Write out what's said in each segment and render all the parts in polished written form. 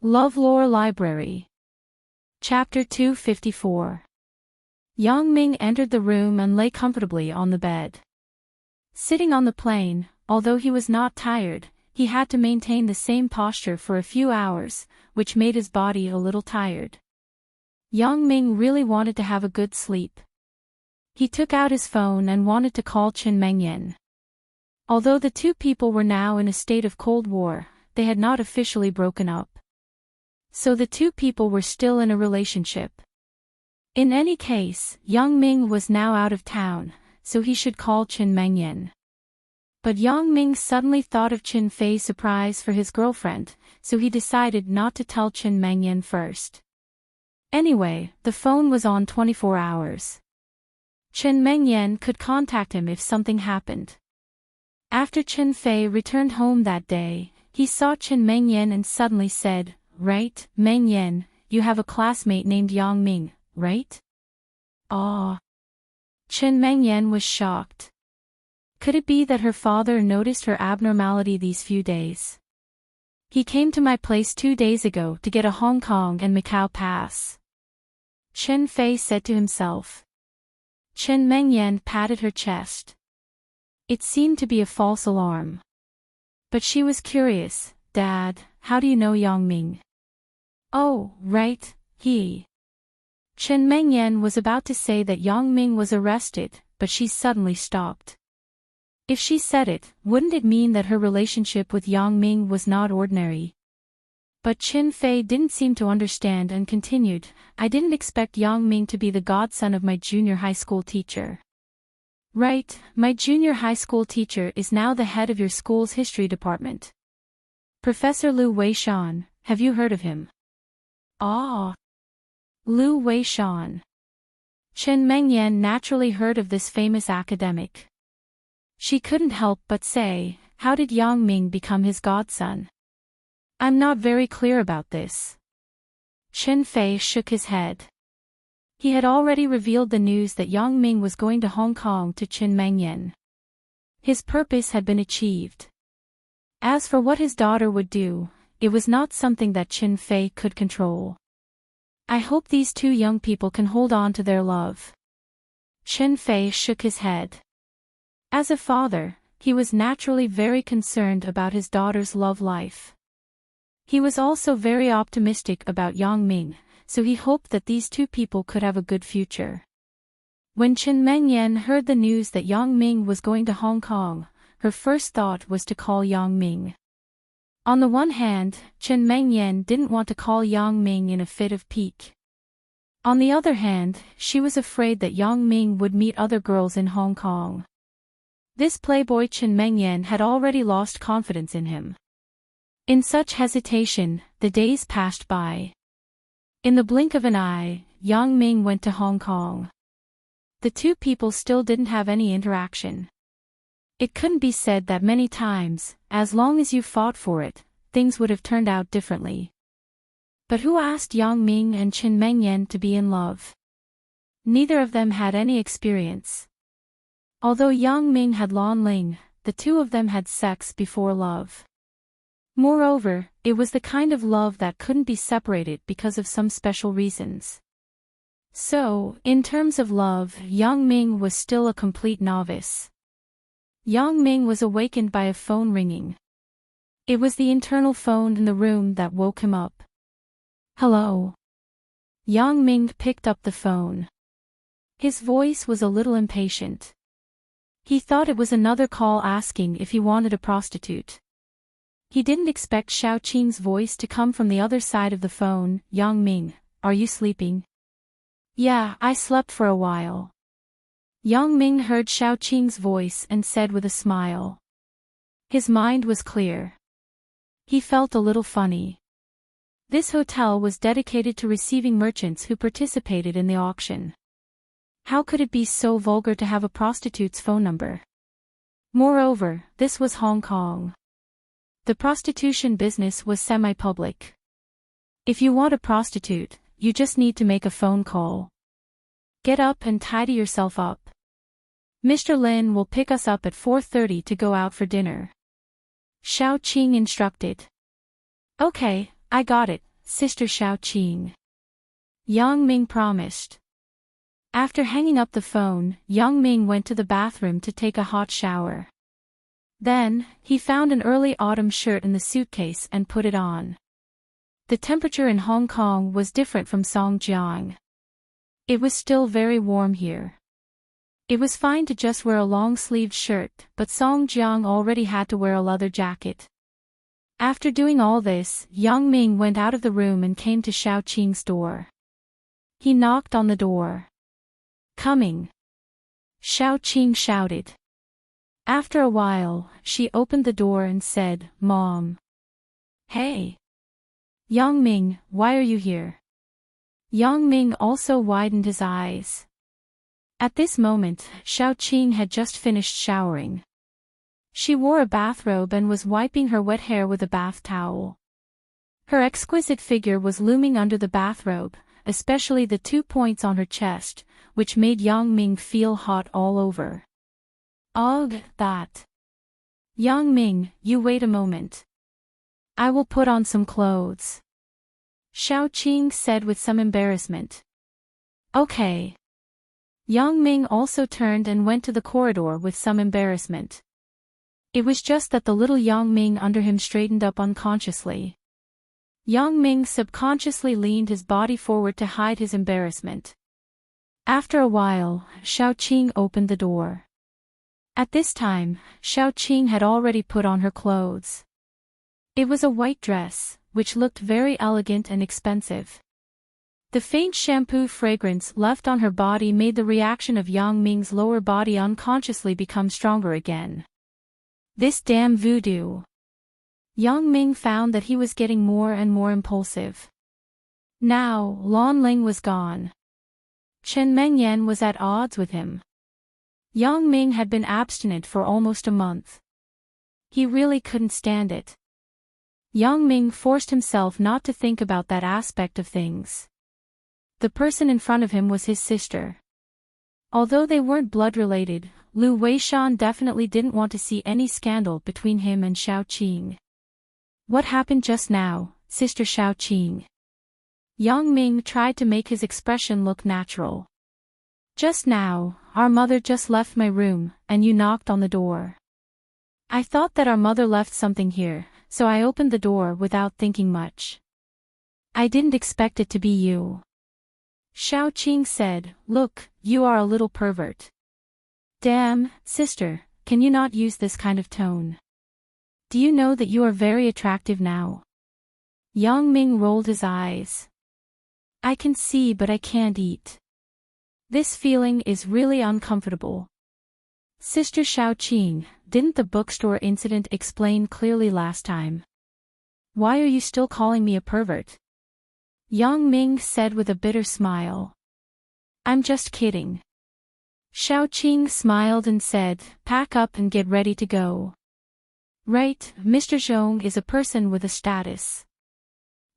LoveLore Library. Chapter 254. Yang Ming entered the room and lay comfortably on the bed. Sitting on the plane, although he was not tired, he had to maintain the same posture for a few hours, which made his body a little tired. Yang Ming really wanted to have a good sleep. He took out his phone and wanted to call Chen Mengyan. Although the two people were now in a state of Cold War, they had not officially broken up. So the two people were still in a relationship. In any case, Yang Ming was now out of town, so he should call Chen Mengyan. But Yang Ming suddenly thought of Chen Fei's surprise for his girlfriend, so he decided not to tell Chen Mengyan first. Anyway, the phone was on 24 hours. Chen Mengyan could contact him if something happened. After Chen Fei returned home that day, he saw Chen Mengyan and suddenly said, "Right, Mengyan, you have a classmate named Yang Ming, right?" "Ah." Chen Mengyan was shocked. Could it be that her father noticed her abnormality these few days? "He came to my place 2 days ago to get a Hong Kong and Macau pass," Chen Fei said to himself. Chen Mengyan patted her chest. It seemed to be a false alarm. But she was curious. "Dad, how do you know Yang Ming?" "Oh, right, he." Chen Mengyan was about to say that Yang Ming was arrested, but she suddenly stopped. If she said it, wouldn't it mean that her relationship with Yang Ming was not ordinary? But Chen Fei didn't seem to understand and continued, "I didn't expect Yang Ming to be the godson of my junior high school teacher." "Right, my junior high school teacher is now the head of your school's history department. Professor Lu Weishan, have you heard of him?" "Ah." Lu Weishan. Chen Mengyan naturally heard of this famous academic. She couldn't help but say, "How did Yang Ming become his godson?" "I'm not very clear about this." Chen Fei shook his head. He had already revealed the news that Yang Ming was going to Hong Kong to Chen Mengyan. His purpose had been achieved. As for what his daughter would do, it was not something that Chen Fei could control. "I hope these two young people can hold on to their love." Chen Fei shook his head. As a father, he was naturally very concerned about his daughter's love life. He was also very optimistic about Yang Ming, so he hoped that these two people could have a good future. When Chen Mengyan heard the news that Yang Ming was going to Hong Kong, her first thought was to call Yang Ming. On the one hand, Chen Mengyan didn't want to call Yang Ming in a fit of pique. On the other hand, she was afraid that Yang Ming would meet other girls in Hong Kong. This playboy Chen Mengyan had already lost confidence in him. In such hesitation, the days passed by. In the blink of an eye, Yang Ming went to Hong Kong. The two people still didn't have any interaction. It couldn't be said that many times, as long as you fought for it, things would have turned out differently. But who asked Yang Ming and Chen Mengyan to be in love? Neither of them had any experience. Although Yang Ming had Lan Ling, the two of them had sex before love. Moreover, it was the kind of love that couldn't be separated because of some special reasons. So, in terms of love, Yang Ming was still a complete novice. Yang Ming was awakened by a phone ringing. It was the internal phone in the room that woke him up. "Hello." Yang Ming picked up the phone. His voice was a little impatient. He thought it was another call asking if he wanted a prostitute. He didn't expect Xiao Qing's voice to come from the other side of the phone. "Yang Ming, are you sleeping?" "Yeah, I slept for a while." Yang Ming heard Xiao Qing's voice and said with a smile. His mind was clear. He felt a little funny. This hotel was dedicated to receiving merchants who participated in the auction. How could it be so vulgar to have a prostitute's phone number? Moreover, this was Hong Kong. The prostitution business was semi-public. If you want a prostitute, you just need to make a phone call. Get up and tidy yourself up. Mr. Lin will pick us up at 4:30 to go out for dinner. Xiao Qing instructed. "Okay, I got it," Sister Xiaoqing," Yang Ming promised. After hanging up the phone, Yang Ming went to the bathroom to take a hot shower. Then, he found an early autumn shirt in the suitcase and put it on. The temperature in Hong Kong was different from Songjiang. It was still very warm here. It was fine to just wear a long-sleeved shirt, but Songjiang already had to wear a leather jacket. After doing all this, Yang Ming went out of the room and came to Xiaoqing's door. He knocked on the door. "Coming," Xiaoqing shouted. After a while, she opened the door and said, "Mom." "Hey. Yang Ming, why are you here?" Yang Ming also widened his eyes. At this moment, Xiaoqing had just finished showering. She wore a bathrobe and was wiping her wet hair with a bath towel. Her exquisite figure was looming under the bathrobe, especially the 2 points on her chest, which made Yang Ming feel hot all over. "Ugh, that. Yang Ming, you wait a moment. I will put on some clothes," Xiaoqing said with some embarrassment. "Okay." Yang Ming also turned and went to the corridor with some embarrassment. It was just that the little Yang Ming under him straightened up unconsciously. Yang Ming subconsciously leaned his body forward to hide his embarrassment. After a while, Xiaoqing opened the door. At this time, Xiaoqing had already put on her clothes. It was a white dress, which looked very elegant and expensive. The faint shampoo fragrance left on her body made the reaction of Yang Ming's lower body unconsciously become stronger again. This damn voodoo. Yang Ming found that he was getting more and more impulsive. Now, Lan Ling was gone. Chen Mengyan was at odds with him. Yang Ming had been abstinent for almost a month. He really couldn't stand it. Yang Ming forced himself not to think about that aspect of things. The person in front of him was his sister. Although they weren't blood-related, Lu Weishan definitely didn't want to see any scandal between him and Xiaoqing. "What happened just now, Sister Xiaoqing?" Yang Ming tried to make his expression look natural. "Just now, our mother just left my room, and you knocked on the door. I thought that our mother left something here, so I opened the door without thinking much. I didn't expect it to be you." Xiaoqing said, "Look, you are a little pervert." "Damn, sister, can you not use this kind of tone? Do you know that you are very attractive now?" Yang Ming rolled his eyes. "I can see but I can't eat. This feeling is really uncomfortable." "Sister Xiaoqing, didn't the bookstore incident explain clearly last time? Why are you still calling me a pervert?" Yang Ming said with a bitter smile. "I'm just kidding." Xiaoqing smiled and said, "Pack up and get ready to go." "Right, Mr. Zhong is a person with a status.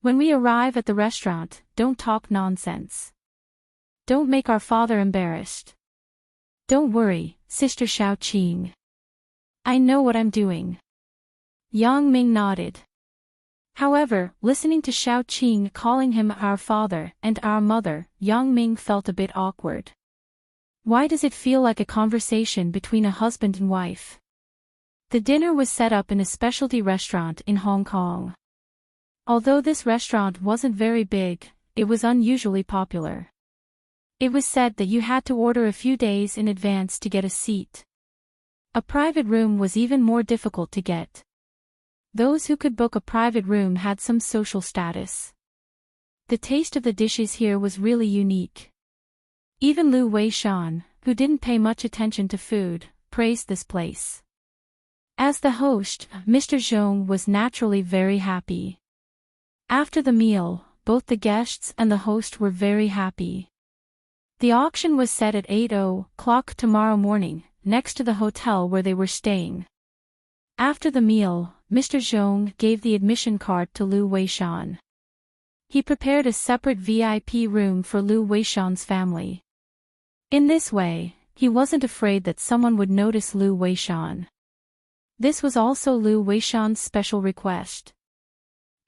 When we arrive at the restaurant, don't talk nonsense. Don't make our father embarrassed." "Don't worry, Sister Xiaoqing. I know what I'm doing." Yang Ming nodded. However, listening to Xiaoqing calling him our father and our mother, Yang Ming felt a bit awkward. Why does it feel like a conversation between a husband and wife? The dinner was set up in a specialty restaurant in Hong Kong. Although this restaurant wasn't very big, it was unusually popular. It was said that you had to order a few days in advance to get a seat. A private room was even more difficult to get. Those who could book a private room had some social status. The taste of the dishes here was really unique. Even Lu Weishan, who didn't pay much attention to food, praised this place. As the host, Mr. Zhong was naturally very happy. After the meal, both the guests and the host were very happy. The auction was set at 8:00 tomorrow morning, next to the hotel where they were staying. After the meal, Mr. Zhong gave the admission card to Lu Weishan. He prepared a separate VIP room for Lu Weishan's family. In this way, he wasn't afraid that someone would notice Lu Weishan. This was also Lu Weishan's special request.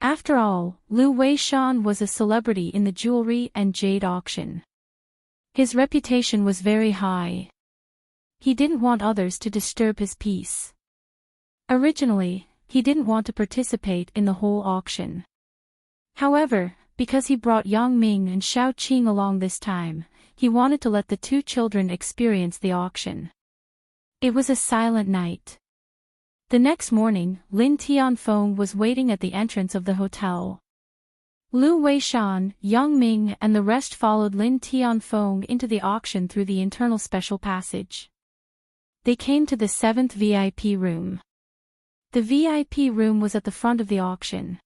After all, Lu Weishan was a celebrity in the jewelry and jade auction. His reputation was very high. He didn't want others to disturb his peace. Originally, he didn't want to participate in the whole auction. However, because he brought Yang Ming and Xiao Qing along this time, he wanted to let the two children experience the auction. It was a silent night. The next morning, Lin Tianfeng was waiting at the entrance of the hotel. Lu Weishan, Yang Ming and the rest followed Lin Tianfeng into the auction through the internal special passage. They came to the 7th VIP room. The VIP room was at the front of the auction.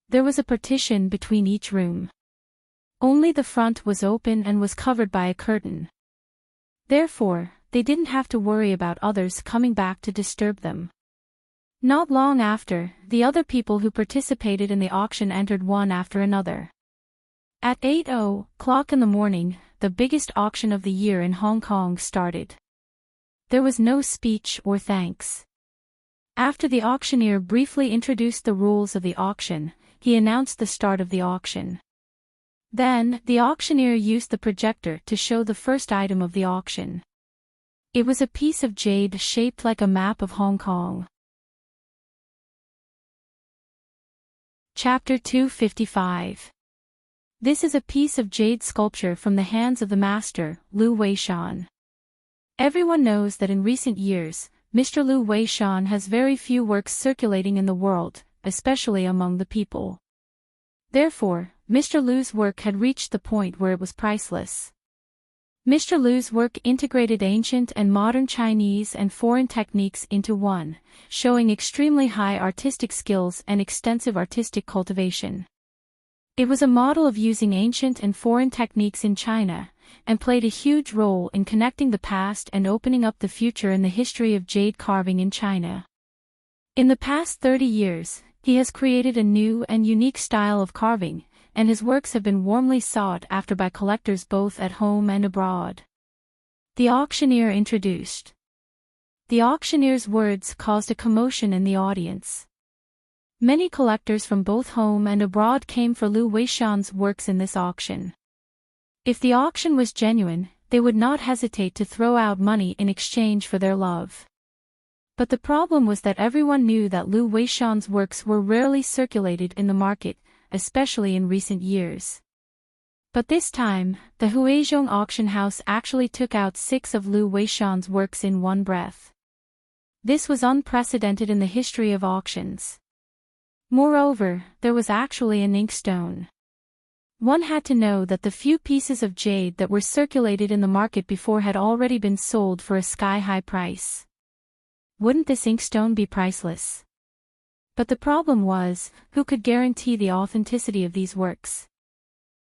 There was a partition between each room. Only the front was open and was covered by a curtain. Therefore, they didn't have to worry about others coming back to disturb them. Not long after, the other people who participated in the auction entered one after another. At 8:00 in the morning, the biggest auction of the year in Hong Kong started. There was no speech or thanks. After the auctioneer briefly introduced the rules of the auction, he announced the start of the auction. Then, the auctioneer used the projector to show the first item of the auction. It was a piece of jade shaped like a map of Hong Kong. Chapter 255. This is a piece of jade sculpture from the hands of the master, Lu Weishan. Everyone knows that in recent years, Mr. Lu Weishan has very few works circulating in the world, especially among the people. Therefore, Mr. Lu's work had reached the point where it was priceless. Mr. Lu's work integrated ancient and modern Chinese and foreign techniques into one, showing extremely high artistic skills and extensive artistic cultivation. It was a model of using ancient and foreign techniques in China, and played a huge role in connecting the past and opening up the future in the history of jade carving in China. In the past 30 years, he has created a new and unique style of carving, and his works have been warmly sought after by collectors both at home and abroad. The auctioneer introduced. The auctioneer's words caused a commotion in the audience. Many collectors from both home and abroad came for Lu Weishan's works in this auction. If the auction was genuine, they would not hesitate to throw out money in exchange for their love. But the problem was that everyone knew that Lu Weishan's works were rarely circulated in the market, especially in recent years. But this time, the Huizhong auction house actually took out 6 of Lu Weishan's works in one breath. This was unprecedented in the history of auctions. Moreover, there was actually an inkstone. One had to know that the few pieces of jade that were circulated in the market before had already been sold for a sky-high price. Wouldn't this inkstone be priceless? But the problem was, who could guarantee the authenticity of these works?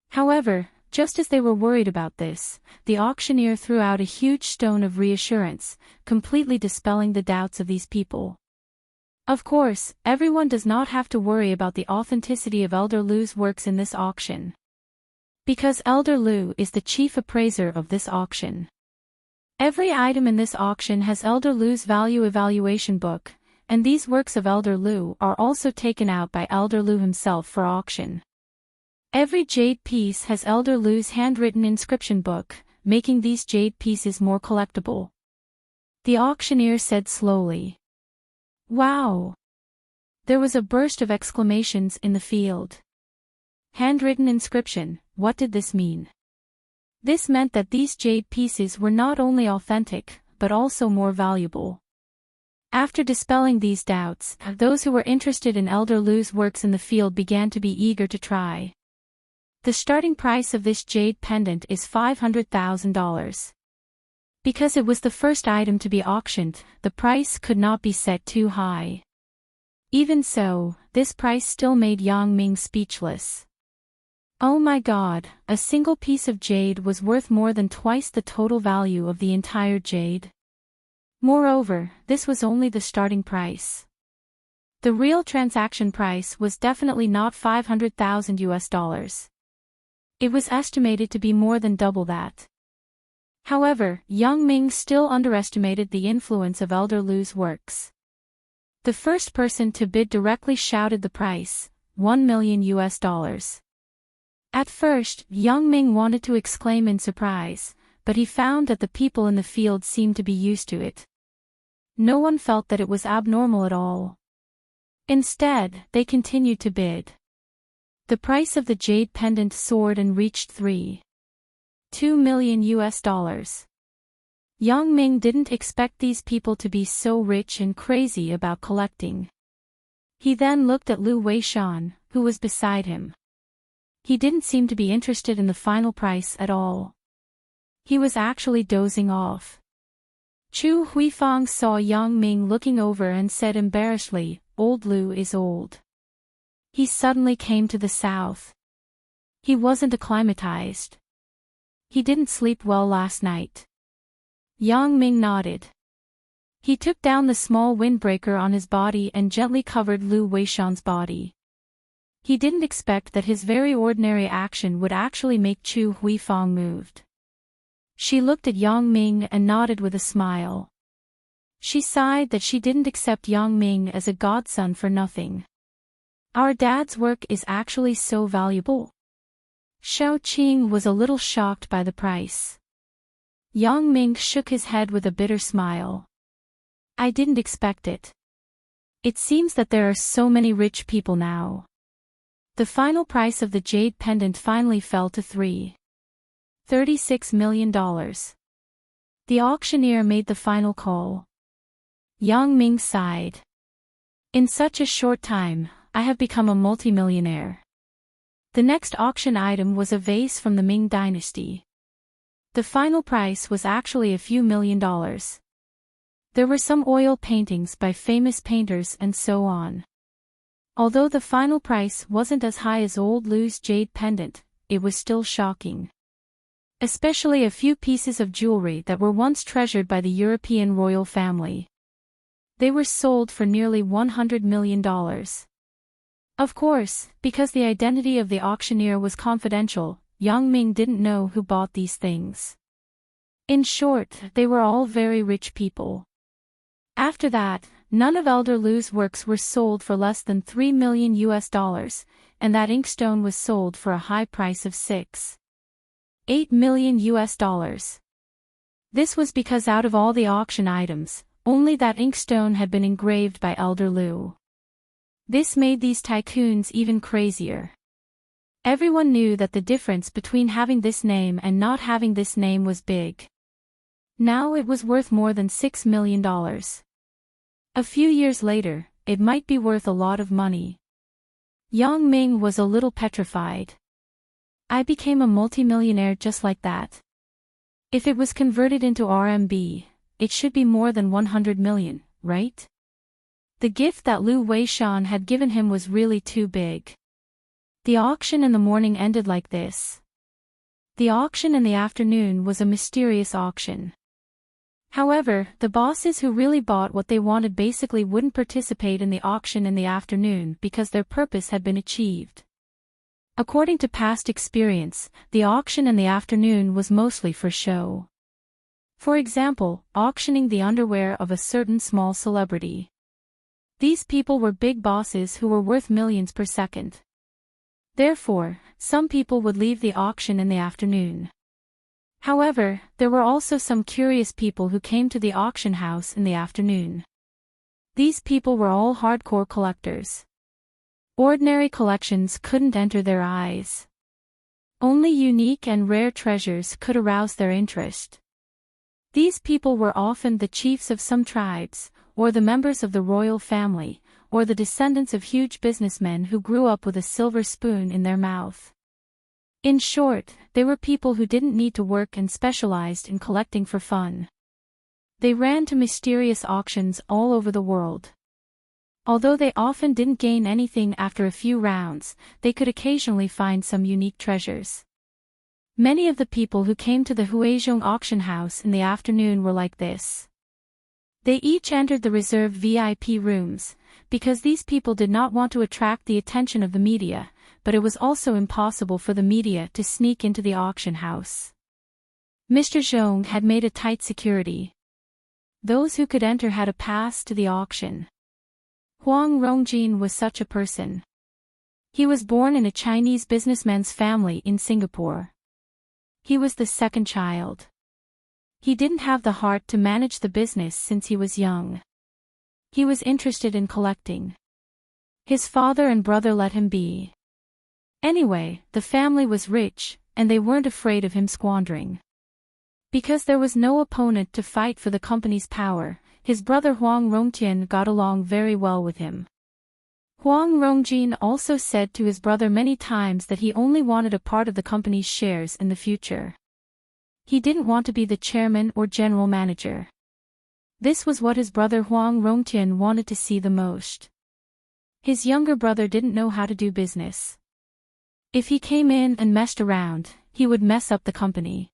However, just as they were worried about this, the auctioneer threw out a huge stone of reassurance, completely dispelling the doubts of these people. Of course, everyone does not have to worry about the authenticity of Elder Lu's works in this auction. Because Elder Lu is the chief appraiser of this auction. Every item in this auction has Elder Lu's value evaluation book, and these works of Elder Lu are also taken out by Elder Lu himself for auction. Every jade piece has Elder Lu's handwritten inscription book, making these jade pieces more collectible. The auctioneer said slowly. Wow! There was a burst of exclamations in the field. Handwritten inscription, what did this mean? This meant that these jade pieces were not only authentic, but also more valuable. After dispelling these doubts, those who were interested in Elder Lu's works in the field began to be eager to try. The starting price of this jade pendant is $500,000. Because it was the first item to be auctioned, the price could not be set too high. Even so, this price still made Yang Ming speechless. Oh my God, a single piece of jade was worth more than twice the total value of the entire jade. Moreover, this was only the starting price. The real transaction price was definitely not $500,000. It was estimated to be more than double that. However, Yang Ming still underestimated the influence of Elder Lu's works. The first person to bid directly shouted the price, $1 million US. At first, Young Ming wanted to exclaim in surprise, but he found that the people in the field seemed to be used to it. No one felt that it was abnormal at all. Instead, they continued to bid. The price of the jade pendant soared and reached $3.2 million US. Young Ming didn't expect these people to be so rich and crazy about collecting. He then looked at Lu Weishan, who was beside him. He didn't seem to be interested in the final price at all. He was actually dozing off. Chu Huifang saw Yang Ming looking over and said embarrassedly, "Old Lu is old. He suddenly came to the south. He wasn't acclimatized. He didn't sleep well last night." Yang Ming nodded. He took down the small windbreaker on his body and gently covered Lu Weishan's body. He didn't expect that his very ordinary action would actually make Chu Huifang moved. She looked at Yang Ming and nodded with a smile. She sighed that she didn't accept Yang Ming as a godson for nothing. "Our dad's work is actually so valuable?" Xiao Qing was a little shocked by the price. Yang Ming shook his head with a bitter smile. "I didn't expect it. It seems that there are so many rich people now." The final price of the jade pendant finally fell to $3.36 million. The auctioneer made the final call. Yang Ming sighed. "In such a short time, I have become a multimillionaire." The next auction item was a vase from the Ming dynasty. The final price was actually a few $1,000,000. There were some oil paintings by famous painters and so on. Although the final price wasn't as high as old Lu's jade pendant, it was still shocking. Especially a few pieces of jewelry that were once treasured by the European royal family. They were sold for nearly $100 million. Of course, because the identity of the auctioneer was confidential, Yang Ming didn't know who bought these things. In short, they were all very rich people. After that, none of Elder Lu's works were sold for less than $3 million US, and that inkstone was sold for a high price of $6.8 million US. This was because out of all the auction items, only that inkstone had been engraved by Elder Lu. This made these tycoons even crazier. Everyone knew that the difference between having this name and not having this name was big. Now it was worth more than $6 million. A few years later, it might be worth a lot of money. Yang Ming was a little petrified. "I became a multimillionaire just like that. If it was converted into RMB, it should be more than 100 million, right?" The gift that Lu Weishan had given him was really too big. The auction in the morning ended like this. The auction in the afternoon was a mysterious auction. However, the bosses who really bought what they wanted basically wouldn't participate in the auction in the afternoon because their purpose had been achieved. According to past experience, the auction in the afternoon was mostly for show. For example, auctioning the underwear of a certain small celebrity. These people were big bosses who were worth millions per second. Therefore, some people would leave the auction in the afternoon. However, there were also some curious people who came to the auction house in the afternoon. These people were all hardcore collectors. Ordinary collections couldn't enter their eyes. Only unique and rare treasures could arouse their interest. These people were often the chiefs of some tribes, or the members of the royal family, or the descendants of huge businessmen who grew up with a silver spoon in their mouth. In short, they were people who didn't need to work and specialized in collecting for fun. They ran to mysterious auctions all over the world. Although they often didn't gain anything after a few rounds, they could occasionally find some unique treasures. Many of the people who came to the Huizhong auction house in the afternoon were like this. They each entered the reserved VIP rooms, because these people did not want to attract the attention of the media, but it was also impossible for the media to sneak into the auction house. Mr. Zhong had made a tight security. Those who could enter had a pass to the auction. Huang Rongjin was such a person. He was born in a Chinese businessman's family in Singapore. He was the second child. He didn't have the heart to manage the business since he was young. He was interested in collecting. His father and brother let him be. Anyway, the family was rich, and they weren't afraid of him squandering. Because there was no opponent to fight for the company's power, his brother Huang Rongtian got along very well with him. Huang Rongjin also said to his brother many times that he only wanted a part of the company's shares in the future. He didn't want to be the chairman or general manager. This was what his brother Huang Rongtian wanted to see the most. His younger brother didn't know how to do business. If he came in and messed around, he would mess up the company.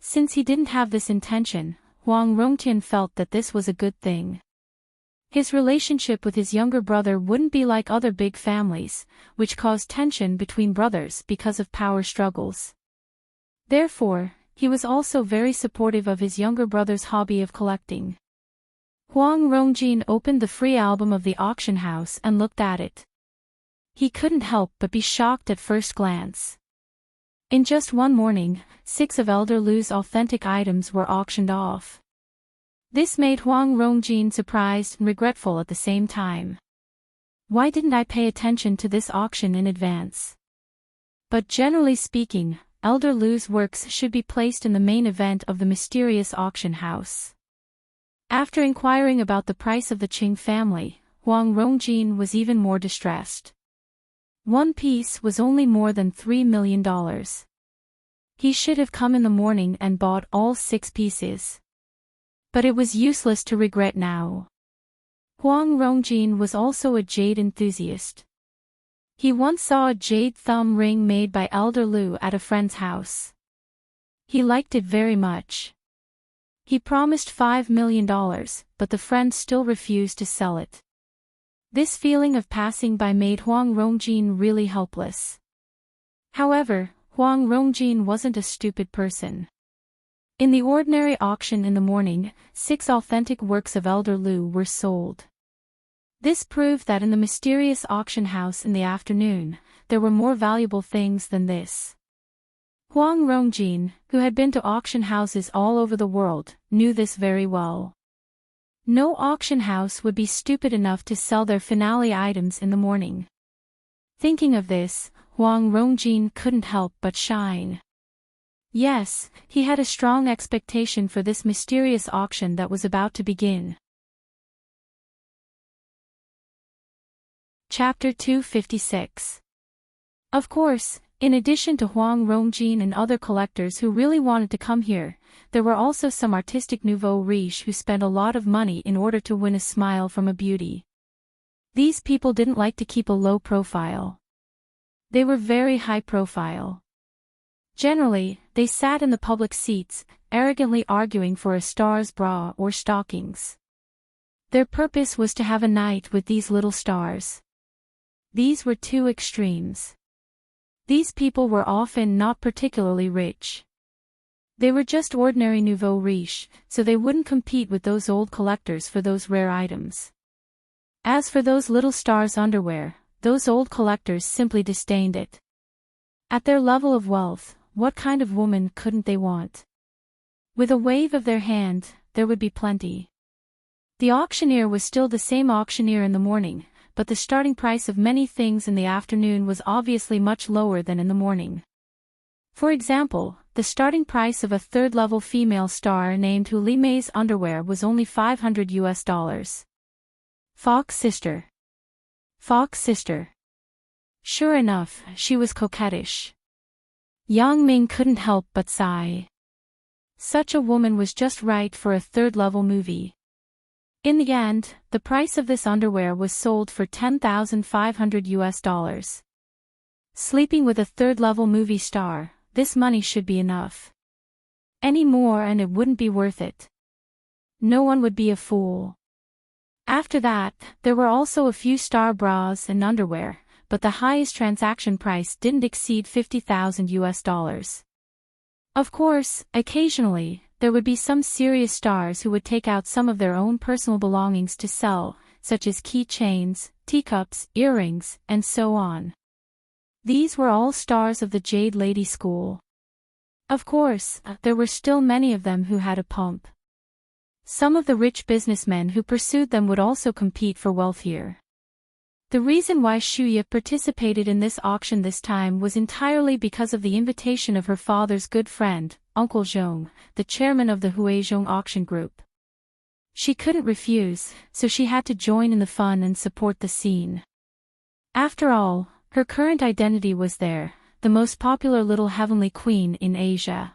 Since he didn't have this intention, Huang Rongtian felt that this was a good thing. His relationship with his younger brother wouldn't be like other big families, which caused tension between brothers because of power struggles. Therefore, he was also very supportive of his younger brother's hobby of collecting. Huang Rongjin opened the free album of the auction house and looked at it. He couldn't help but be shocked at first glance. In just one morning, 6 of Elder Lu's authentic items were auctioned off. This made Huang Rongjin surprised and regretful at the same time. Why didn't I pay attention to this auction in advance? But generally speaking, Elder Lu's works should be placed in the main event of the mysterious auction house. After inquiring about the price of the Qing family, Huang Rongjin was even more distressed. One piece was only more than $3 million. He should have come in the morning and bought all 6 pieces. But it was useless to regret now. Huang Rongjin was also a jade enthusiast. He once saw a jade thumb ring made by Elder Lu at a friend's house. He liked it very much. He promised $5 million, but the friend still refused to sell it. This feeling of passing by made Huang Rongjin really helpless. However, Huang Rongjin wasn't a stupid person. In the ordinary auction in the morning, 6 authentic works of Elder Lu were sold. This proved that in the mysterious auction house in the afternoon, there were more valuable things than this. Huang Rongjin, who had been to auction houses all over the world, knew this very well. No auction house would be stupid enough to sell their finale items in the morning. Thinking of this, Huang Rongjin couldn't help but shine. Yes, he had a strong expectation for this mysterious auction that was about to begin. Chapter 256. Of course, in addition to Huang Rongjin and other collectors who really wanted to come here, there were also some artistic nouveau riche who spent a lot of money in order to win a smile from a beauty. These people didn't like to keep a low profile. They were very high profile. Generally, they sat in the public seats, arrogantly arguing for a star's bra or stockings. Their purpose was to have a night with these little stars. These were 2 extremes. These people were often not particularly rich. They were just ordinary nouveau riche, so they wouldn't compete with those old collectors for those rare items. As for those little stars' underwear, those old collectors simply disdained it. At their level of wealth, what kind of woman couldn't they want? With a wave of their hand, there would be plenty. The auctioneer was still the same auctioneer in the morning, but the starting price of many things in the afternoon was obviously much lower than in the morning. For example, the starting price of a 3rd-level female star named Hu Li Mei's underwear was only $500. Fox sister. Fox sister. Sure enough, she was coquettish. Yang Ming couldn't help but sigh. Such a woman was just right for a 3rd-level movie. In the end, the price of this underwear was sold for $10,500. Sleeping with a 3rd-level movie star, this money should be enough. Any more and it wouldn't be worth it. No one would be a fool. After that, there were also a few star bras and underwear, but the highest transaction price didn't exceed $50,000. Of course, occasionally, there would be some serious stars who would take out some of their own personal belongings to sell, such as keychains, teacups, earrings, and so on. These were all stars of the Jade Lady School. Of course, there were still many of them who had a pump. Some of the rich businessmen who pursued them would also compete for wealth here. The reason why Shuya participated in this auction this time was entirely because of the invitation of her father's good friend, Uncle Zhong, the chairman of the Huizhong auction group. She couldn't refuse, so she had to join in the fun and support the scene. After all, her current identity was there, the most popular little heavenly queen in Asia.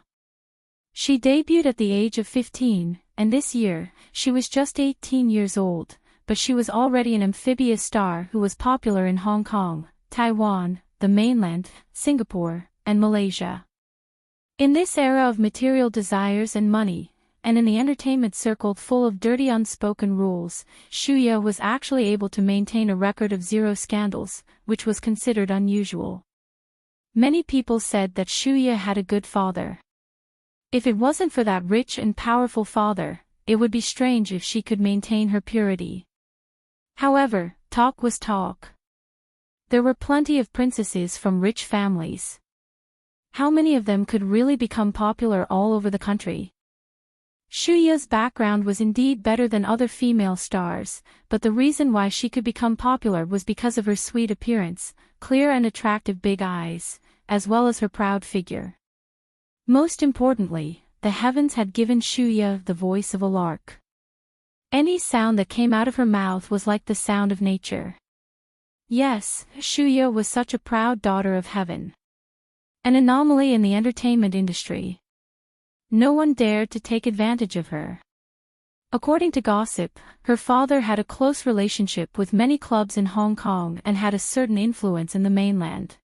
She debuted at the age of 15, and this year, she was just 18 years old, but she was already an amphibious star who was popular in Hong Kong, Taiwan, the mainland, Singapore, and Malaysia. In this era of material desires and money, and in the entertainment circle full of dirty unspoken rules, Shuya was actually able to maintain a record of 0 scandals, which was considered unusual. Many people said that Shuya had a good father. If it wasn't for that rich and powerful father, it would be strange if she could maintain her purity. However, talk was talk. There were plenty of princesses from rich families. How many of them could really become popular all over the country? Shuya's background was indeed better than other female stars, but the reason why she could become popular was because of her sweet appearance, clear and attractive big eyes, as well as her proud figure. Most importantly, the heavens had given Shuya the voice of a lark. Any sound that came out of her mouth was like the sound of nature. Yes, Shuya was such a proud daughter of heaven. An anomaly in the entertainment industry. No one dared to take advantage of her. According to gossip, her father had a close relationship with many clubs in Hong Kong and had a certain influence in the mainland.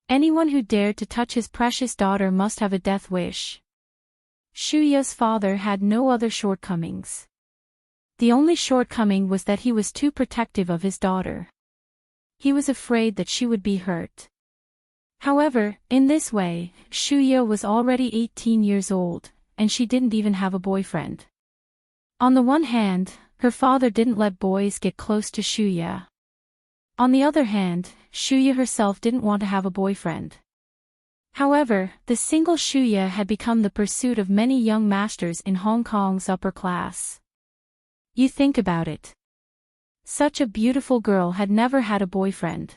Anyone who dared to touch his precious daughter must have a death wish. Shuya's father had no other shortcomings. The only shortcoming was that he was too protective of his daughter. He was afraid that she would be hurt. However, in this way, Shuya was already 18 years old, and she didn't even have a boyfriend. On the one hand, her father didn't let boys get close to Shuya. On the other hand, Shuya herself didn't want to have a boyfriend. However, the single Shuya had become the pursuit of many young masters in Hong Kong's upper class. You think about it. Such a beautiful girl had never had a boyfriend.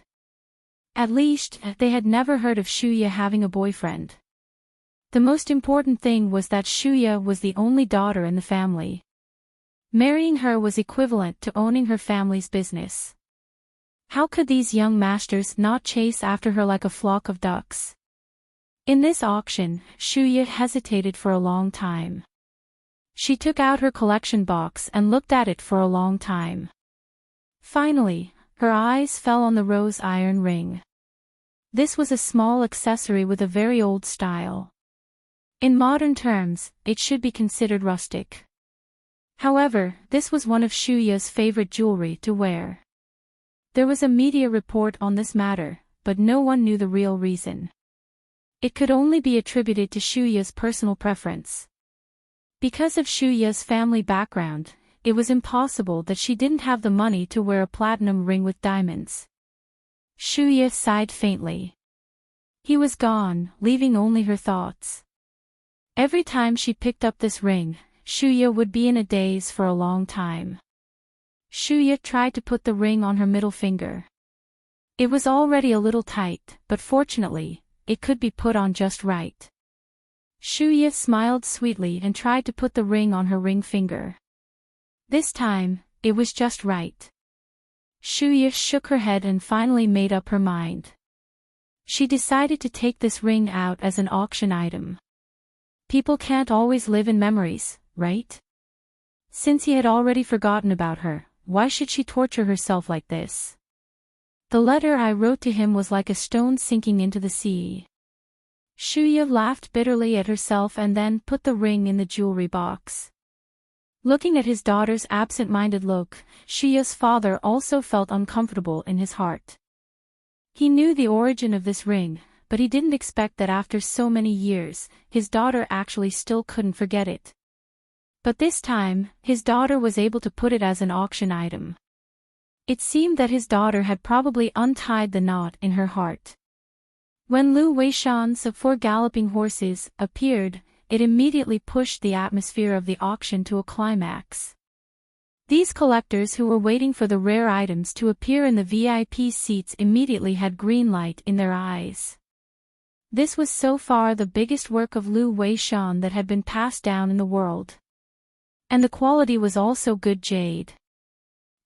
At least, they had never heard of Shuya having a boyfriend. The most important thing was that Shuya was the only daughter in the family. Marrying her was equivalent to owning her family's business. How could these young masters not chase after her like a flock of ducks? In this auction, Shuya hesitated for a long time. She took out her collection box and looked at it for a long time. Finally, her eyes fell on the rose iron ring. This was a small accessory with a very old style. In modern terms, it should be considered rustic. However, this was one of Shuya's favorite jewelry to wear. There was a media report on this matter, but no one knew the real reason. It could only be attributed to Shuya's personal preference. Because of Shuya's family background, it was impossible that she didn't have the money to wear a platinum ring with diamonds. Shuya sighed faintly. He was gone, leaving only her thoughts. Every time she picked up this ring, Shuya would be in a daze for a long time. Shuya tried to put the ring on her middle finger. It was already a little tight, but fortunately, it could be put on just right. Shuya smiled sweetly and tried to put the ring on her ring finger. This time, it was just right. Shuya shook her head and finally made up her mind. She decided to take this ring out as an auction item. People can't always live in memories, right? Since he had already forgotten about her, why should she torture herself like this? The letter I wrote to him was like a stone sinking into the sea. Shuya laughed bitterly at herself and then put the ring in the jewelry box. Looking at his daughter's absent-minded look, Shuya's father also felt uncomfortable in his heart. He knew the origin of this ring, but he didn't expect that after so many years, his daughter actually still couldn't forget it. But this time, his daughter was able to put it as an auction item. It seemed that his daughter had probably untied the knot in her heart. When Lu Weishan's 4 galloping horses appeared, it immediately pushed the atmosphere of the auction to a climax. These collectors who were waiting for the rare items to appear in the VIP seats immediately had green light in their eyes. This was so far the biggest work of Lu Weishan that had been passed down in the world. And the quality was also good jade.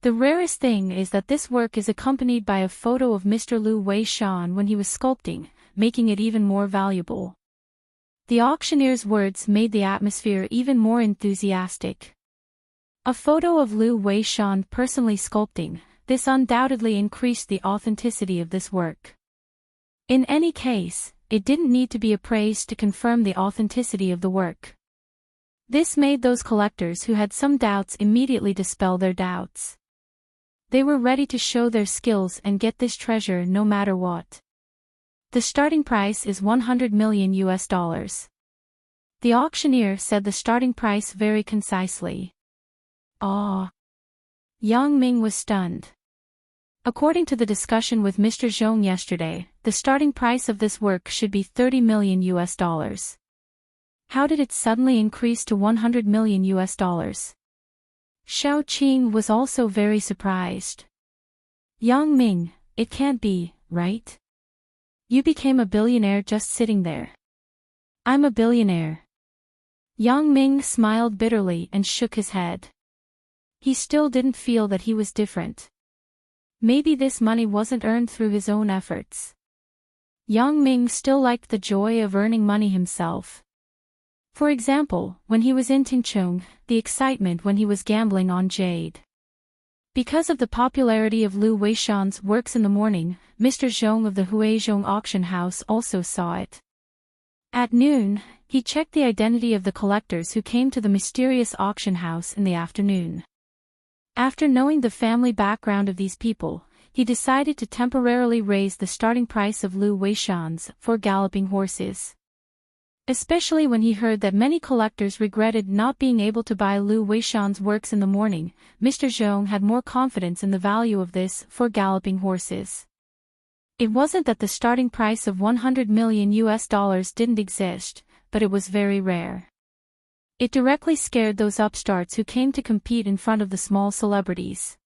The rarest thing is that this work is accompanied by a photo of Mr. Lu Weishan when he was sculpting, making it even more valuable. The auctioneer's words made the atmosphere even more enthusiastic. A photo of Lu Weishan personally sculpting, this undoubtedly increased the authenticity of this work. In any case, it didn't need to be appraised to confirm the authenticity of the work. This made those collectors who had some doubts immediately dispel their doubts. They were ready to show their skills and get this treasure no matter what. The starting price is $100 million. The auctioneer said the starting price very concisely. Ah! Yang Ming was stunned. According to the discussion with Mr. Zhong yesterday, the starting price of this work should be $30 million. How did it suddenly increase to $100 million? Xiao Qing was also very surprised. Yang Ming, it can't be, right? You became a billionaire just sitting there. I'm a billionaire. Yang Ming smiled bitterly and shook his head. He still didn't feel that he was different. Maybe this money wasn't earned through his own efforts. Yang Ming still liked the joy of earning money himself. For example, when he was in Tingcheng, the excitement when he was gambling on jade. Because of the popularity of Lu Weishan's works in the morning, Mr. Zhong of the Huizhong auction house also saw it. At noon, he checked the identity of the collectors who came to the mysterious auction house in the afternoon. After knowing the family background of these people, he decided to temporarily raise the starting price of Lu Weishan's 4 galloping horses. Especially when he heard that many collectors regretted not being able to buy Lu Weishan's works in the morning, Mr. Zhong had more confidence in the value of this 4 galloping horses. It wasn't that the starting price of $100 million didn't exist, but it was very rare. It directly scared those upstarts who came to compete in front of the small celebrities.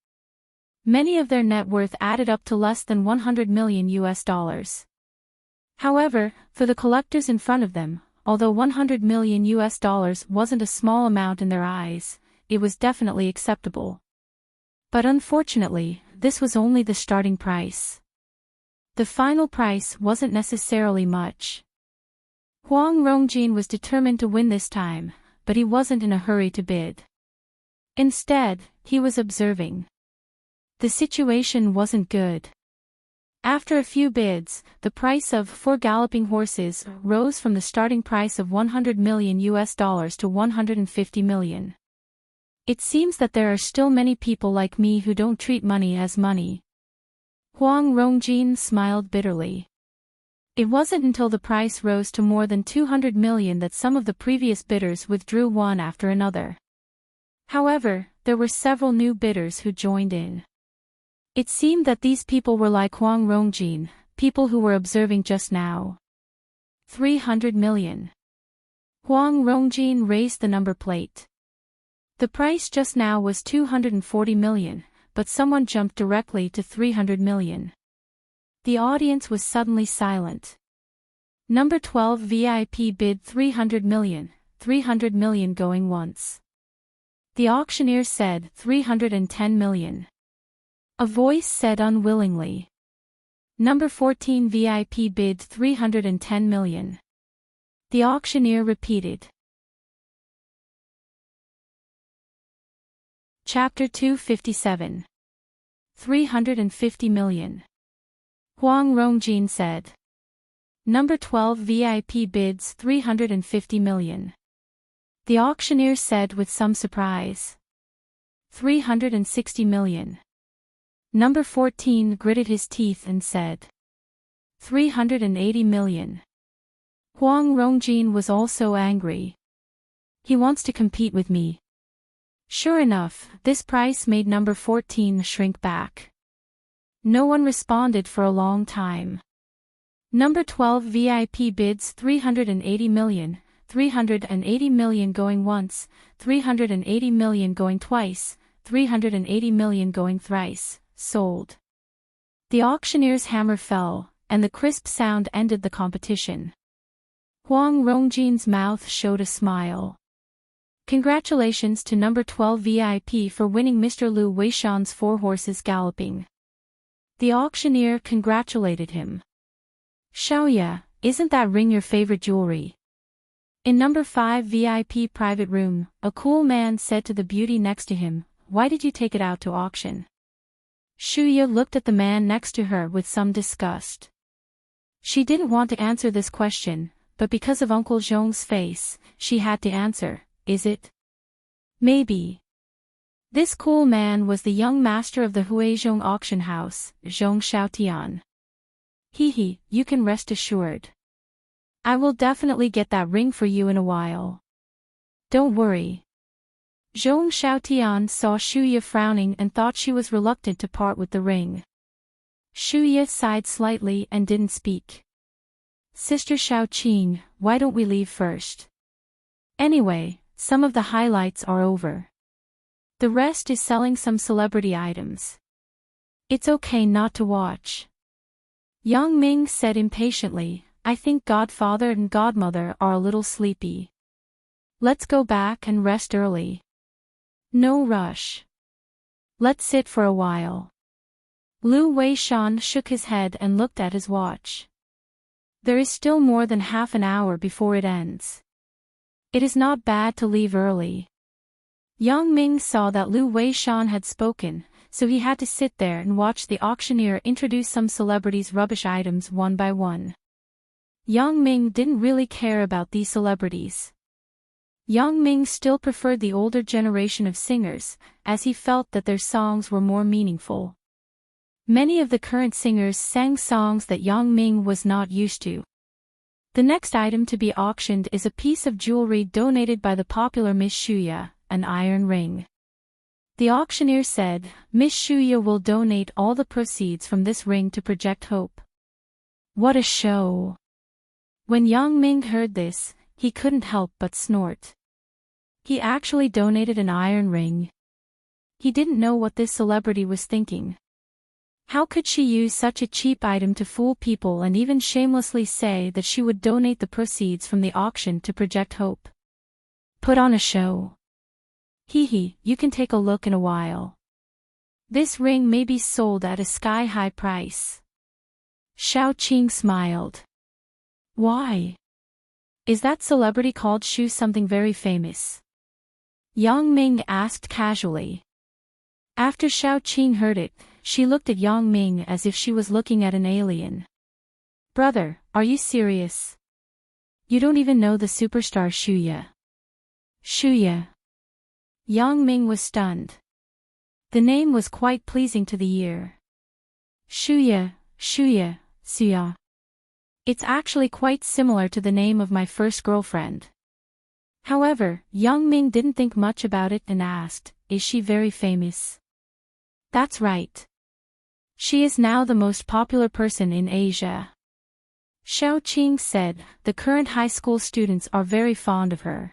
Many of their net worth added up to less than $100 million. However, for the collectors in front of them, although $100 million wasn't a small amount in their eyes, it was definitely acceptable. But unfortunately, this was only the starting price. The final price wasn't necessarily much. Huang Rongjin was determined to win this time, but he wasn't in a hurry to bid. Instead, he was observing. The situation wasn't good. After a few bids, the price of 4 galloping horses rose from the starting price of $100 million to $150 million. It seems that there are still many people like me who don't treat money as money. Huang Rongjin smiled bitterly. It wasn't until the price rose to more than $200 million that some of the previous bidders withdrew one after another. However, there were several new bidders who joined in. It seemed that these people were like Huang Rongjin, people who were observing just now. 300 million. Huang Rongjin raised the number plate. The price just now was 240 million, but someone jumped directly to 300 million. The audience was suddenly silent. Number 12 VIP bid 300 million, 300 million going once. The auctioneer said 310 million. A voice said unwillingly. Number 14 VIP bid 310 million. The auctioneer repeated. Chapter 257. 350 million. Huang Rongjin said. Number 12 VIP bids 350 million. The auctioneer said with some surprise. 360 million. Number 14 gritted his teeth and said. 380 million. Huang Rongjin was also angry. He wants to compete with me. Sure enough, this price made number 14 shrink back. No one responded for a long time. Number 12 VIP bids 380 million, 380 million going once, 380 million going twice, 380 million going thrice, sold. The auctioneer's hammer fell, and the crisp sound ended the competition. Huang Rongjin's mouth showed a smile. Congratulations to number 12 VIP for winning Mr. Lu Weishan's 4 horses galloping. The auctioneer congratulated him. Xiaoya, isn't that ring your favorite jewelry? In number 5 VIP private room, a cool man said to the beauty next to him, why did you take it out to auction? Shuya looked at the man next to her with some disgust. She didn't want to answer this question, but because of Uncle Zhong's face, she had to answer, is it? Maybe. This cool man was the young master of the Huizhong auction house, Zhong Xiaotian. Hehe, you can rest assured. I will definitely get that ring for you in a while. Don't worry. Zhong Xiaotian saw Shuya frowning and thought she was reluctant to part with the ring. Shuya sighed slightly and didn't speak. Sister Xiaoqing, why don't we leave first? Anyway, some of the highlights are over. The rest is selling some celebrity items. It's okay not to watch. Yang Ming said impatiently, I think Godfather and Godmother are a little sleepy. Let's go back and rest early. No rush. Let's sit for a while. Lu Weishan shook his head and looked at his watch. There is still more than half an hour before it ends. It is not bad to leave early. Yang Ming saw that Lu Weishan had spoken, so he had to sit there and watch the auctioneer introduce some celebrities' rubbish items one by one. Yang Ming didn't really care about these celebrities. Yang Ming still preferred the older generation of singers, as he felt that their songs were more meaningful. Many of the current singers sang songs that Yang Ming was not used to. The next item to be auctioned is a piece of jewelry donated by the popular Miss Shuya, an iron ring. The auctioneer said, Miss Shuya will donate all the proceeds from this ring to Project Hope. What a show! When Yang Ming heard this, he couldn't help but snort. He actually donated an iron ring. He didn't know what this celebrity was thinking. How could she use such a cheap item to fool people and even shamelessly say that she would donate the proceeds from the auction to Project Hope? Put on a show. Hehe, you can take a look in a while. This ring may be sold at a sky-high price. Xiaoqing smiled. Why? Is that celebrity called Shu something very famous? Yang Ming asked casually. After Xiaoqing heard it, she looked at Yang Ming as if she was looking at an alien. Brother, are you serious? You don't even know the superstar Shuya. Shuya. Yang Ming was stunned. The name was quite pleasing to the ear. Shuya, Shuya, Suya. It's actually quite similar to the name of my first girlfriend. However, Yang Ming didn't think much about it and asked, is she very famous? That's right. She is now the most popular person in Asia. Xiaoqing said, the current high school students are very fond of her.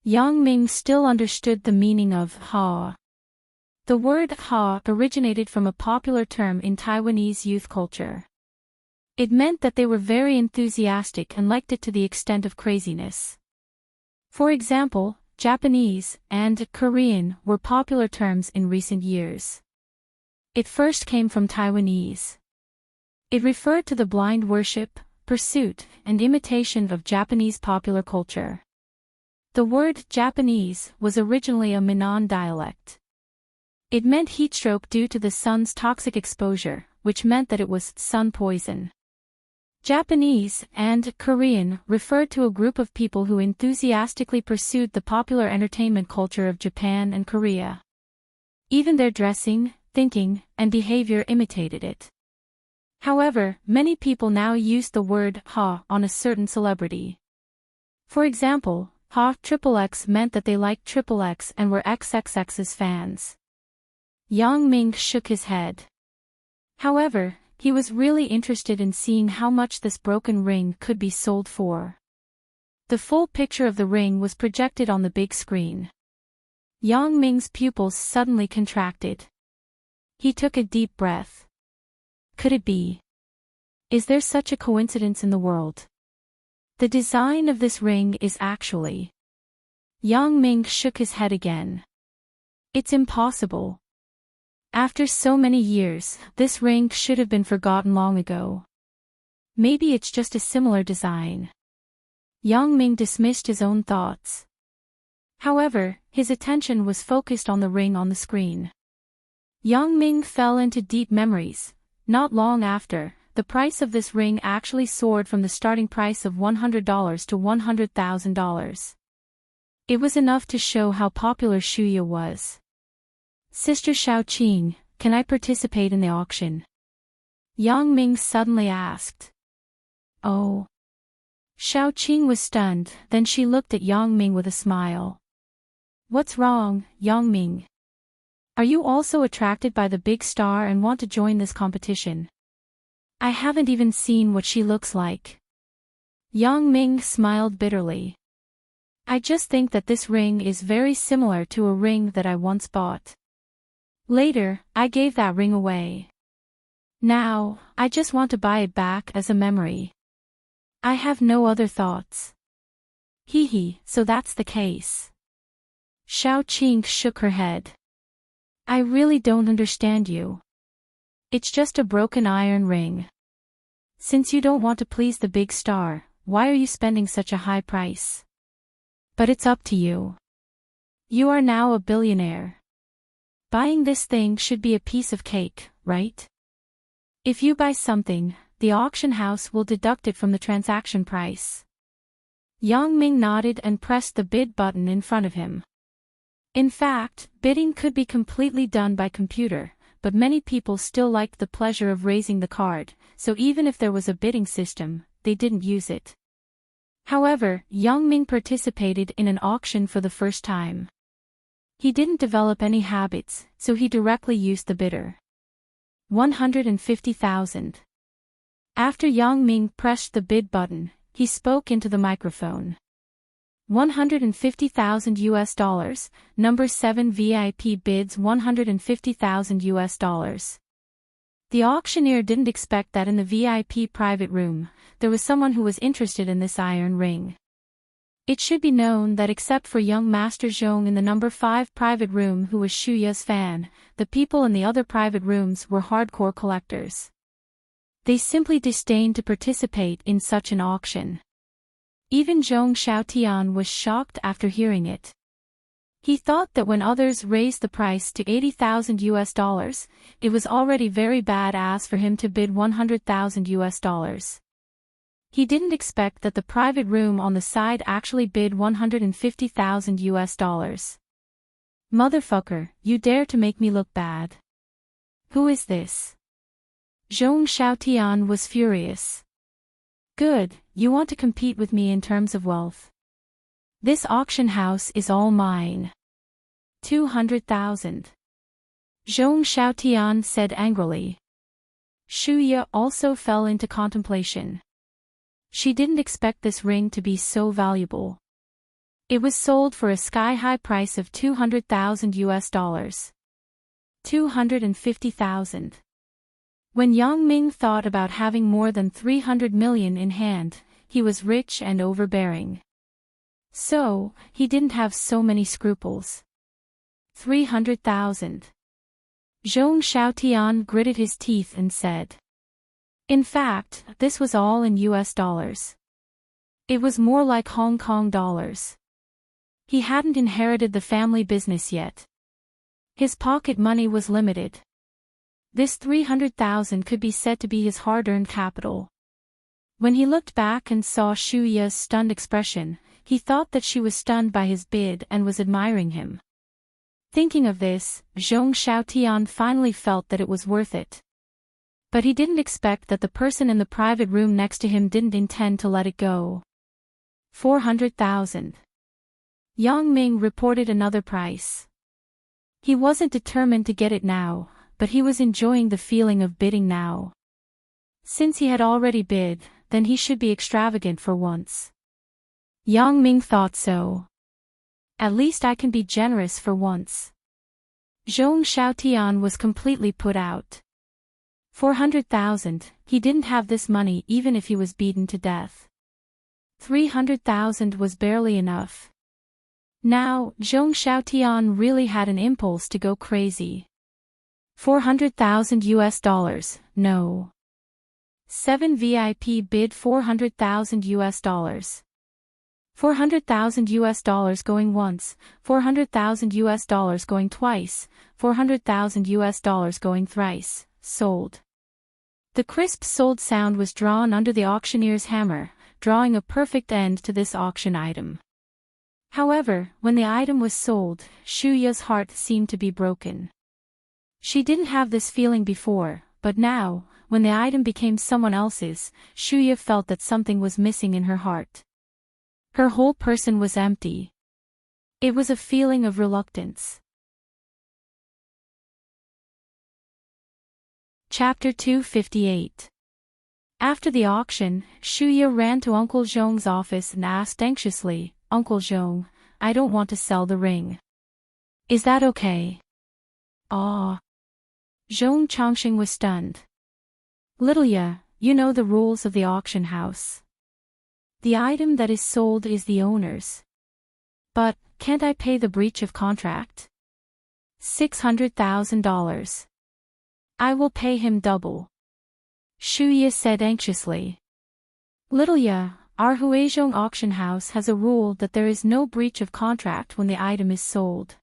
Yang Ming still understood the meaning of ha. The word ha originated from a popular term in Taiwanese youth culture. It meant that they were very enthusiastic and liked it to the extent of craziness. For example, Japanese and Korean were popular terms in recent years. It first came from Taiwanese. It referred to the blind worship, pursuit, and imitation of Japanese popular culture. The word Japanese was originally a Minnan dialect. It meant heatstroke due to the sun's toxic exposure, which meant that it was sun poison. Japanese and Korean referred to a group of people who enthusiastically pursued the popular entertainment culture of Japan and Korea. Even their dressing, thinking, and behavior imitated it. However, many people now use the word ha on a certain celebrity. For example, ha XXX meant that they liked XXX and were XXX's fans. Yang Ming shook his head. However, he was really interested in seeing how much this broken ring could be sold for. The full picture of the ring was projected on the big screen. Yang Ming's pupils suddenly contracted. He took a deep breath. Could it be? Is there such a coincidence in the world? The design of this ring is actually... Yang Ming shook his head again. It's impossible. After so many years, this ring should have been forgotten long ago. Maybe it's just a similar design. Yang Ming dismissed his own thoughts. However, his attention was focused on the ring on the screen. Yang Ming fell into deep memories. Not long after, the price of this ring actually soared from the starting price of $100 to $100,000. It was enough to show how popular Shuya was. Sister Xiaoqing, can I participate in the auction? Yang Ming suddenly asked. Oh. Xiaoqing was stunned, then she looked at Yang Ming with a smile. What's wrong, Yang Ming? Are you also attracted by the big star and want to join this competition? I haven't even seen what she looks like. Yang Ming smiled bitterly. I just think that this ring is very similar to a ring that I once bought. Later, I gave that ring away. Now, I just want to buy it back as a memory. I have no other thoughts. Hee, so that's the case. Xiaoqing shook her head. I really don't understand you. It's just a broken iron ring. Since you don't want to please the big star, why are you spending such a high price? But it's up to you. You are now a billionaire. Buying this thing should be a piece of cake, right? If you buy something, the auction house will deduct it from the transaction price. Yang Ming nodded and pressed the bid button in front of him. In fact, bidding could be completely done by computer, but many people still liked the pleasure of raising the card, so even if there was a bidding system, they didn't use it. However, Yang Ming participated in an auction for the first time. He didn't develop any habits, so he directly used the bidder. 150,000. After Yang Ming pressed the bid button, he spoke into the microphone. 150,000 US dollars, number 7 VIP bids $150,000 US dollars. The auctioneer didn't expect that in the VIP private room, there was someone who was interested in this iron ring. It should be known that except for young Master Zhong in the number 5 private room who was Shuya's fan, the people in the other private rooms were hardcore collectors. They simply disdained to participate in such an auction. Even Zhong Xiaotian was shocked after hearing it. He thought that when others raised the price to 80,000 US dollars, it was already very badass for him to bid 100,000 US dollars. He didn't expect that the private room on the side actually bid 150,000 US dollars. Motherfucker, you dare to make me look bad. Who is this? Zhong Xiaotian was furious. Good, you want to compete with me in terms of wealth. This auction house is all mine. 200,000. Zhong Xiaotian said angrily. Shuya also fell into contemplation. She didn't expect this ring to be so valuable. It was sold for a sky-high price of 200,000 US dollars. 250,000. When Yang Ming thought about having more than 300 million in hand, he was rich and overbearing. So, he didn't have so many scruples. 300,000. Zhong Xiaotian gritted his teeth and said. In fact, this was all in US dollars. It was more like Hong Kong dollars. He hadn't inherited the family business yet. His pocket money was limited. This 300,000 could be said to be his hard-earned capital. When he looked back and saw Shuya's stunned expression, he thought that she was stunned by his bid and was admiring him. Thinking of this, Zhong Xiaotian finally felt that it was worth it. But he didn't expect that the person in the private room next to him didn't intend to let it go. 400,000. Yang Ming reported another price. He wasn't determined to get it now, but he was enjoying the feeling of bidding now. Since he had already bid, then he should be extravagant for once. Yang Ming thought so. At least I can be generous for once. Zhong Xiaotian was completely put out. 400,000, he didn't have this money even if he was beaten to death. 300,000 was barely enough. Now, Zhong Xiaotian really had an impulse to go crazy. 400,000 US dollars, no. 7 VIP bid 400,000 US dollars. 400,000 US dollars going once, 400,000 US dollars going twice, 400,000 US dollars going thrice, sold. The crisp sold sound was drawn under the auctioneer's hammer, drawing a perfect end to this auction item. However, when the item was sold, Shuya's heart seemed to be broken. She didn't have this feeling before, but now, when the item became someone else's, Shuya felt that something was missing in her heart. Her whole person was empty. It was a feeling of reluctance. Chapter 258. After the auction, Shuya ran to Uncle Zhong's office and asked anxiously, "Uncle Zhong, I don't want to sell the ring. Is that okay?" "Ah." Zhong Chongqing was stunned. "Little ya, you know the rules of the auction house. The item that is sold is the owner's. But, can't I pay the breach of contract? $600,000. I will pay him double." Shuya said anxiously. "Little ya, our Huizhong auction house has a rule that there is no breach of contract when the item is sold.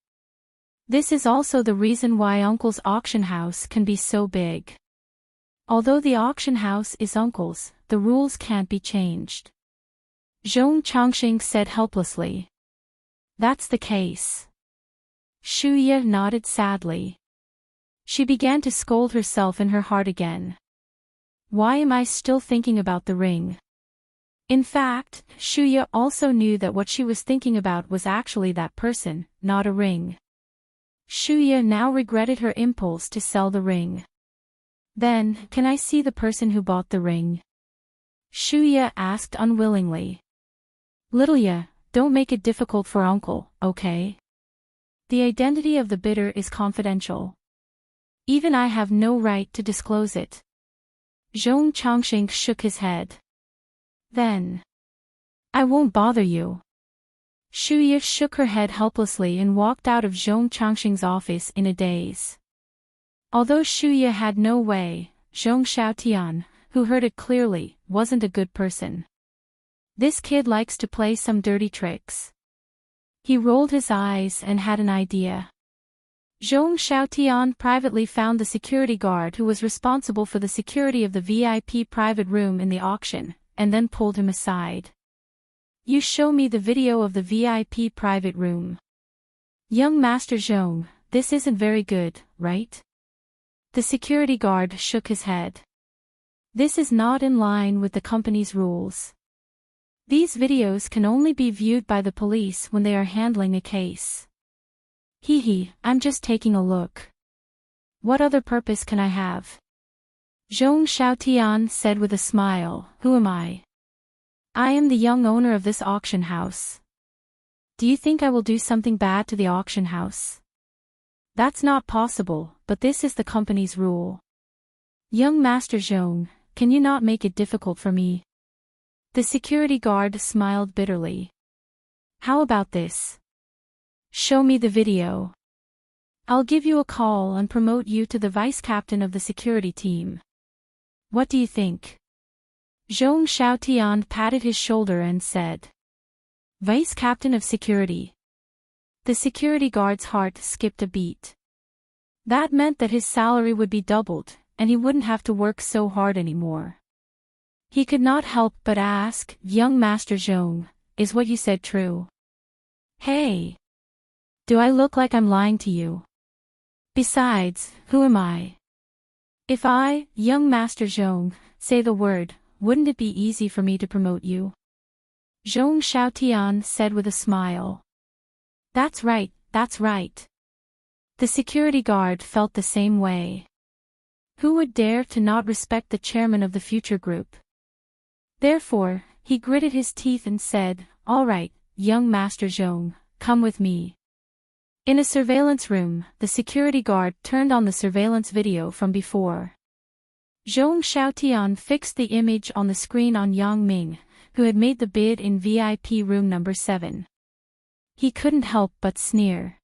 This is also the reason why Uncle's auction house can be so big. Although the auction house is Uncle's, the rules can't be changed." Zhong Chongqing said helplessly. "That's the case." Shuya nodded sadly. She began to scold herself in her heart again. Why am I still thinking about the ring? In fact, Shuya also knew that what she was thinking about was actually that person, not a ring. Shuya now regretted her impulse to sell the ring. "Then, can I see the person who bought the ring?" Shuya asked unwillingly. "Little ya, don't make it difficult for Uncle, okay? The identity of the bidder is confidential. Even I have no right to disclose it." Zhong Chongqing shook his head. "Then, I won't bother you." Shuya shook her head helplessly and walked out of Zhong Chongqing's office in a daze. Although Shuya had no way, Zhong Xiaotian, who heard it clearly, wasn't a good person. This kid likes to play some dirty tricks. He rolled his eyes and had an idea. Zhong Xiaotian privately found the security guard who was responsible for the security of the VIP private room in the auction, and then pulled him aside. "You show me the video of the VIP private room." "Young Master Zhong, this isn't very good, right?" The security guard shook his head. "This is not in line with the company's rules. These videos can only be viewed by the police when they are handling a case." Hee, I'm just taking a look. What other purpose can I have?" Zhong Xiaotian said with a smile, "Who am I? I am the young owner of this auction house. Do you think I will do something bad to the auction house? That's not possible, but this is the company's rule. Young Master Zhong, can you not make it difficult for me?" The security guard smiled bitterly. "How about this? Show me the video. I'll give you a call and promote you to the vice captain of the security team. What do you think?" Zhong Xiaotian patted his shoulder and said, "Vice captain of security." The security guard's heart skipped a beat. That meant that his salary would be doubled, and he wouldn't have to work so hard anymore. He could not help but ask, "Young Master Zhong, is what you said true?" "Hey! Do I look like I'm lying to you? Besides, who am I? If I, young Master Zhong, say the word, wouldn't it be easy for me to promote you?" Zhong Xiaotian said with a smile. That's right, that's right." The security guard felt the same way. Who would dare to not respect the chairman of the future group? Therefore, he gritted his teeth and said, "All right, young Master Zhong, come with me." In a surveillance room, the security guard turned on the surveillance video from before. Zhong Xiaotian fixed the image on the screen on Yang Ming, who had made the bid in VIP room number 7. He couldn't help but sneer.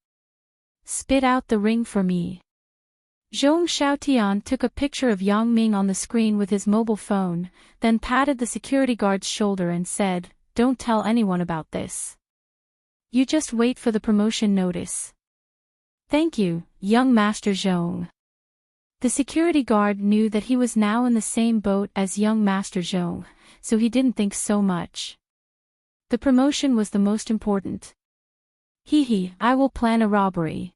"Spit out the ring for me." Zhong Xiaotian took a picture of Yang Ming on the screen with his mobile phone, then patted the security guard's shoulder and said, "Don't tell anyone about this. You just wait for the promotion notice." "Thank you, young Master Zhong." The security guard knew that he was now in the same boat as young Master Zhong, so he didn't think so much. The promotion was the most important. I will plan a robbery.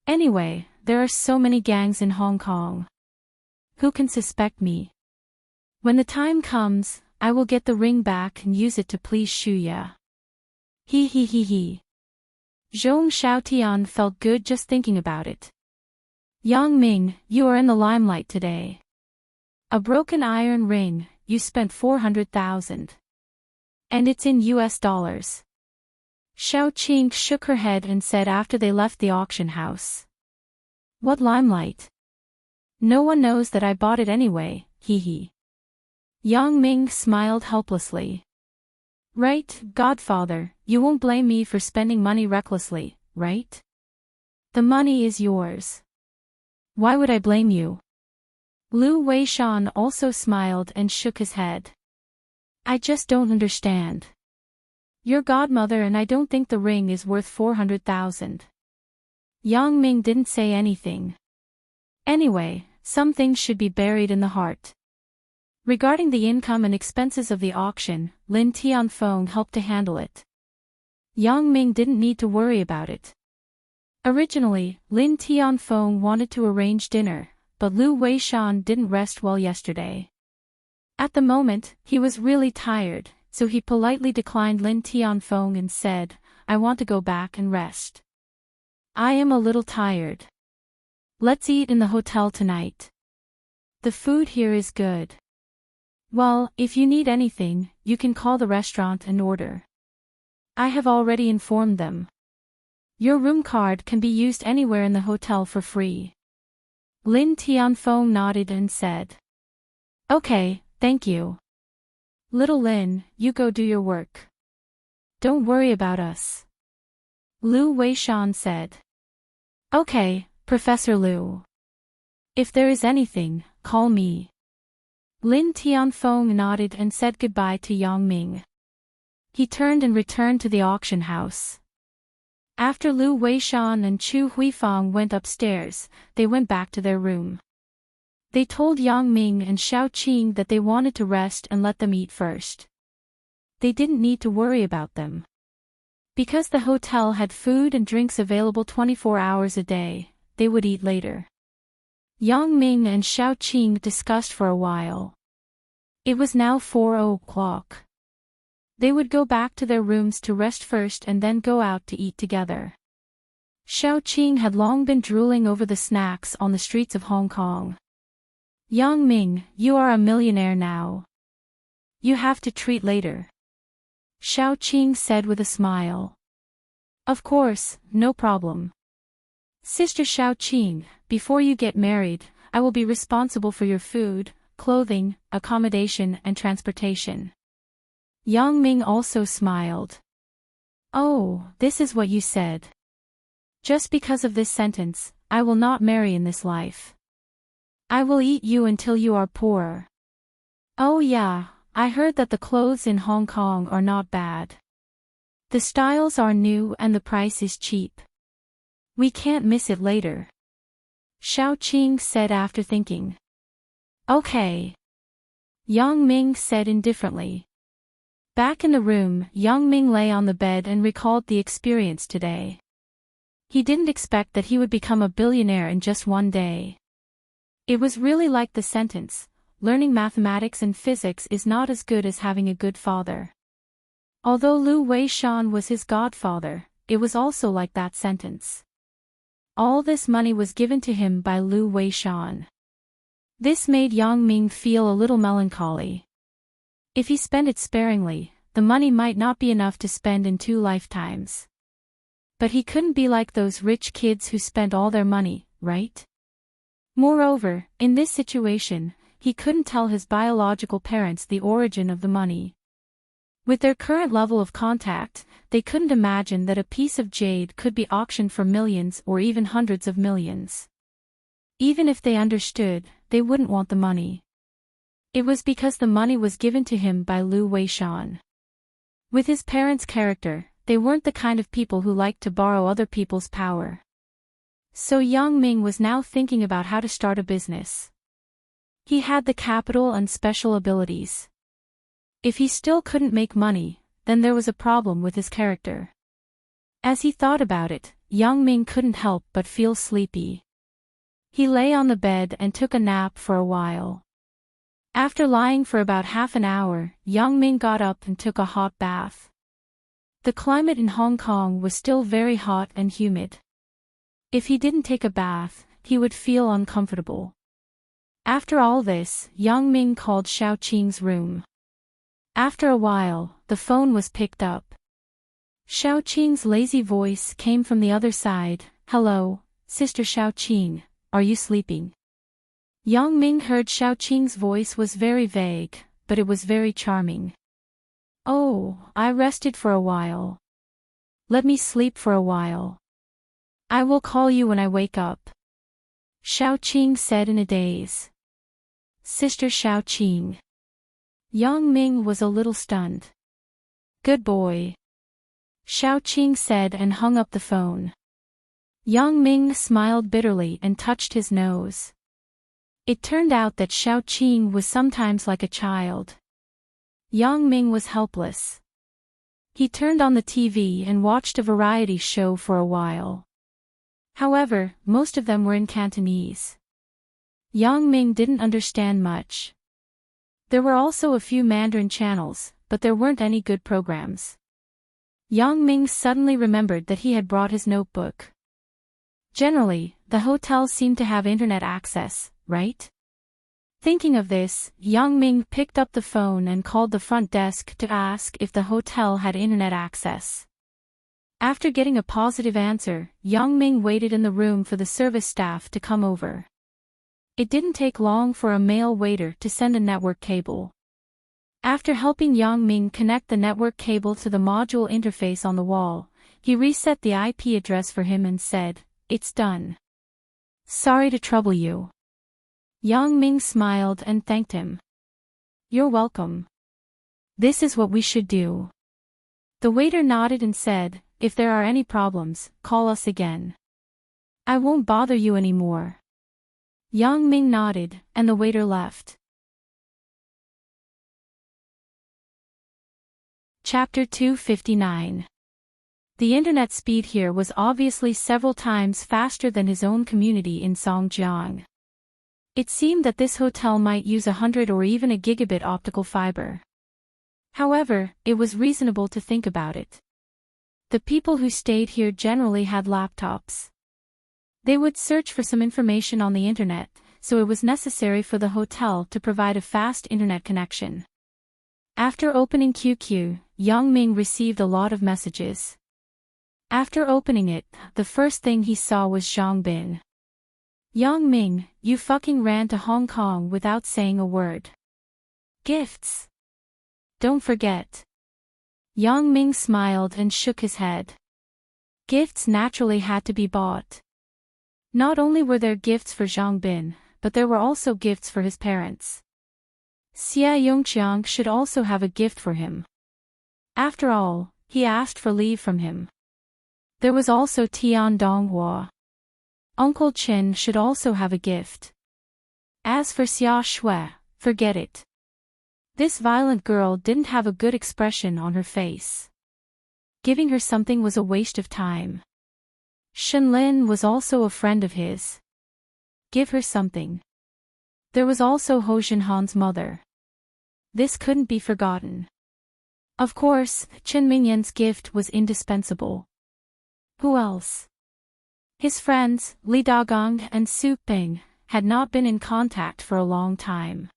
Anyway, there are so many gangs in Hong Kong. Who can suspect me? When the time comes, I will get the ring back and use it to please Shuya. Zhong Xiaotian felt good just thinking about it. "Yang Ming, you are in the limelight today. A broken iron ring, you spent 400,000. And it's in US dollars. Xiao Qing shook her head and said after they left the auction house. "What limelight? No one knows that I bought it anyway, Yang Ming smiled helplessly. "Right, Godfather, you won't blame me for spending money recklessly, right? The money is yours. Why would I blame you?" Lu Weishan also smiled and shook his head. "I just don't understand. You're godmother and I don't think the ring is worth 400,000. Yang Ming didn't say anything. Anyway, some things should be buried in the heart. Regarding the income and expenses of the auction, Lin Tianfeng helped to handle it. Yang Ming didn't need to worry about it. Originally, Lin Tianfeng wanted to arrange dinner, but Lu Weishan didn't rest well yesterday. At the moment, he was really tired, so he politely declined Lin Tianfeng and said, "I want to go back and rest. I am a little tired. Let's eat in the hotel tonight. The food here is good. Well, if you need anything, you can call the restaurant and order. I have already informed them. Your room card can be used anywhere in the hotel for free." Lin Tianfeng nodded and said, "Okay, thank you. Little Lin, you go do your work. Don't worry about us." Lu Weishan said. "Okay, Professor Lu. If there is anything, call me." Lin Tianfeng nodded and said goodbye to Yang Ming. He turned and returned to the auction house. After Lu Weishan and Chu Huifang went upstairs, they went back to their room. They told Yang Ming and Xiao Qing that they wanted to rest and let them eat first. They didn't need to worry about them. Because the hotel had food and drinks available 24 hours a day, they would eat later. Yang Ming and Xiao Qing discussed for a while. It was now 4 o'clock. They would go back to their rooms to rest first and then go out to eat together. Xiao Qing had long been drooling over the snacks on the streets of Hong Kong. "Yang Ming, you are a millionaire now. You have to treat later," Xiao Qing said with a smile. "Of course, no problem. Sister Xiao Qing, before you get married, I will be responsible for your food, clothing, accommodation and transportation." Yang Ming also smiled. "Oh, this is what you said. Just because of this sentence, I will not marry in this life. I will eat you until you are poor." "Oh yeah, I heard that the clothes in Hong Kong are not bad. The styles are new and the price is cheap. We can't miss it later," Xiao Qing said after thinking. "Okay," Yang Ming said indifferently. Back in the room, Yang Ming lay on the bed and recalled the experience today. He didn't expect that he would become a billionaire in just one day. It was really like the sentence, "Learning mathematics and physics is not as good as having a good father." Although Lu Weishan was his godfather, it was also like that sentence. All this money was given to him by Lu Weishan. This made Yang Ming feel a little melancholy. If he spent it sparingly, the money might not be enough to spend in 2 lifetimes. But he couldn't be like those rich kids who spent all their money, right? Moreover, in this situation, he couldn't tell his biological parents the origin of the money. With their current level of contact, they couldn't imagine that a piece of jade could be auctioned for millions or even hundreds of millions. Even if they understood, they wouldn't want the money. It was because the money was given to him by Lu Weishan. With his parents' character, they weren't the kind of people who liked to borrow other people's power. So Yang Ming was now thinking about how to start a business. He had the capital and special abilities. If he still couldn't make money, then there was a problem with his character. As he thought about it, Yang Ming couldn't help but feel sleepy. He lay on the bed and took a nap for a while. After lying for about half an hour, Yang Ming got up and took a hot bath. The climate in Hong Kong was still very hot and humid. If he didn't take a bath, he would feel uncomfortable. After all this, Yang Ming called Xiao Qing's room. After a while, the phone was picked up. Xiao Qing's lazy voice came from the other side. "Hello, Sister Xiao Qing, are you sleeping?" Yang Ming heard Xiao Qing's voice was very vague, but it was very charming. "Oh, I rested for a while. Let me sleep for a while. I will call you when I wake up," Xiao Qing said in a daze. "Sister Xiao Qing." Yang Ming was a little stunned. "Good boy," Xiao Qing said and hung up the phone. Yang Ming smiled bitterly and touched his nose. It turned out that Xiao Qing was sometimes like a child. Yang Ming was helpless. He turned on the TV and watched a variety show for a while. However, most of them were in Cantonese. Yang Ming didn't understand much. There were also a few Mandarin channels, but there weren't any good programs. Yang Ming suddenly remembered that he had brought his notebook. Generally, the hotel seemed to have internet access, right? Thinking of this, Yang Ming picked up the phone and called the front desk to ask if the hotel had internet access. After getting a positive answer, Yang Ming waited in the room for the service staff to come over. It didn't take long for a male waiter to send a network cable. After helping Yang Ming connect the network cable to the module interface on the wall, he reset the IP address for him and said, "It's done. Sorry to trouble you." Yang Ming smiled and thanked him. "You're welcome. This is what we should do." The waiter nodded and said, "If there are any problems, call us again. I won't bother you anymore." Yang Ming nodded, and the waiter left. Chapter 259. The internet speed here was obviously several times faster than his own community in Songjiang. It seemed that this hotel might use 100 or even a gigabit optical fiber. However, it was reasonable to think about it. The people who stayed here generally had laptops. They would search for some information on the internet, so it was necessary for the hotel to provide a fast internet connection. After opening QQ, Yang Ming received a lot of messages. After opening it, the first thing he saw was Zhang Bin. "Yang Ming, you fucking ran to Hong Kong without saying a word. Gifts. Don't forget." Yang Ming smiled and shook his head. Gifts naturally had to be bought. Not only were there gifts for Zhang Bin, but there were also gifts for his parents. Xia Yongqiang should also have a gift for him. After all, he asked for leave from him. There was also Tian Donghua. Uncle Chen should also have a gift. As for Xia Shui, forget it. This violent girl didn't have a good expression on her face. Giving her something was a waste of time. Shenlin was also a friend of his. Give her something. There was also Ho Jinhan's mother. This couldn't be forgotten. Of course, Chen Mingyan's gift was indispensable. Who else? His friends, Li Dagong and Su Ping, had not been in contact for a long time.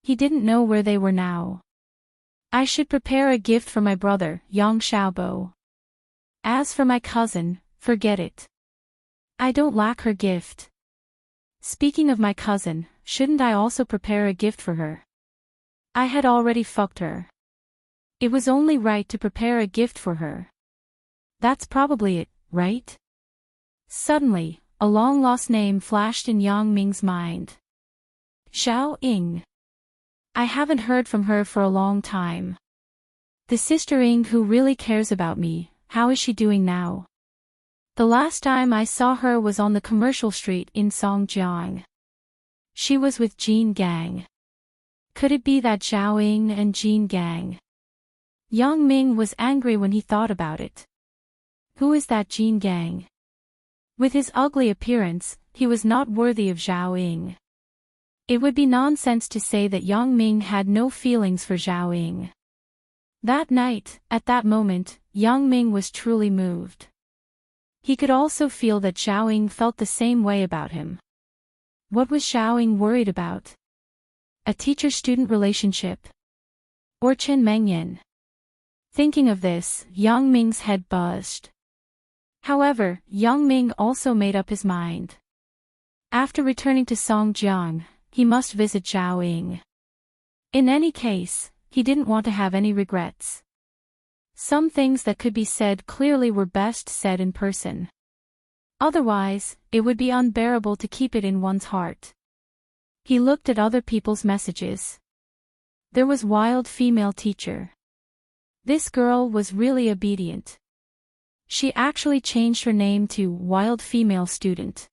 He didn't know where they were now. I should prepare a gift for my brother, Yang Xiaobo. As for my cousin, forget it. I don't lack her gift. Speaking of my cousin, shouldn't I also prepare a gift for her? I had already fucked her. It was only right to prepare a gift for her. That's probably it, right? Suddenly, a long-lost name flashed in Yang Ming's mind. Xiao Ying. I haven't heard from her for a long time. The sister Ying who really cares about me, how is she doing now? The last time I saw her was on the commercial street in Songjiang. She was with Jean Gang. Could it be that Xiao Ying and Jean Gang? Yang Ming was angry when he thought about it. Who is that Jean Gang? With his ugly appearance, he was not worthy of Xiao Ying. It would be nonsense to say that Yang Ming had no feelings for Xiao Ying. That night, at that moment, Yang Ming was truly moved. He could also feel that Xiao Ying felt the same way about him. What was Xiao Ying worried about? A teacher-student relationship? Or Chen Mengyan? Thinking of this, Yang Ming's head buzzed. However, Yang Ming also made up his mind. After returning to Songjiang, he must visit Xiao Ying. In any case, he didn't want to have any regrets. Some things that could be said clearly were best said in person. Otherwise, it would be unbearable to keep it in one's heart. He looked at other people's messages. There was wild female teacher. This girl was really obedient. She actually changed her name to wild female student.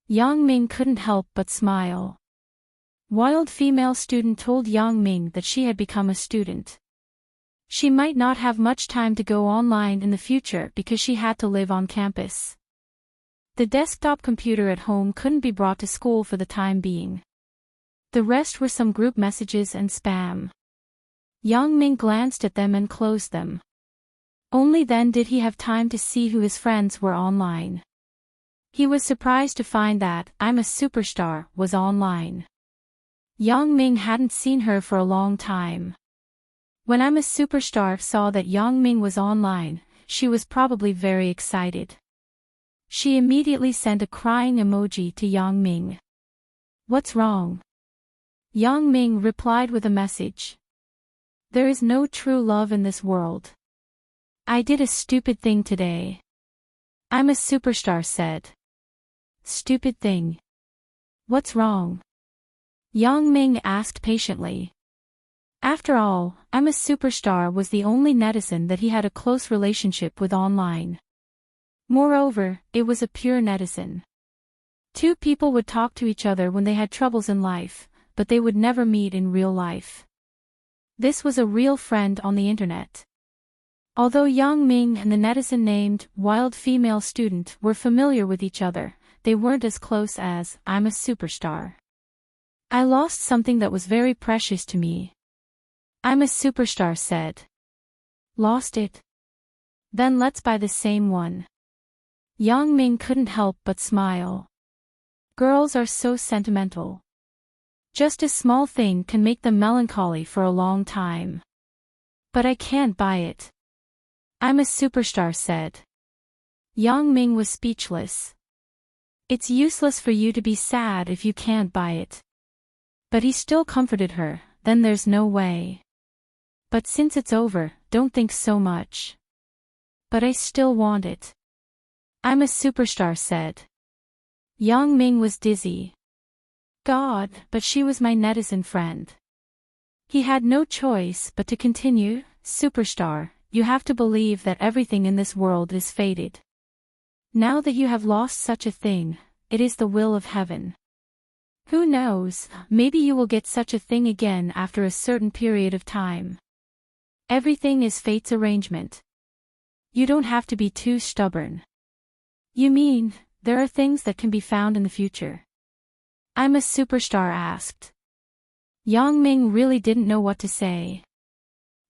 Yang Ming couldn't help but smile. Wild female student told Yang Ming that she had become a student. She might not have much time to go online in the future because she had to live on campus. The desktop computer at home couldn't be brought to school for the time being. The rest were some group messages and spam. Yang Ming glanced at them and closed them. Only then did he have time to see who his friends were online. He was surprised to find that "I'm a Superstar" was online. Yang Ming hadn't seen her for a long time. When "I'm a Superstar" saw that Yang Ming was online, she was probably very excited. She immediately sent a crying emoji to Yang Ming. "What's wrong?" Yang Ming replied with a message. "There is no true love in this world. I did a stupid thing today." "I'm a Superstar" said. "Stupid thing? What's wrong?" Yang Ming asked patiently. After all, "I'm a Superstar" was the only netizen that he had a close relationship with online. Moreover, it was a pure netizen. Two people would talk to each other when they had troubles in life, but they would never meet in real life. This was a real friend on the internet. Although Yang Ming and the netizen named Wild Female Student were familiar with each other, they weren't as close as "I'm a Superstar." "I lost something that was very precious to me." "I'm a Superstar" said. "Lost it? Then let's buy the same one." Yang Ming couldn't help but smile. Girls are so sentimental. Just a small thing can make them melancholy for a long time. "But I can't buy it." "I'm a Superstar" said. Yang Ming was speechless. "It's useless for you to be sad if you can't buy it." But he still comforted her, "Then there's no way. But since it's over, don't think so much." "But I still want it." "I'm a Superstar" said. Yang Ming was dizzy. God, but she was my netizen friend. He had no choice but to continue. "Superstar, you have to believe that everything in this world is fated. Now that you have lost such a thing, it is the will of heaven. Who knows, maybe you will get such a thing again after a certain period of time. Everything is fate's arrangement. You don't have to be too stubborn." "You mean, there are things that can be found in the future?" "I'm a Superstar" asked. Yang Ming really didn't know what to say.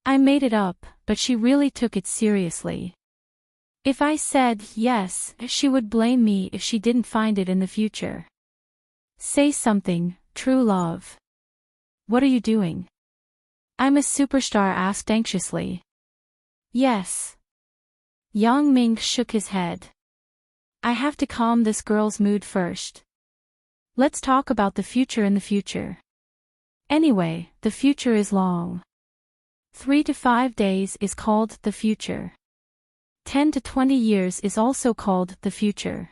"I made it up, but she really took it seriously. If I said yes, she would blame me if she didn't find it in the future." Say something, true love. What are you doing? I'm a superstar asked anxiously. Yes. Yang Ming shook his head. I have to calm this girl's mood first. Let's talk about the future in the future. Anyway, the future is long. 3 to 5 days is called the future. 10 to 20 years is also called the future.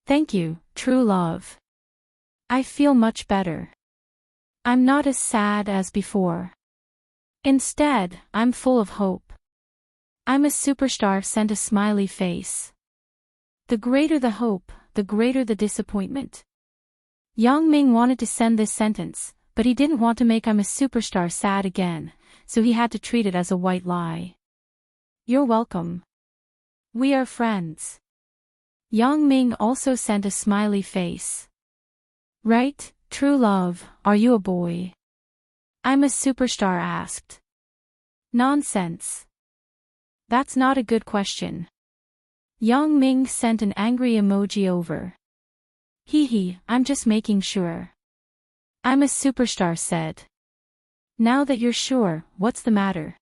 Thank you, true love. I feel much better. I'm not as sad as before. Instead, I'm full of hope. I'm a superstar sent a smiley face. The greater the hope, the greater the disappointment. Yang Ming wanted to send this sentence, but he didn't want to make I'm a superstar sad again, so he had to treat it as a white lie. You're welcome. We are friends. Yang Ming also sent a smiley face. Right, true love, are you a boy? I'm a superstar asked. Nonsense. That's not a good question. Yang Ming sent an angry emoji over. Hee, I'm just making sure. I'm a superstar said. Now that you're sure, what's the matter?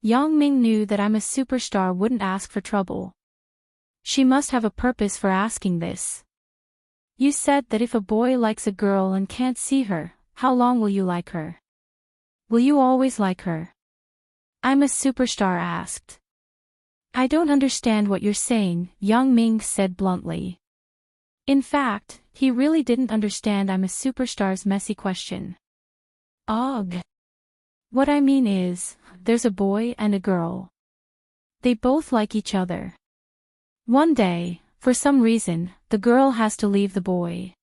Yang Ming knew that I'm a superstar wouldn't ask for trouble. She must have a purpose for asking this. You said that if a boy likes a girl and can't see her, how long will you like her? Will you always like her? I'm a superstar asked. I don't understand what you're saying, Yang Ming said bluntly. In fact, he really didn't understand I'm a superstar's messy question. Ugh. What I mean is, there's a boy and a girl. They both like each other. One day, for some reason, the girl has to leave the boy.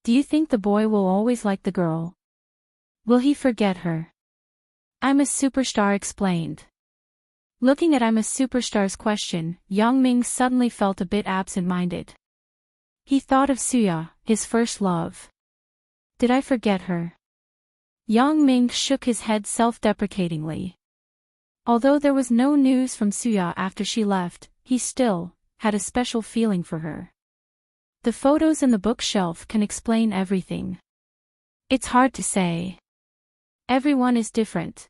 Do you think the boy will always like the girl? Will he forget her? I'm a superstar explained. Looking at I'm a superstar's question, Yang Ming suddenly felt a bit absent-minded. He thought of Suya, his first love. Did I forget her? Yang Ming shook his head self-deprecatingly. Although there was no news from Suya after she left, he still had a special feeling for her. The photos in the bookshelf can explain everything. It's hard to say. Everyone is different.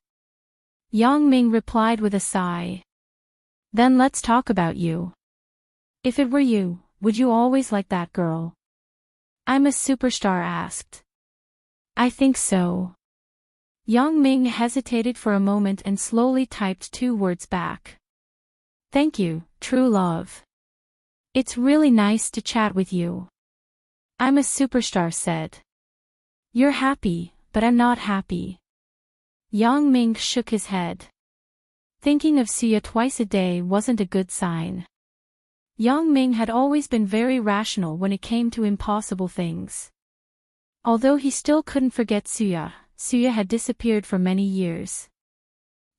Yang Ming replied with a sigh. Then let's talk about you. If it were you, would you always like that girl? I'm a superstar asked. I think so. Yang Ming hesitated for a moment and slowly typed 2 words back. Thank you, true love. It's really nice to chat with you. I'm a superstar said. You're happy, but I'm not happy. Yang Ming shook his head. Thinking of Suya twice a day wasn't a good sign. Yang Ming had always been very rational when it came to impossible things. Although he still couldn't forget Suya, Suya had disappeared for many years.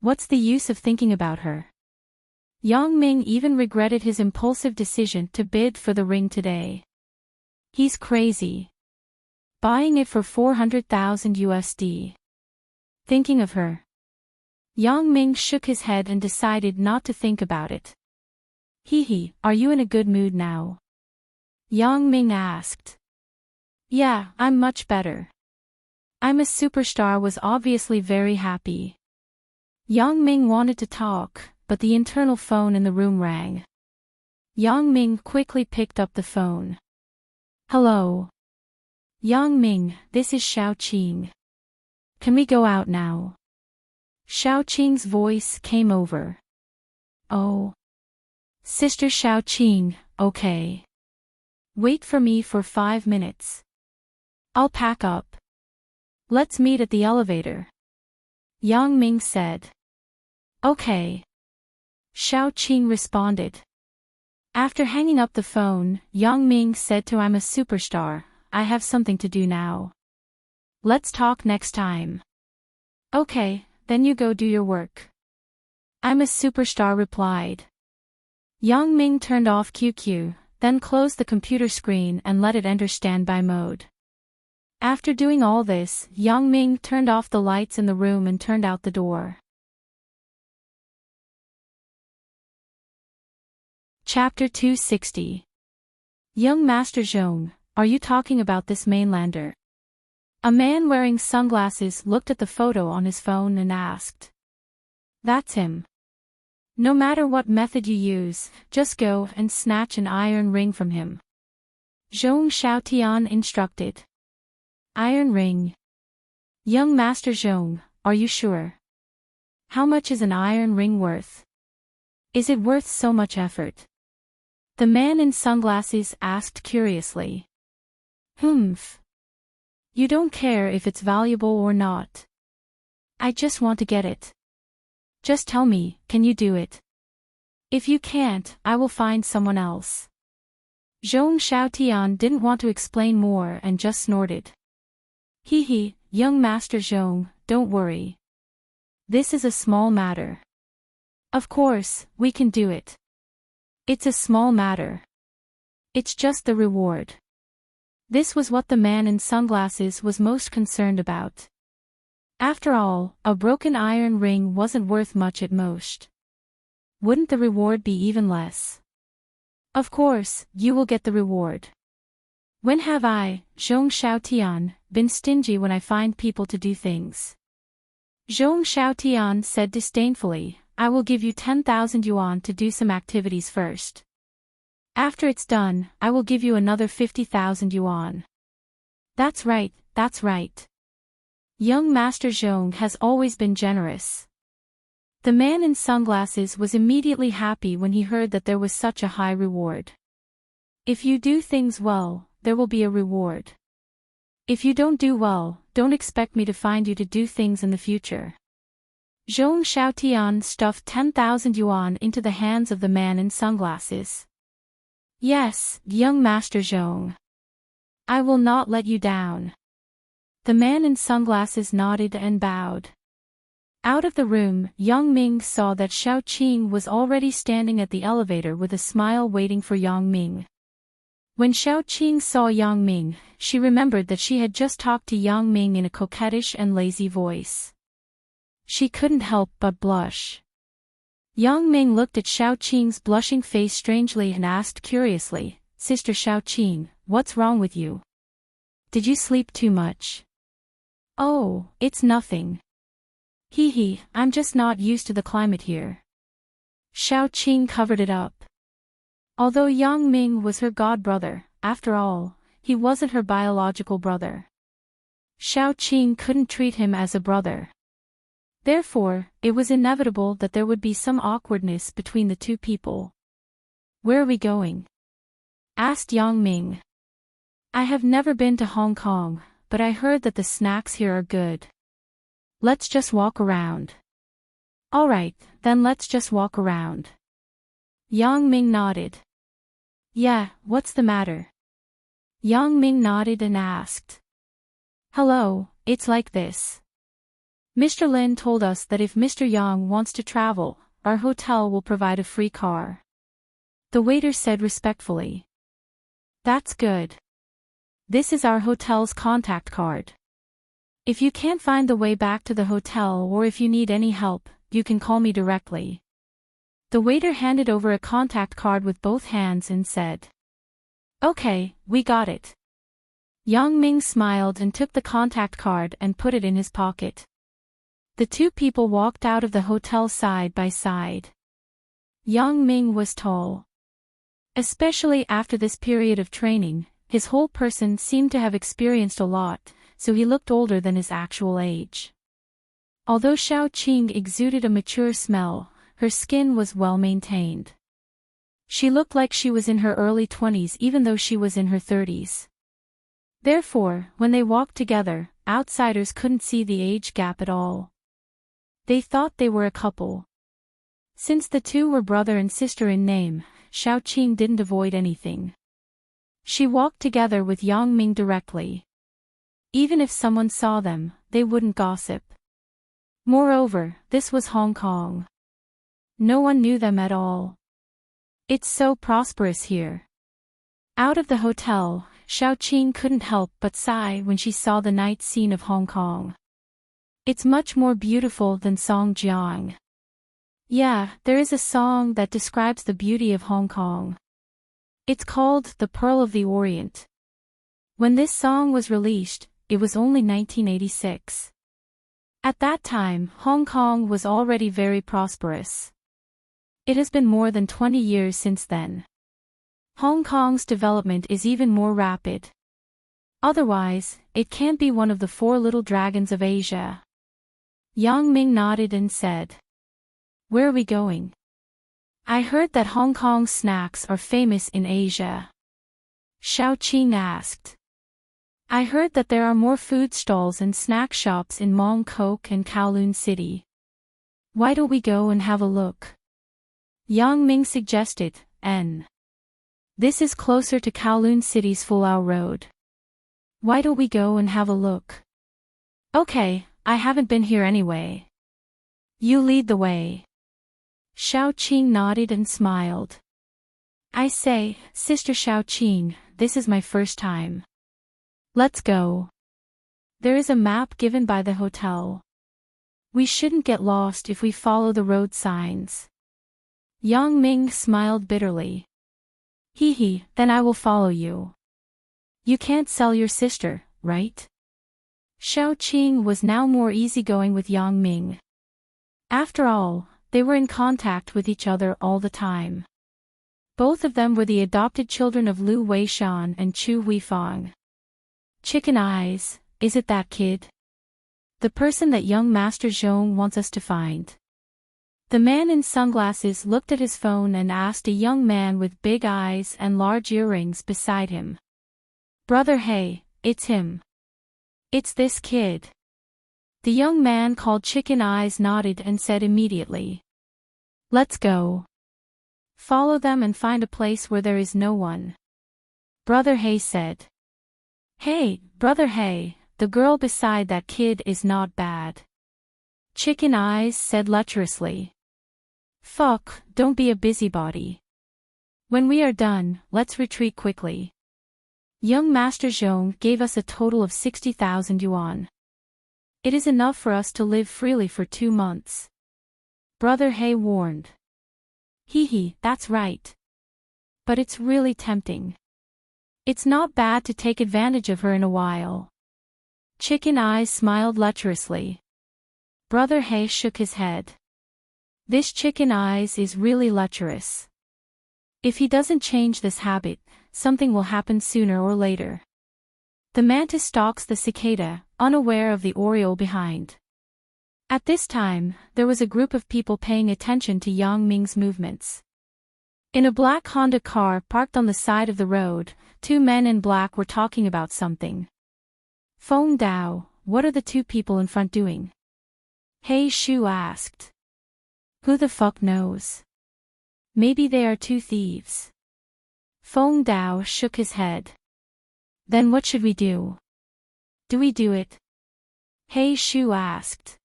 What's the use of thinking about her? Yang Ming even regretted his impulsive decision to bid for the ring today. He's crazy. Buying it for 400,000 USD. Thinking of her. Yang Ming shook his head and decided not to think about it. Hee, are you in a good mood now? Yang Ming asked. Yeah, I'm much better. I'm a superstar was obviously very happy. Yang Ming wanted to talk, but the internal phone in the room rang. Yang Ming quickly picked up the phone. Hello. Yang Ming, this is Xiaoqing. Can we go out now? Xiaoqing's voice came over. Oh. Sister Xiaoqing, okay. Wait for me for 5 minutes. I'll pack up. Let's meet at the elevator. Yang Ming said. Okay. Xiaoqing responded. After hanging up the phone, Yang Ming said to I'm a superstar, I have something to do now. Let's talk next time. Okay, then you go do your work. I'm a superstar replied. Yang Ming turned off QQ, then closed the computer screen and let it enter standby mode. After doing all this, Yang Ming turned off the lights in the room and turned out the door. Chapter 260. Young Master Zhong, are you talking about this mainlander? A man wearing sunglasses looked at the photo on his phone and asked. That's him. No matter what method you use, just go and snatch an iron ring from him. Zhong Xiaotian instructed. Iron ring. Young Master Zhong, are you sure? How much is an iron ring worth? Is it worth so much effort? The man in sunglasses asked curiously. Humph. You don't care if it's valuable or not. I just want to get it. Just tell me, can you do it? If you can't, I will find someone else. Zhong Xiaotian didn't want to explain more and just snorted. Hee, young Master Zhong, don't worry. This is a small matter. Of course, we can do it. It's a small matter. It's just the reward. This was what the man in sunglasses was most concerned about. After all, a broken iron ring wasn't worth much at most. Wouldn't the reward be even less? Of course, you will get the reward. When have I, Zhong Xiaotian, been stingy when I find people to do things? Zhong Xiaotian said disdainfully, I will give you 10,000 yuan to do some activities first. After it's done, I will give you another 50,000 yuan. That's right, that's right. Young Master Zhong has always been generous. The man in sunglasses was immediately happy when he heard that there was such a high reward. If you do things well, there will be a reward. If you don't do well, don't expect me to find you to do things in the future. Zhong Xiaotian stuffed 10,000 yuan into the hands of the man in sunglasses. Yes, young Master Zhong. I will not let you down. The man in sunglasses nodded and bowed. Out of the room, Yang Ming saw that Xiao Qing was already standing at the elevator with a smile waiting for Yang Ming. When Xiao Qing saw Yang Ming, she remembered that she had just talked to Yang Ming in a coquettish and lazy voice. She couldn't help but blush. Yang Ming looked at Xiao Qing's blushing face strangely and asked curiously, Sister Xiao Qing, what's wrong with you? Did you sleep too much? Oh, it's nothing. Hee, I'm just not used to the climate here. Xiao Qing covered it up. Although Yang Ming was her god-brother, after all, he wasn't her biological brother. Xiao Qing couldn't treat him as a brother. Therefore, it was inevitable that there would be some awkwardness between the two people. Where are we going? Asked Yang Ming. I have never been to Hong Kong, but I heard that the snacks here are good. Let's just walk around. Alright, then let's just walk around. Yang Ming nodded. Yeah, what's the matter? Yang Ming nodded and asked. Hello, it's like this. Mr. Lin told us that if Mr. Yang wants to travel, our hotel will provide a free car. The waiter said respectfully. That's good. This is our hotel's contact card. If you can't find the way back to the hotel or if you need any help, you can call me directly. The waiter handed over a contact card with both hands and said. Okay, we got it. Yang Ming smiled and took the contact card and put it in his pocket. The two people walked out of the hotel side by side. Yang Ming was tall. Especially after this period of training, his whole person seemed to have experienced a lot, so he looked older than his actual age. Although Xiao Qing exuded a mature smell, her skin was well maintained. She looked like she was in her early 20s even though she was in her 30s. Therefore, when they walked together, outsiders couldn't see the age gap at all. They thought they were a couple. Since the two were brother and sister in name, Xiao Qing didn't avoid anything. She walked together with Yang Ming directly. Even if someone saw them, they wouldn't gossip. Moreover, this was Hong Kong. No one knew them at all. It's so prosperous here. Out of the hotel, Xiao Qing couldn't help but sigh when she saw the night scene of Hong Kong. It's much more beautiful than Songjiang. Yeah, there is a song that describes the beauty of Hong Kong. It's called The Pearl of the Orient. When this song was released, it was only 1986. At that time, Hong Kong was already very prosperous. It has been more than 20 years since then. Hong Kong's development is even more rapid. Otherwise, it can't be one of the 4 little dragons of Asia. Yang Ming nodded and said, "Where are we going?" "I heard that Hong Kong's snacks are famous in Asia." Xiao Qing asked. "I heard that there are more food stalls and snack shops in Mong Kok and Kowloon City. Why don't we go and have a look?" Yang Ming suggested, This is closer to Kowloon City's Fulao Road. Why don't we go and have a look?" "Okay, I haven't been here anyway. You lead the way." Xiao Qing nodded and smiled. "I say, Sister Xiao Qing, this is my first time. Let's go. There is a map given by the hotel. We shouldn't get lost if we follow the road signs." Yang Ming smiled bitterly. Hee, then I will follow you. You can't sell your sister, right?" Xiao Qing was now more easygoing with Yang Ming. After all, they were in contact with each other all the time. Both of them were the adopted children of Lu Weishan and Chu Weifang. "Chicken Eyes, is it that kid? The person that young Master Zhong wants us to find?" The man in sunglasses looked at his phone and asked a young man with big eyes and large earrings beside him. "Brother Hey, it's him. It's this kid." The young man called Chicken Eyes nodded and said immediately, "Let's go. Follow them and find a place where there is no one." Brother Hey said. "Hey, Brother Hey, the girl beside that kid is not bad." Chicken Eyes said lecherously. "Fuck, don't be a busybody. When we are done, let's retreat quickly. Young Master Zhong gave us a total of 60,000 yuan. It is enough for us to live freely for 2 months. Brother Hey warned. Hee, that's right. But it's really tempting. It's not bad to take advantage of her in a while." Chicken Eyes smiled lecherously. Brother Hey shook his head. This Chicken Eyes is really lecherous. If he doesn't change this habit, something will happen sooner or later. The mantis stalks the cicada, unaware of the oriole behind. At this time, there was a group of people paying attention to Yang Ming's movements. In a black Honda car parked on the side of the road, 2 men in black were talking about something. "Feng Dao, what are the 2 people in front doing?" Hey Shu asked. "Who the fuck knows? Maybe they are 2 thieves." Feng Dao shook his head. "Then what should we do? Do we do it?" Hey Shu asked.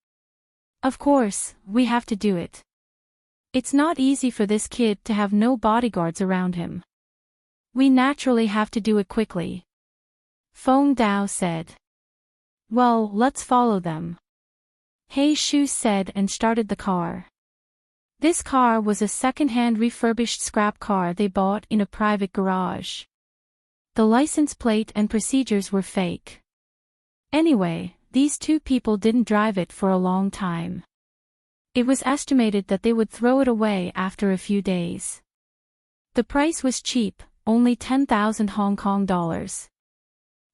"Of course, we have to do it. It's not easy for this kid to have no bodyguards around him. We naturally have to do it quickly." Feng Dao said. "Well, let's follow them." Hey Shu said and started the car. This car was a second-hand refurbished scrap car they bought in a private garage. The license plate and procedures were fake. Anyway, these 2 people didn't drive it for a long time. It was estimated that they would throw it away after a few days. The price was cheap, only 10,000 Hong Kong dollars.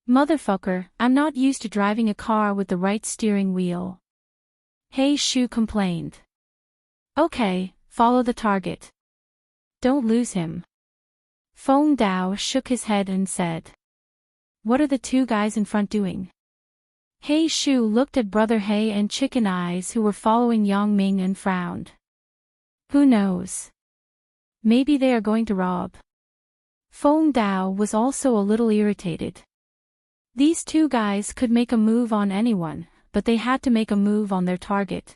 "Motherfucker, I'm not used to driving a car with the right steering wheel." Hey Shu complained. "Okay, follow the target. Don't lose him." Feng Dao shook his head and said. "What are the 2 guys in front doing?" Hey Shu looked at Brother Hey and Chicken Eyes who were following Yang Ming and frowned. "Who knows? Maybe they are going to rob." Feng Dao was also a little irritated. These 2 guys could make a move on anyone, but they had to make a move on their target.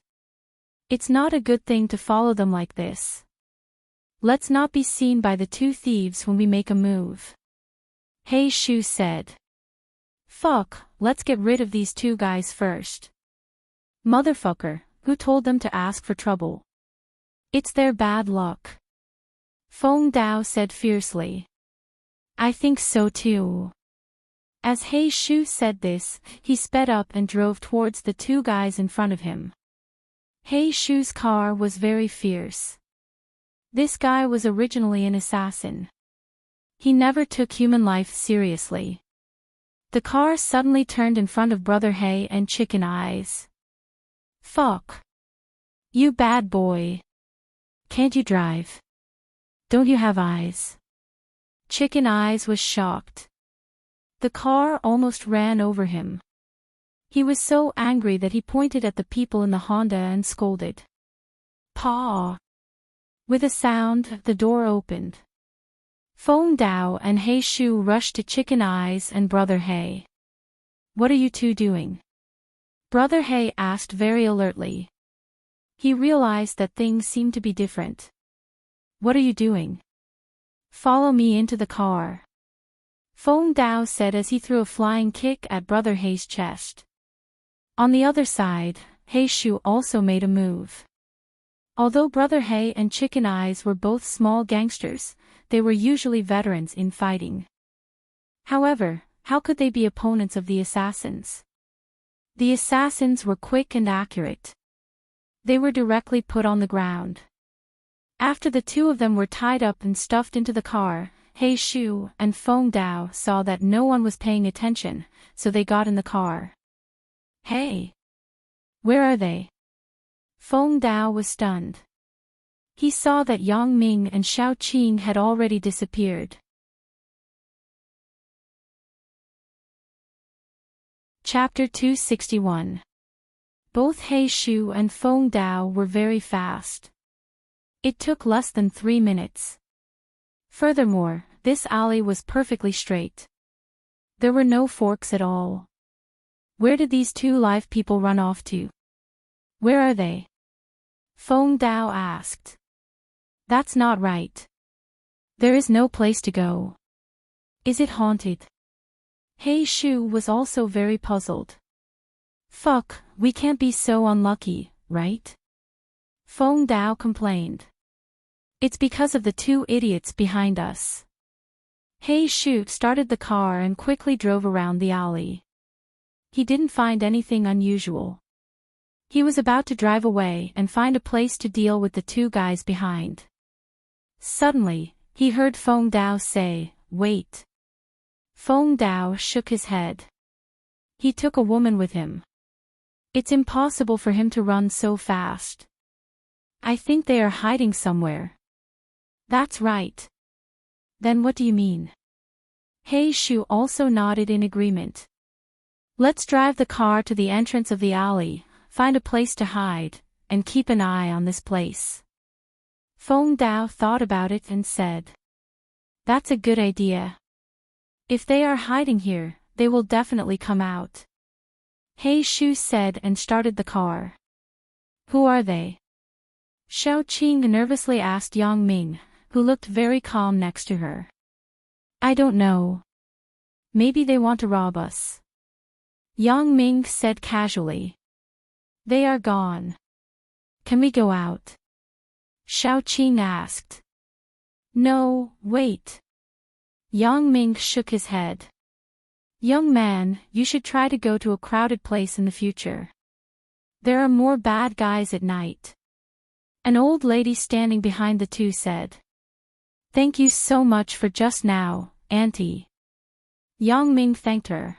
It's not a good thing to follow them like this. Let's not be seen by the 2 thieves when we make a move. Hey Shu said. "Fuck, let's get rid of these 2 guys first." "Motherfucker, who told them to ask for trouble? It's their bad luck." Feng Dao said fiercely. "I think so too. As He Shu said this, he sped up and drove towards the two guys in front of him. He Shu's car was very fierce. This guy was originally an assassin. He never took human life seriously. The car suddenly turned in front of Brother He and Chicken Eyes. Fuck. You bad boy. Can't you drive? Don't you have eyes? Chicken Eyes was shocked. The car almost ran over him. He was so angry that he pointed at the people in the Honda and scolded. Paw! With a sound, the door opened. Feng Dao and He Shu rushed to Chicken Eyes and Brother He. What are you two doing? Brother He asked very alertly. He realized that things seemed to be different. What are you doing? Follow me into the car. Feng Dao said as he threw a flying kick at Brother He's chest. On the other side, He Shu also made a move. Although Brother He and Chicken Eyes were both small gangsters, they were usually veterans in fighting. However, how could they be opponents of the assassins? The assassins were quick and accurate. They were directly put on the ground. After the two of them were tied up and stuffed into the car, He Shu and Feng Dao saw that no one was paying attention, so they got in the car. Hey! Where are they? Feng Dao was stunned. He saw that Yang Ming and Xiao Qing had already disappeared. Chapter 261. Both He Shu and Feng Dao were very fast. It took less than 3 minutes. Furthermore, this alley was perfectly straight. There were no forks at all. Where did these two live people run off to? Where are they? Feng Dao asked. That's not right. There is no place to go. Is it haunted? He Shu was also very puzzled. Fuck, we can't be so unlucky, right? Feng Dao complained. It's because of the two idiots behind us. He Shu started the car and quickly drove around the alley. He didn't find anything unusual. He was about to drive away and find a place to deal with the two guys behind. Suddenly, he heard Feng Dao say, "Wait." Feng Dao shook his head. He took a woman with him. It's impossible for him to run so fast. I think they are hiding somewhere. That's right. Then what do you mean? He Shu also nodded in agreement. Let's drive the car to the entrance of the alley, find a place to hide, and keep an eye on this place. Feng Dao thought about it and said. That's a good idea. If they are hiding here, they will definitely come out. He Shu said and started the car. Who are they? Xiao Qing nervously asked Yang Ming, who looked very calm next to her. I don't know. Maybe they want to rob us. Yang Ming said casually. They are gone. Can we go out? Xiao Qing asked. No, wait. Yang Ming shook his head. Young man, you should try to go to a crowded place in the future. There are more bad guys at night. An old lady standing behind the two said. Thank you so much for just now, Auntie. Yang Ming thanked her.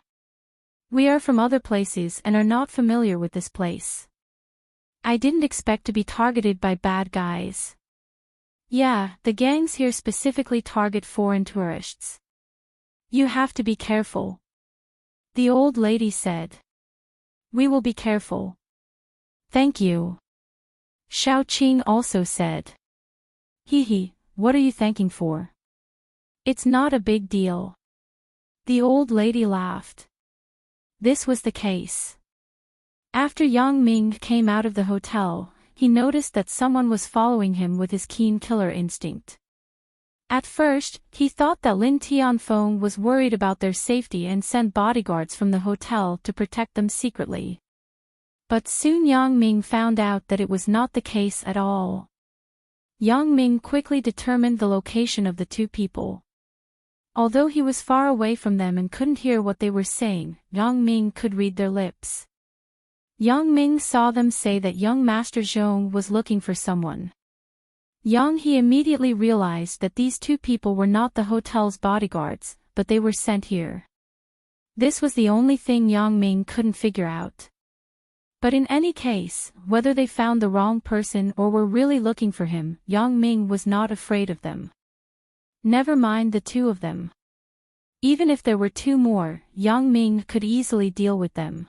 We are from other places and are not familiar with this place. I didn't expect to be targeted by bad guys. Yeah, the gangs here specifically target foreign tourists. You have to be careful. The old lady said. We will be careful. Thank you. Xiao Qing also said. Hee, what are you thanking for? It's not a big deal. The old lady laughed. This was the case. After Yang Ming came out of the hotel, he noticed that someone was following him with his keen killer instinct. At first, he thought that Lin Tianfeng was worried about their safety and sent bodyguards from the hotel to protect them secretly. But soon Yang Ming found out that it was not the case at all. Yang Ming quickly determined the location of the two people. Although he was far away from them and couldn't hear what they were saying, Yang Ming could read their lips. Yang Ming saw them say that young Master Zhong was looking for someone. He immediately realized that these two people were not the hotel's bodyguards, but they were sent here. This was the only thing Yang Ming couldn't figure out. But in any case, whether they found the wrong person or were really looking for him, Yang Ming was not afraid of them. Never mind the two of them. Even if there were two more, Yang Ming could easily deal with them.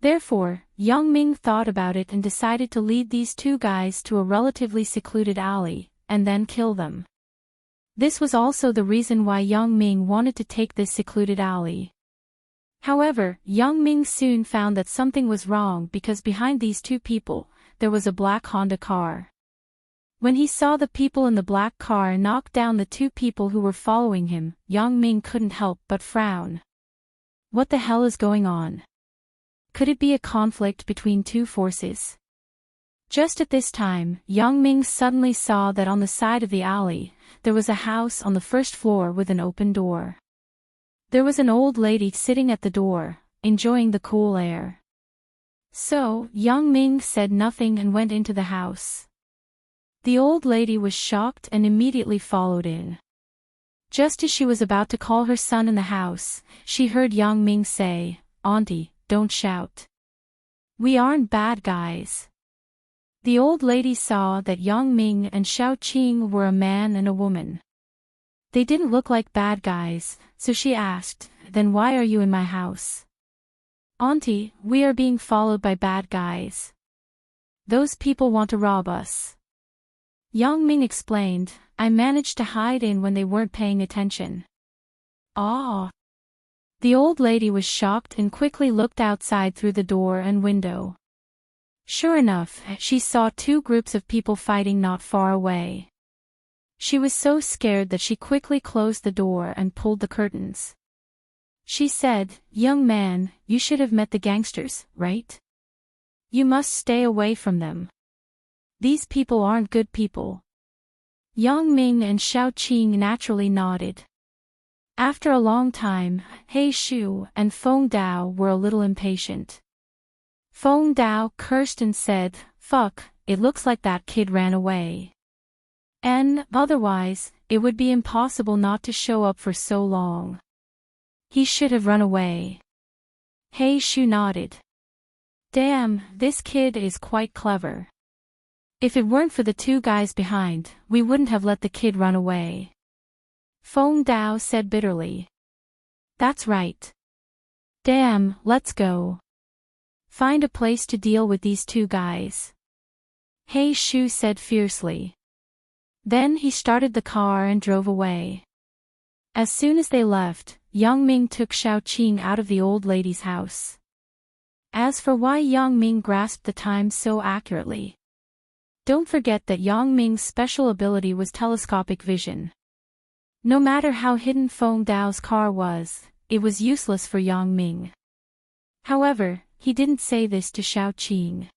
Therefore, Yang Ming thought about it and decided to lead these two guys to a relatively secluded alley, and then kill them. This was also the reason why Yang Ming wanted to take this secluded alley. However, Yang Ming soon found that something was wrong because behind these two people, there was a black Honda car. When he saw the people in the black car knock down the two people who were following him, Yang Ming couldn't help but frown. What the hell is going on? Could it be a conflict between two forces? Just at this time, Yang Ming suddenly saw that on the side of the alley, there was a house on the first floor with an open door. There was an old lady sitting at the door, enjoying the cool air. So, Yang Ming said nothing and went into the house. The old lady was shocked and immediately followed in. Just as she was about to call her son in the house, she heard Yang Ming say, "Auntie, don't shout. We aren't bad guys." The old lady saw that Yang Ming and Xiao Qing were a man and a woman. They didn't look like bad guys, so she asked, "Then why are you in my house?" "Auntie, we are being followed by bad guys. Those people want to rob us." Yang Ming explained, "I managed to hide in when they weren't paying attention." "Ah." The old lady was shocked and quickly looked outside through the door and window. Sure enough, she saw two groups of people fighting not far away. She was so scared that she quickly closed the door and pulled the curtains. She said, "Young man, you should have met the gangsters, right? You must stay away from them. These people aren't good people." Yang Ming and Xiao Qing naturally nodded. After a long time, He Shu and Feng Dao were a little impatient. Feng Dao cursed and said, "Fuck, it looks like that kid ran away. And, otherwise, it would be impossible not to show up for so long. He should have run away." He Shu nodded. "Damn, this kid is quite clever. If it weren't for the two guys behind, we wouldn't have let the kid run away." Feng Dao said bitterly. "That's right. Damn, let's go. Find a place to deal with these two guys." He Shu said fiercely. Then he started the car and drove away. As soon as they left, Yang Ming took Xiao Qing out of the old lady's house. As for why Yang Ming grasped the time so accurately, don't forget that Yang Ming's special ability was telescopic vision. No matter how hidden Feng Dao's car was, it was useless for Yang Ming. However, he didn't say this to Xiao Qing.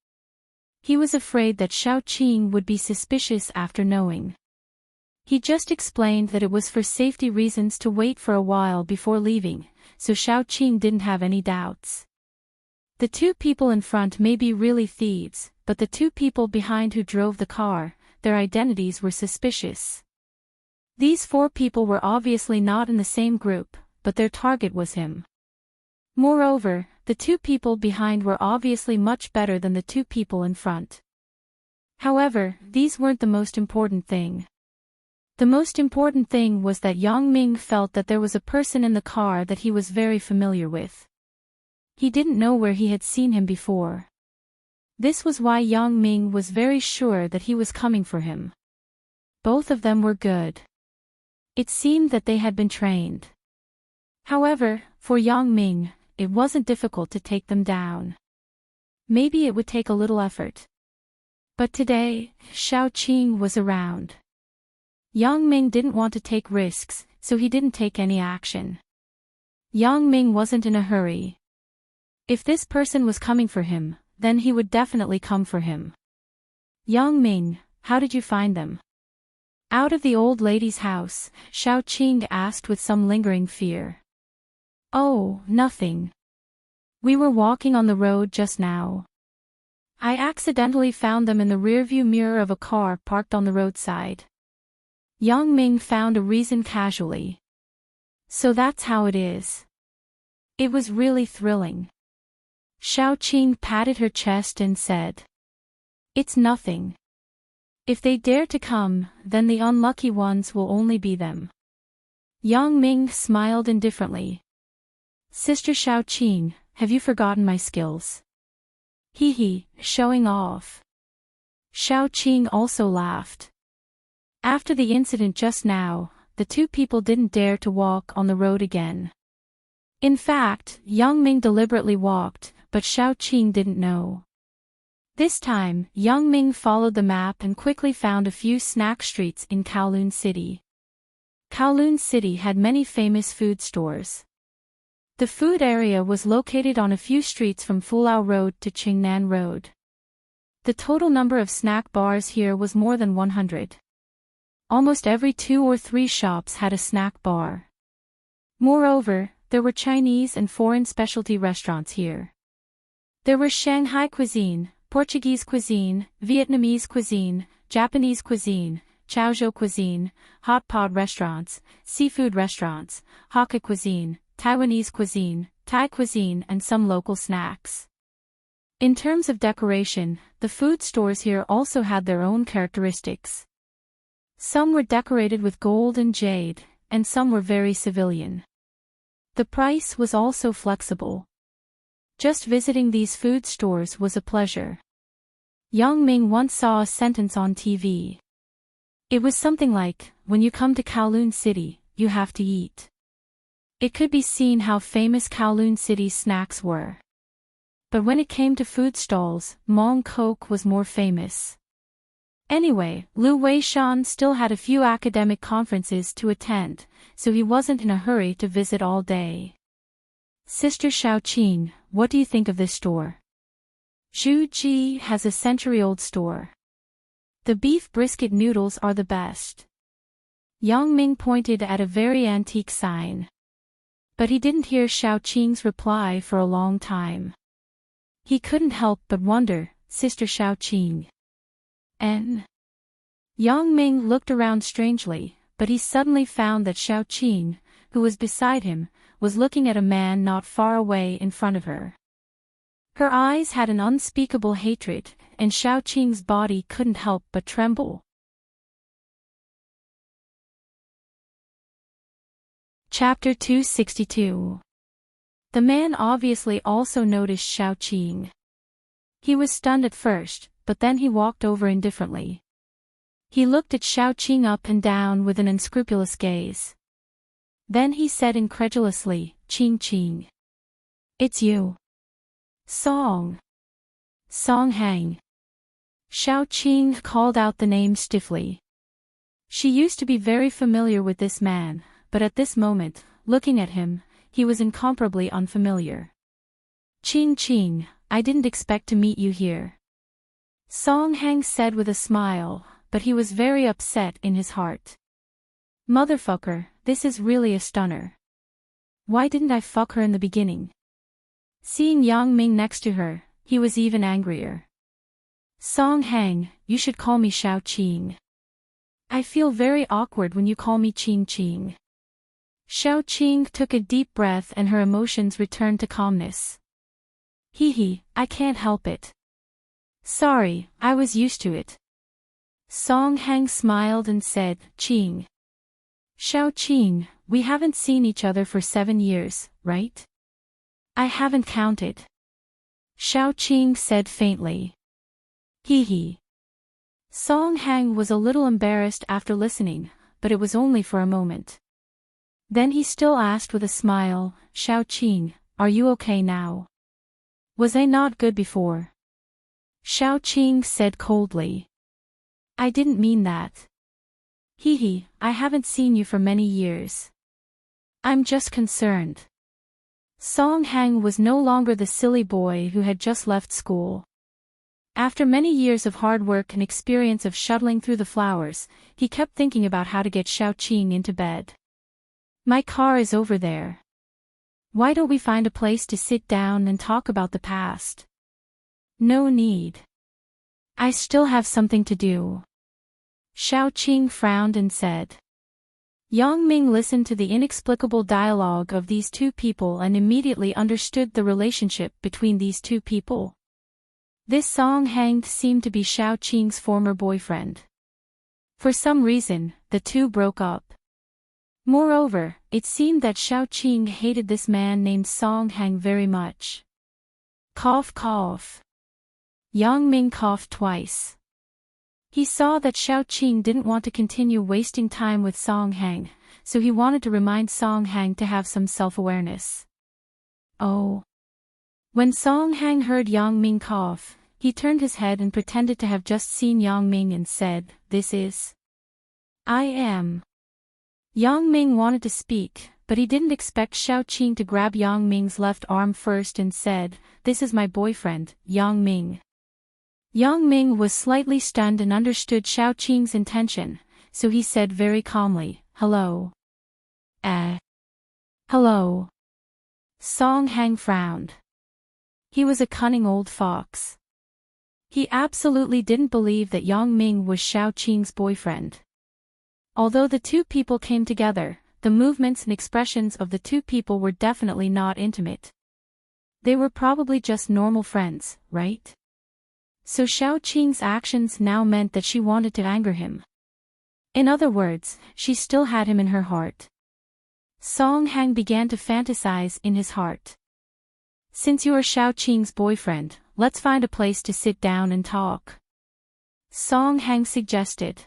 He was afraid that Xiao Qing would be suspicious after knowing. He just explained that it was for safety reasons to wait for a while before leaving, so Xiao Qing didn't have any doubts. The two people in front may be really thieves, but the two people behind who drove the car, their identities were suspicious. These four people were obviously not in the same group, but their target was him. Moreover, the two people behind were obviously much better than the two people in front. However, these weren't the most important thing. The most important thing was that Yang Ming felt that there was a person in the car that he was very familiar with. He didn't know where he had seen him before. This was why Yang Ming was very sure that he was coming for him. Both of them were good. It seemed that they had been trained. However, for Yang Ming, it wasn't difficult to take them down. Maybe it would take a little effort. But today, Xiao Qing was around. Yang Ming didn't want to take risks, so he didn't take any action. Yang Ming wasn't in a hurry. If this person was coming for him, then he would definitely come for him. "Yang Ming, how did you find them?" Out of the old lady's house, Xiaoqing asked with some lingering fear. Oh, nothing. We were walking on the road just now. I accidentally found them in the rearview mirror of a car parked on the roadside. Yang Ming found a reason casually. So that's how it is. It was really thrilling. Xiaoqing patted her chest and said. It's nothing. If they dare to come, then the unlucky ones will only be them. Yang Ming smiled indifferently. Sister Xiaoqing, have you forgotten my skills? Hee, showing off. Xiaoqing also laughed. After the incident just now, the two people didn't dare to walk on the road again. In fact, Yang Ming deliberately walked, but Xiaoqing didn't know. This time, Yang Ming followed the map and quickly found a few snack streets in Kowloon City. Kowloon City had many famous food stores. The food area was located on a few streets from Fulao Road to Qingnan Road. The total number of snack bars here was more than 100. Almost every 2 or 3 shops had a snack bar. Moreover, there were Chinese and foreign specialty restaurants here. There were Shanghai cuisine, Portuguese cuisine, Vietnamese cuisine, Japanese cuisine, Chaozhou cuisine, hot pot restaurants, seafood restaurants, Hakka cuisine, Taiwanese cuisine, Thai cuisine and some local snacks. In terms of decoration, the food stores here also had their own characteristics. Some were decorated with gold and jade, and some were very civilian. The price was also flexible. Just visiting these food stores was a pleasure. Yang Ming once saw a sentence on TV. It was something like, when you come to Kowloon City, you have to eat. It could be seen how famous Kowloon City's snacks were. But when it came to food stalls, Mong Kok was more famous. Anyway, Lu Weishan still had a few academic conferences to attend, so he wasn't in a hurry to visit all day. Sister Xiaoqing, what do you think of this store? Zhu Ji has a century-old store. The beef brisket noodles are the best. Yang Ming pointed at a very antique sign. But he didn't hear Xiaoqing's reply for a long time. He couldn't help but wonder, Sister Xiaoqing. Yang Ming looked around strangely, but he suddenly found that Xiaoqing, who was beside him, was looking at a man not far away in front of her. Her eyes had an unspeakable hatred, and Xiaoqing's body couldn't help but tremble. Chapter 262. The man obviously also noticed Xiaoqing. He was stunned at first, but then he walked over indifferently. He looked at Xiaoqing up and down with an unscrupulous gaze. Then he said incredulously, Qing. It's you. Song Hang. Xiaoqing called out the name stiffly. She used to be very familiar with this man, but at this moment, looking at him, he was incomparably unfamiliar. Qing, I didn't expect to meet you here. Song Hang said with a smile, but he was very upset in his heart. Motherfucker, this is really a stunner. Why didn't I fuck her in the beginning? Seeing Yang Ming next to her, he was even angrier. Song Hang, you should call me Xiaoqing. I feel very awkward when you call me Qing. Xiaoqing took a deep breath and her emotions returned to calmness. I can't help it. Sorry, I was used to it. Song Hang smiled and said, Qing. Xiaoqing, we haven't seen each other for 7 years, right? I haven't counted. Xiaoqing said faintly. Song Hang was a little embarrassed after listening, but it was only for a moment. Then he still asked with a smile, Xiaoqing, are you okay now? Was I not good before? Xiaoqing said coldly. I didn't mean that. I haven't seen you for many years. I'm just concerned. Song Hang was no longer the silly boy who had just left school. After many years of hard work and experience of shuttling through the flowers, he kept thinking about how to get Xiaoqing into bed. My car is over there. Why don't we find a place to sit down and talk about the past? No need. I still have something to do. Xiaoqing frowned and said. Yang Ming listened to the inexplicable dialogue of these two people and immediately understood the relationship between these two people. This Song Hang seemed to be Xiaoqing's former boyfriend. For some reason, the two broke up. Moreover, it seemed that Xiaoqing hated this man named Song Hang very much. Cough cough. Yang Ming coughed twice. He saw that Xiaoqing didn't want to continue wasting time with Song Hang, so he wanted to remind Song Hang to have some self-awareness. Oh. When Song Hang heard Yang Ming cough, he turned his head and pretended to have just seen Yang Ming and said, "This is... I am." Yang Ming wanted to speak, but he didn't expect Xiaoqing to grab Yang Ming's left arm first and said, "This is my boyfriend, Yang Ming." Yang Ming was slightly stunned and understood Xiaoqing's intention, so he said very calmly, "Hello." Hello. Song Hang frowned. He was a cunning old fox. He absolutely didn't believe that Yang Ming was Xiaoqing's boyfriend. Although the two people came together, the movements and expressions of the two people were definitely not intimate. They were probably just normal friends, right? So Xiaoqing's actions now meant that she wanted to anger him. In other words, she still had him in her heart. Song Hang began to fantasize in his heart. Since you are Xiaoqing's boyfriend, let's find a place to sit down and talk. Song Hang suggested.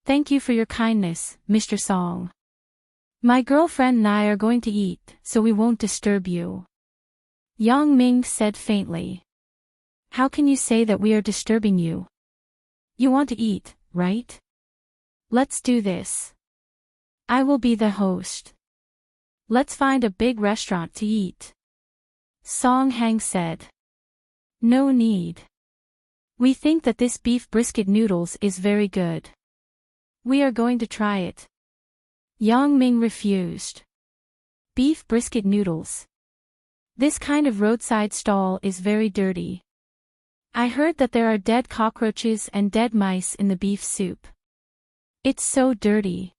Thank you for your kindness, Mr. Song. My girlfriend and I are going to eat, so we won't disturb you. Yang Ming said faintly. How can you say that we are disturbing you? You want to eat, right? Let's do this. I will be the host. Let's find a big restaurant to eat. Song Hang said. No need. We think that this beef brisket noodles is very good. We are going to try it. Yang Ming refused. Beef brisket noodles. This kind of roadside stall is very dirty. I heard that there are dead cockroaches and dead mice in the beef soup. It's so dirty.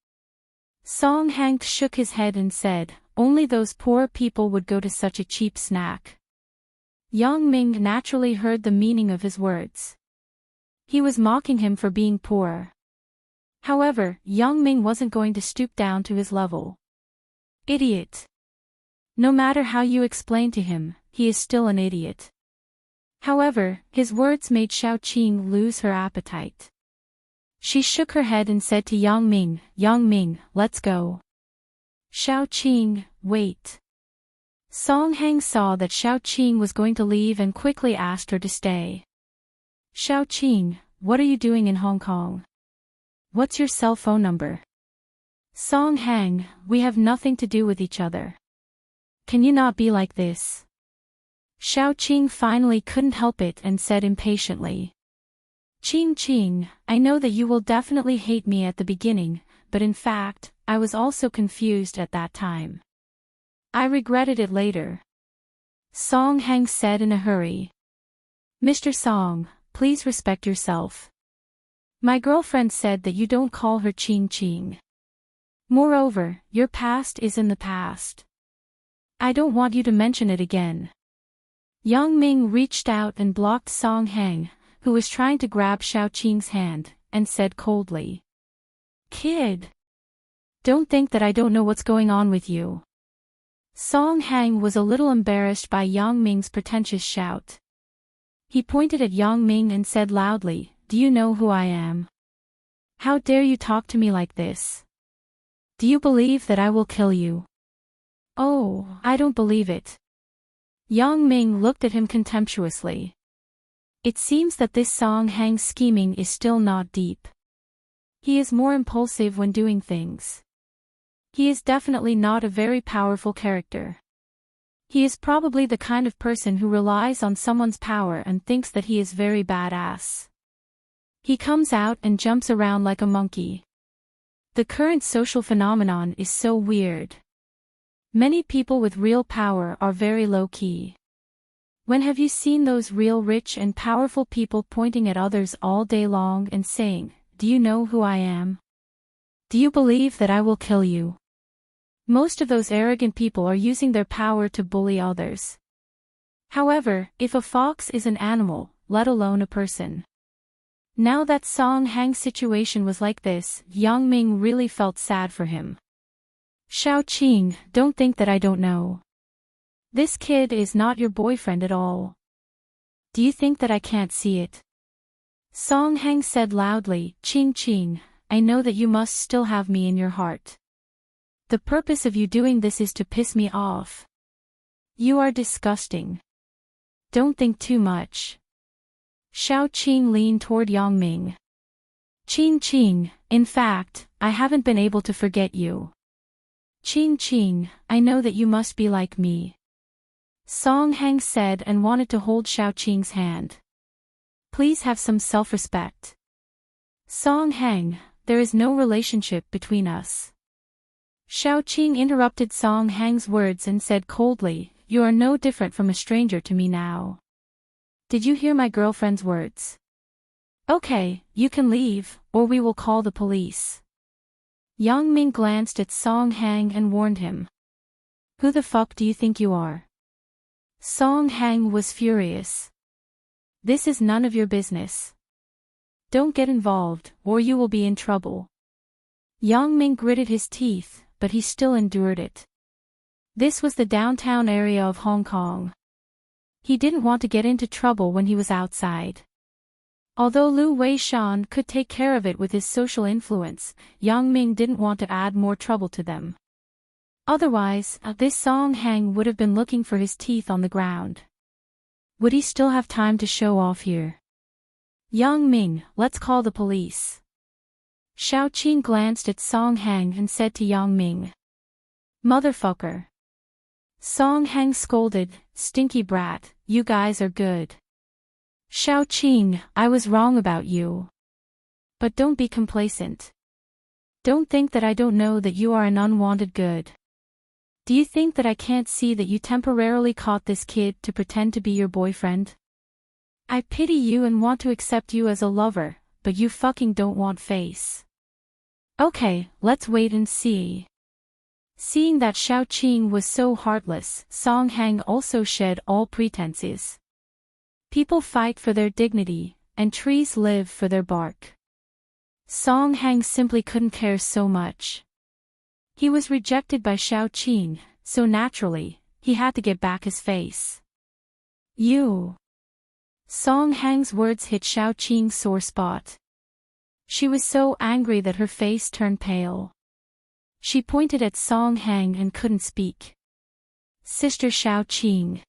Song Hang shook his head and said, only those poor people would go to such a cheap snack. Yang Ming naturally heard the meaning of his words. He was mocking him for being poor. However, Yang Ming wasn't going to stoop down to his level. Idiot. No matter how you explain to him, he is still an idiot. However, his words made Xiaoqing lose her appetite. She shook her head and said to Yang Ming, let's go. Xiaoqing, wait. Song Hang saw that Xiaoqing was going to leave and quickly asked her to stay. Xiaoqing, what are you doing in Hong Kong? What's your cell phone number? Song Hang, we have nothing to do with each other. Can you not be like this? Xiaoqing finally couldn't help it and said impatiently. Qing, I know that you will definitely hate me at the beginning, but in fact, I was also confused at that time. I regretted it later. Song Hang said in a hurry. Mr. Song, please respect yourself. My girlfriend said that you don't call her Qing. Moreover, your past is in the past. I don't want you to mention it again. Yang Ming reached out and blocked Song Hang, who was trying to grab Xiaoqing's hand, and said coldly. Kid. Don't think that I don't know what's going on with you. Song Hang was a little embarrassed by Yang Ming's pretentious shout. He pointed at Yang Ming and said loudly, do you know who I am? How dare you talk to me like this? Do you believe that I will kill you? Oh, I don't believe it. Yang Ming looked at him contemptuously. It seems that this Song Hang's scheming is still not deep. He is more impulsive when doing things. He is definitely not a very powerful character. He is probably the kind of person who relies on someone's power and thinks that he is very badass. He comes out and jumps around like a monkey. The current social phenomenon is so weird. Many people with real power are very low-key. When have you seen those real rich and powerful people pointing at others all day long and saying, "Do you know who I am? Do you believe that I will kill you?" Most of those arrogant people are using their power to bully others. However, if a fox is an animal, let alone a person. Now that Song Hang's situation was like this, Yang Ming really felt sad for him. Xiaoqing, don't think that I don't know. This kid is not your boyfriend at all. Do you think that I can't see it? Song Hang said loudly, Qing, I know that you must still have me in your heart. The purpose of you doing this is to piss me off. You are disgusting. Don't think too much. Xiaoqing leaned toward Yang Ming. Qing, in fact, I haven't been able to forget you. Qing, I know that you must be like me. Song Hang said and wanted to hold Xiaoqing's hand. Please have some self-respect. Song Hang, there is no relationship between us. Xiaoqing interrupted Song Hang's words and said coldly, you are no different from a stranger to me now. Did you hear my girlfriend's words? Okay, you can leave, or we will call the police. Yang Ming glanced at Song Hang and warned him. Who the fuck do you think you are? Song Hang was furious. This is none of your business. Don't get involved, or you will be in trouble. Yang Ming gritted his teeth, but he still endured it. This was the downtown area of Hong Kong. He didn't want to get into trouble when he was outside. Although Lu Weishan could take care of it with his social influence, Yang Ming didn't want to add more trouble to them. Otherwise, this Song Hang would have been looking for his teeth on the ground. Would he still have time to show off here? Yang Ming, let's call the police. Xiaoqing glanced at Song Hang and said to Yang Ming. Motherfucker. Song Hang scolded, stinky brat, you guys are good. Xiaoqing, I was wrong about you. But don't be complacent. Don't think that I don't know that you are an unwanted good. Do you think that I can't see that you temporarily caught this kid to pretend to be your boyfriend? I pity you and want to accept you as a lover, but you fucking don't want face. Okay, let's wait and see. Seeing that Xiaoqing was so heartless, Song Hang also shed all pretenses. People fight for their dignity, and trees live for their bark. Song Hang simply couldn't care so much. He was rejected by Xiaoqing, so naturally, he had to get back his face. You. Song Hang's words hit Xiaoqing's sore spot. She was so angry that her face turned pale. She pointed at Song Hang and couldn't speak. Sister Xiaoqing.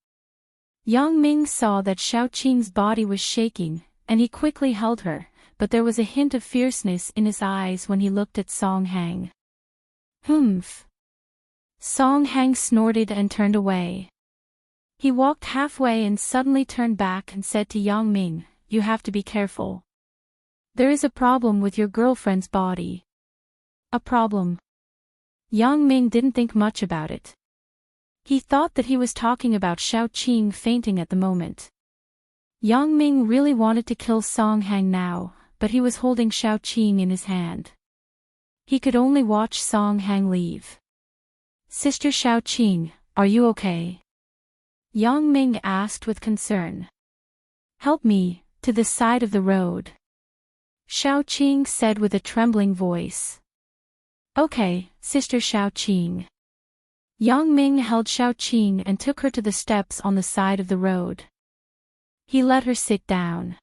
Yang Ming saw that Xiaoqing's body was shaking, and he quickly held her, but there was a hint of fierceness in his eyes when he looked at Song Hang. Humph. Song Hang snorted and turned away. He walked halfway and suddenly turned back and said to Yang Ming, you have to be careful. There is a problem with your girlfriend's body. A problem? Yang Ming didn't think much about it. He thought that he was talking about Xiaoqing fainting at the moment. Yang Ming really wanted to kill Song Hang now, but he was holding Xiaoqing in his hand. He could only watch Song Hang leave. Sister Xiaoqing, are you okay? Yang Ming asked with concern. Help me, to the side of the road. Xiaoqing said with a trembling voice. Okay, Sister Xiaoqing. Yang Ming held Xiaoqing and took her to the steps on the side of the road. He let her sit down.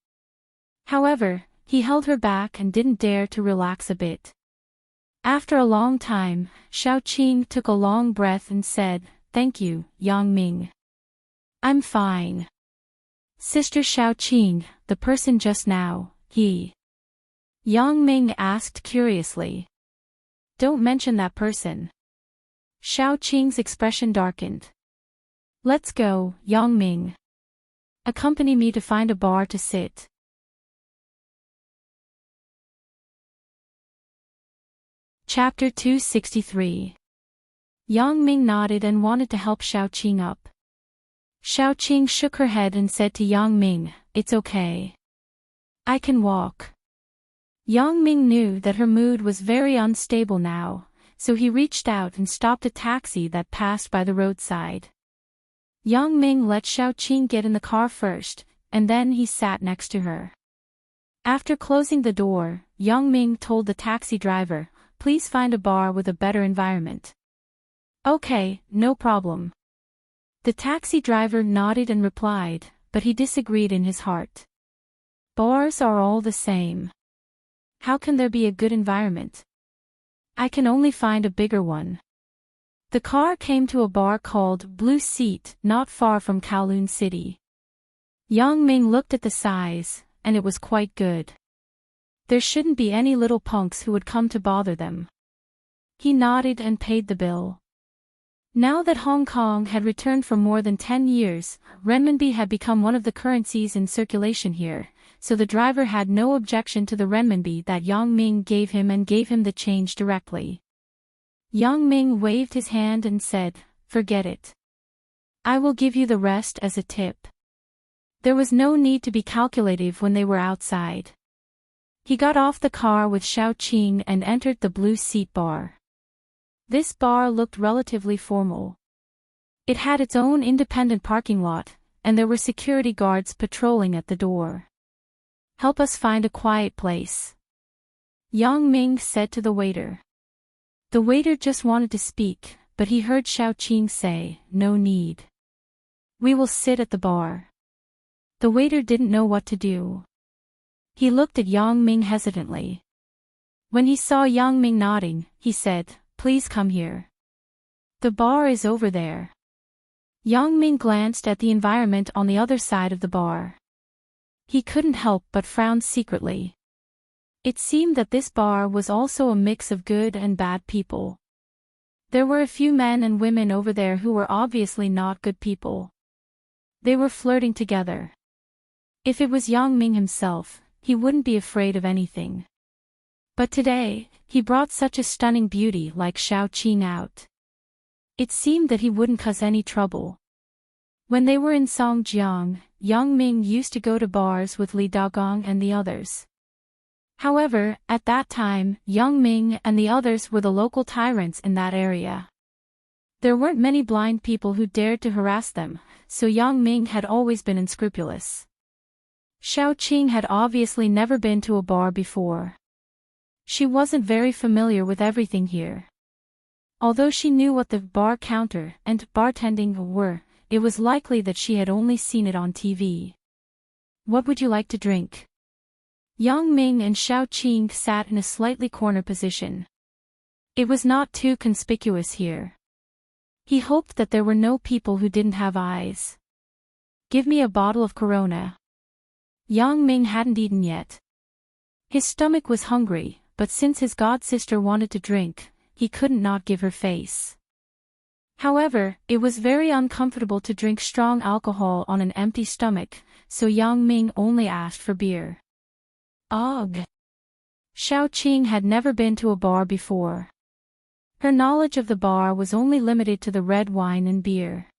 However, he held her back and didn't dare to relax a bit. After a long time, Xiaoqing took a long breath and said, Thank you, Yang Ming. I'm fine. Sister Xiaoqing, the person just now, he. Yang Ming asked curiously. Don't mention that person. Xiaoqing's expression darkened. Let's go, Yang Ming. Accompany me to find a bar to sit. Chapter 263. Yang Ming nodded and wanted to help Xiaoqing up. Xiaoqing shook her head and said to Yang Ming, "It's okay. I can walk." Yang Ming knew that her mood was very unstable now, so he reached out and stopped a taxi that passed by the roadside. Yang Ming let Xiaoqing get in the car first, and then he sat next to her. After closing the door, Yang Ming told the taxi driver, "Please find a bar with a better environment." "Okay, no problem." The taxi driver nodded and replied, but he disagreed in his heart. Bars are all the same. How can there be a good environment? I can only find a bigger one. The car came to a bar called Blue Seat, not far from Kowloon City. Yang Ming looked at the size, and it was quite good. There shouldn't be any little punks who would come to bother them. He nodded and paid the bill. Now that Hong Kong had returned for more than 10 years, renminbi had become one of the currencies in circulation here, so the driver had no objection to the renminbi that Yang Ming gave him and gave him the change directly. Yang Ming waved his hand and said, "Forget it. I will give you the rest as a tip." There was no need to be calculative when they were outside. He got off the car with Xiaoqing and entered the Blue Seat bar. This bar looked relatively formal. It had its own independent parking lot, and there were security guards patrolling at the door. "Help us find a quiet place," Yang Ming said to the waiter. The waiter just wanted to speak, but he heard Xiaoqing say, "No need. We will sit at the bar." The waiter didn't know what to do. He looked at Yang Ming hesitantly. When he saw Yang Ming nodding, he said, "Please come here. The bar is over there." Yang Ming glanced at the environment on the other side of the bar. He couldn't help but frown secretly. It seemed that this bar was also a mix of good and bad people. There were a few men and women over there who were obviously not good people. They were flirting together. If it was Yang Ming himself, he wouldn't be afraid of anything. But today, he brought such a stunning beauty like Xiaoqing out. It seemed that he wouldn't cause any trouble. When they were in Songjiang, Yang Ming used to go to bars with Li Dagong and the others. However, at that time, Yang Ming and the others were the local tyrants in that area. There weren't many blind people who dared to harass them, so Yang Ming had always been unscrupulous. Xiaoqing had obviously never been to a bar before. She wasn't very familiar with everything here. Although she knew what the bar counter and bartending were, it was likely that she had only seen it on TV. "What would you like to drink?" Yang Ming and Xiaoqing sat in a slightly corner position. It was not too conspicuous here. He hoped that there were no people who didn't have eyes. "Give me a bottle of Corona." Yang Ming hadn't eaten yet. His stomach was hungry, but since his godsister wanted to drink, he couldn't not give her face. However, it was very uncomfortable to drink strong alcohol on an empty stomach, so Yang Ming only asked for beer. Ugh! Xiaoqing had never been to a bar before. Her knowledge of the bar was only limited to the red wine and beer.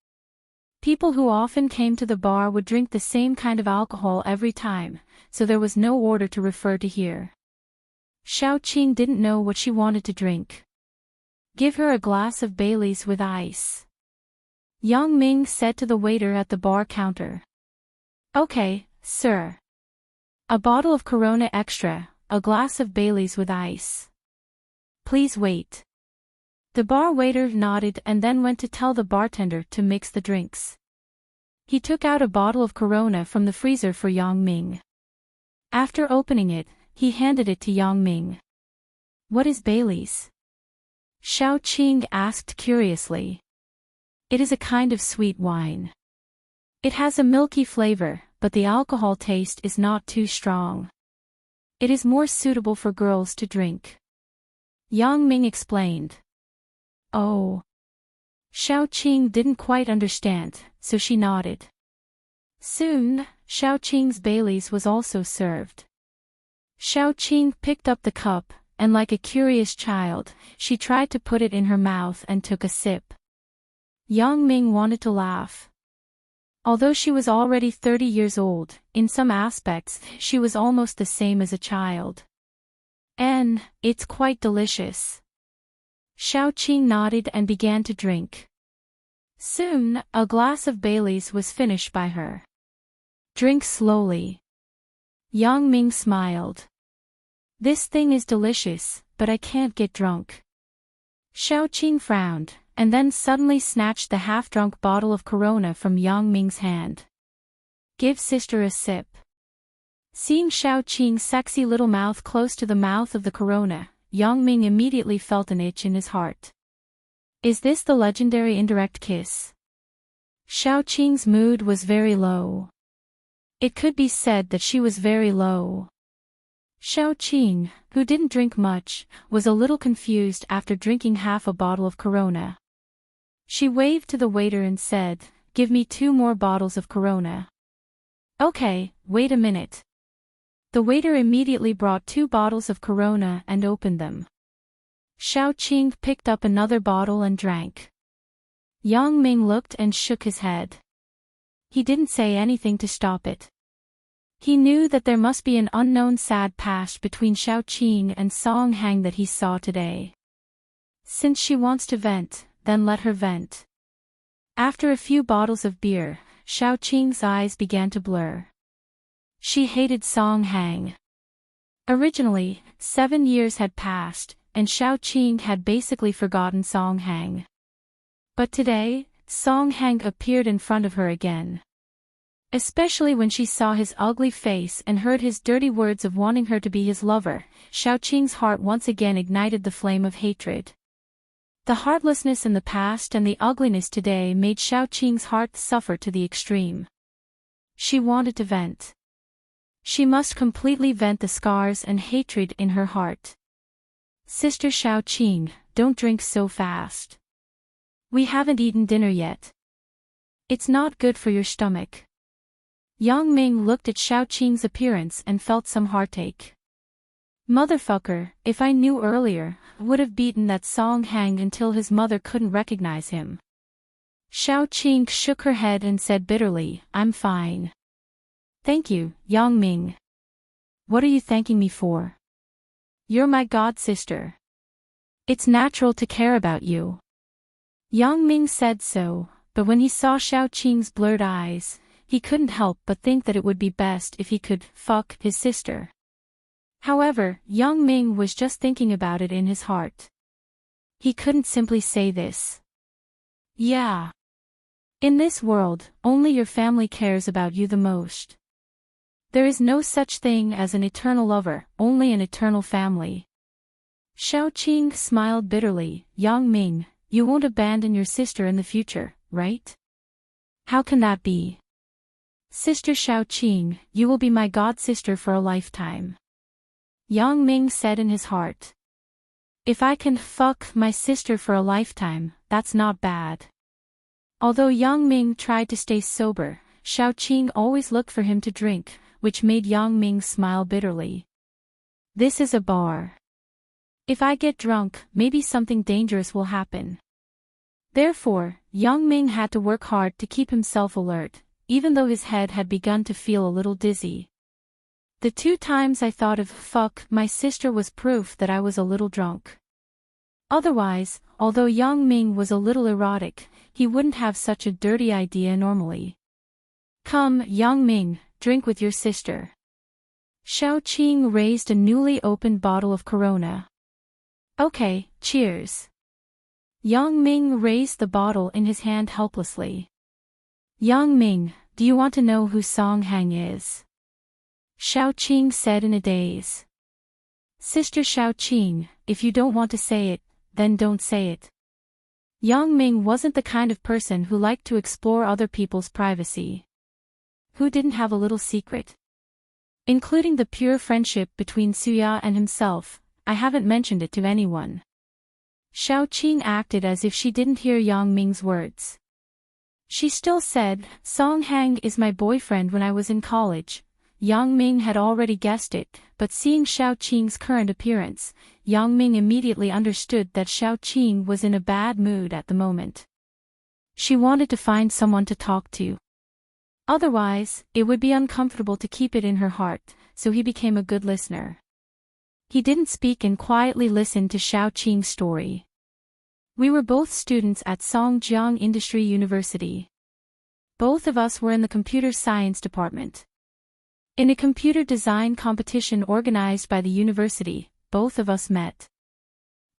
People who often came to the bar would drink the same kind of alcohol every time, so there was no order to refer to here. Xiaoqing didn't know what she wanted to drink. "Give her a glass of Bailey's with ice," Yang Ming said to the waiter at the bar counter. "Okay, sir. A bottle of Corona Extra, a glass of Bailey's with ice. Please wait." The bar waiter nodded and then went to tell the bartender to mix the drinks. He took out a bottle of Corona from the freezer for Yang Ming. After opening it, he handed it to Yang Ming. "What is Bailey's?" Xiaoqing asked curiously. "It is a kind of sweet wine. It has a milky flavor, but the alcohol taste is not too strong. It is more suitable for girls to drink," Yang Ming explained. "Oh." Xiaoqing didn't quite understand, so she nodded. Soon, Xiaoqing's Baileys was also served. Xiaoqing picked up the cup, and like a curious child, she tried to put it in her mouth and took a sip. Yang Ming wanted to laugh. Although she was already 30 years old, in some aspects, she was almost the same as a child. And, it's quite delicious. Xiaoqing nodded and began to drink. Soon, a glass of Baileys was finished by her. Drink slowly. Yang Ming smiled. This thing is delicious, but I can't get drunk. Xiaoqing frowned, and then suddenly snatched the half-drunk bottle of Corona from Yang Ming's hand. Give sister a sip. Seeing Xiaoqing's sexy little mouth close to the mouth of the Corona, Yang Ming immediately felt an itch in his heart. Is this the legendary indirect kiss? Xiaoqing's mood was very low. It could be said that she was very low. Xiaoqing, who didn't drink much, was a little confused after drinking half a bottle of Corona. She waved to the waiter and said, "Give me 2 more bottles of Corona." Okay, wait a minute. The waiter immediately brought 2 bottles of Corona and opened them. Xiaoqing picked up another bottle and drank. Yang Ming looked and shook his head. He didn't say anything to stop it. He knew that there must be an unknown sad past between Xiaoqing and Song Hang that he saw today. Since she wants to vent, then let her vent. After a few bottles of beer, Xiaoqing's eyes began to blur. She hated Song Hang. Originally, 7 years had passed, and Xiaoqing had basically forgotten Song Hang. But today, Song Hang appeared in front of her again. Especially when she saw his ugly face and heard his dirty words of wanting her to be his lover, Xiaoqing's heart once again ignited the flame of hatred. The heartlessness in the past and the ugliness today made Xiaoqing's heart suffer to the extreme. She wanted to vent. She must completely vent the scars and hatred in her heart. Sister Xiaoqing, don't drink so fast. We haven't eaten dinner yet. It's not good for your stomach. Yang Ming looked at Xiaoqing's appearance and felt some heartache. Motherfucker, if I knew earlier, would have beaten that Song Hang until his mother couldn't recognize him. Xiaoqing shook her head and said bitterly, I'm fine. Thank you, Yang Ming. What are you thanking me for? You're my god sister. It's natural to care about you. Yang Ming said so, but when he saw Xiaoqing's blurred eyes, he couldn't help but think that it would be best if he could fuck his sister. However, Yang Ming was just thinking about it in his heart. He couldn't simply say this. Yeah. In this world, only your family cares about you the most. There is no such thing as an eternal lover, only an eternal family. Xiaoqing smiled bitterly. Yang Ming, you won't abandon your sister in the future, right? How can that be? Sister Xiaoqing, you will be my god sister for a lifetime. Yang Ming said in his heart. If I can fuck my sister for a lifetime, that's not bad. Although Yang Ming tried to stay sober, Xiaoqing always looked for him to drink, which made Yang Ming smile bitterly. This is a bar. If I get drunk, maybe something dangerous will happen. Therefore, Yang Ming had to work hard to keep himself alert, even though his head had begun to feel a little dizzy. The 2 times I thought of fuck my sister was proof that I was a little drunk. Otherwise, although Yang Ming was a little erotic, he wouldn't have such a dirty idea normally. Come, Yang Ming, drink with your sister. Xiaoqing raised a newly opened bottle of Corona. Okay, cheers. Yang Ming raised the bottle in his hand helplessly. Yang Ming, do you want to know who Song Hang is? Xiaoqing said in a daze. Sister Xiaoqing, if you don't want to say it, then don't say it. Yang Ming wasn't the kind of person who liked to explore other people's privacy. Who didn't have a little secret? Including the pure friendship between Suya and himself, I haven't mentioned it to anyone. Xiaoqing acted as if she didn't hear Yang Ming's words. She still said, Song Hang is my boyfriend when I was in college. Yang Ming had already guessed it, but seeing Xiaoqing's current appearance, Yang Ming immediately understood that Xiaoqing was in a bad mood at the moment. She wanted to find someone to talk to. Otherwise, it would be uncomfortable to keep it in her heart, so he became a good listener. He didn't speak and quietly listened to Xiaoqing's story. We were both students at Songjiang Industry University. Both of us were in the computer science department. In a computer design competition organized by the university, both of us met.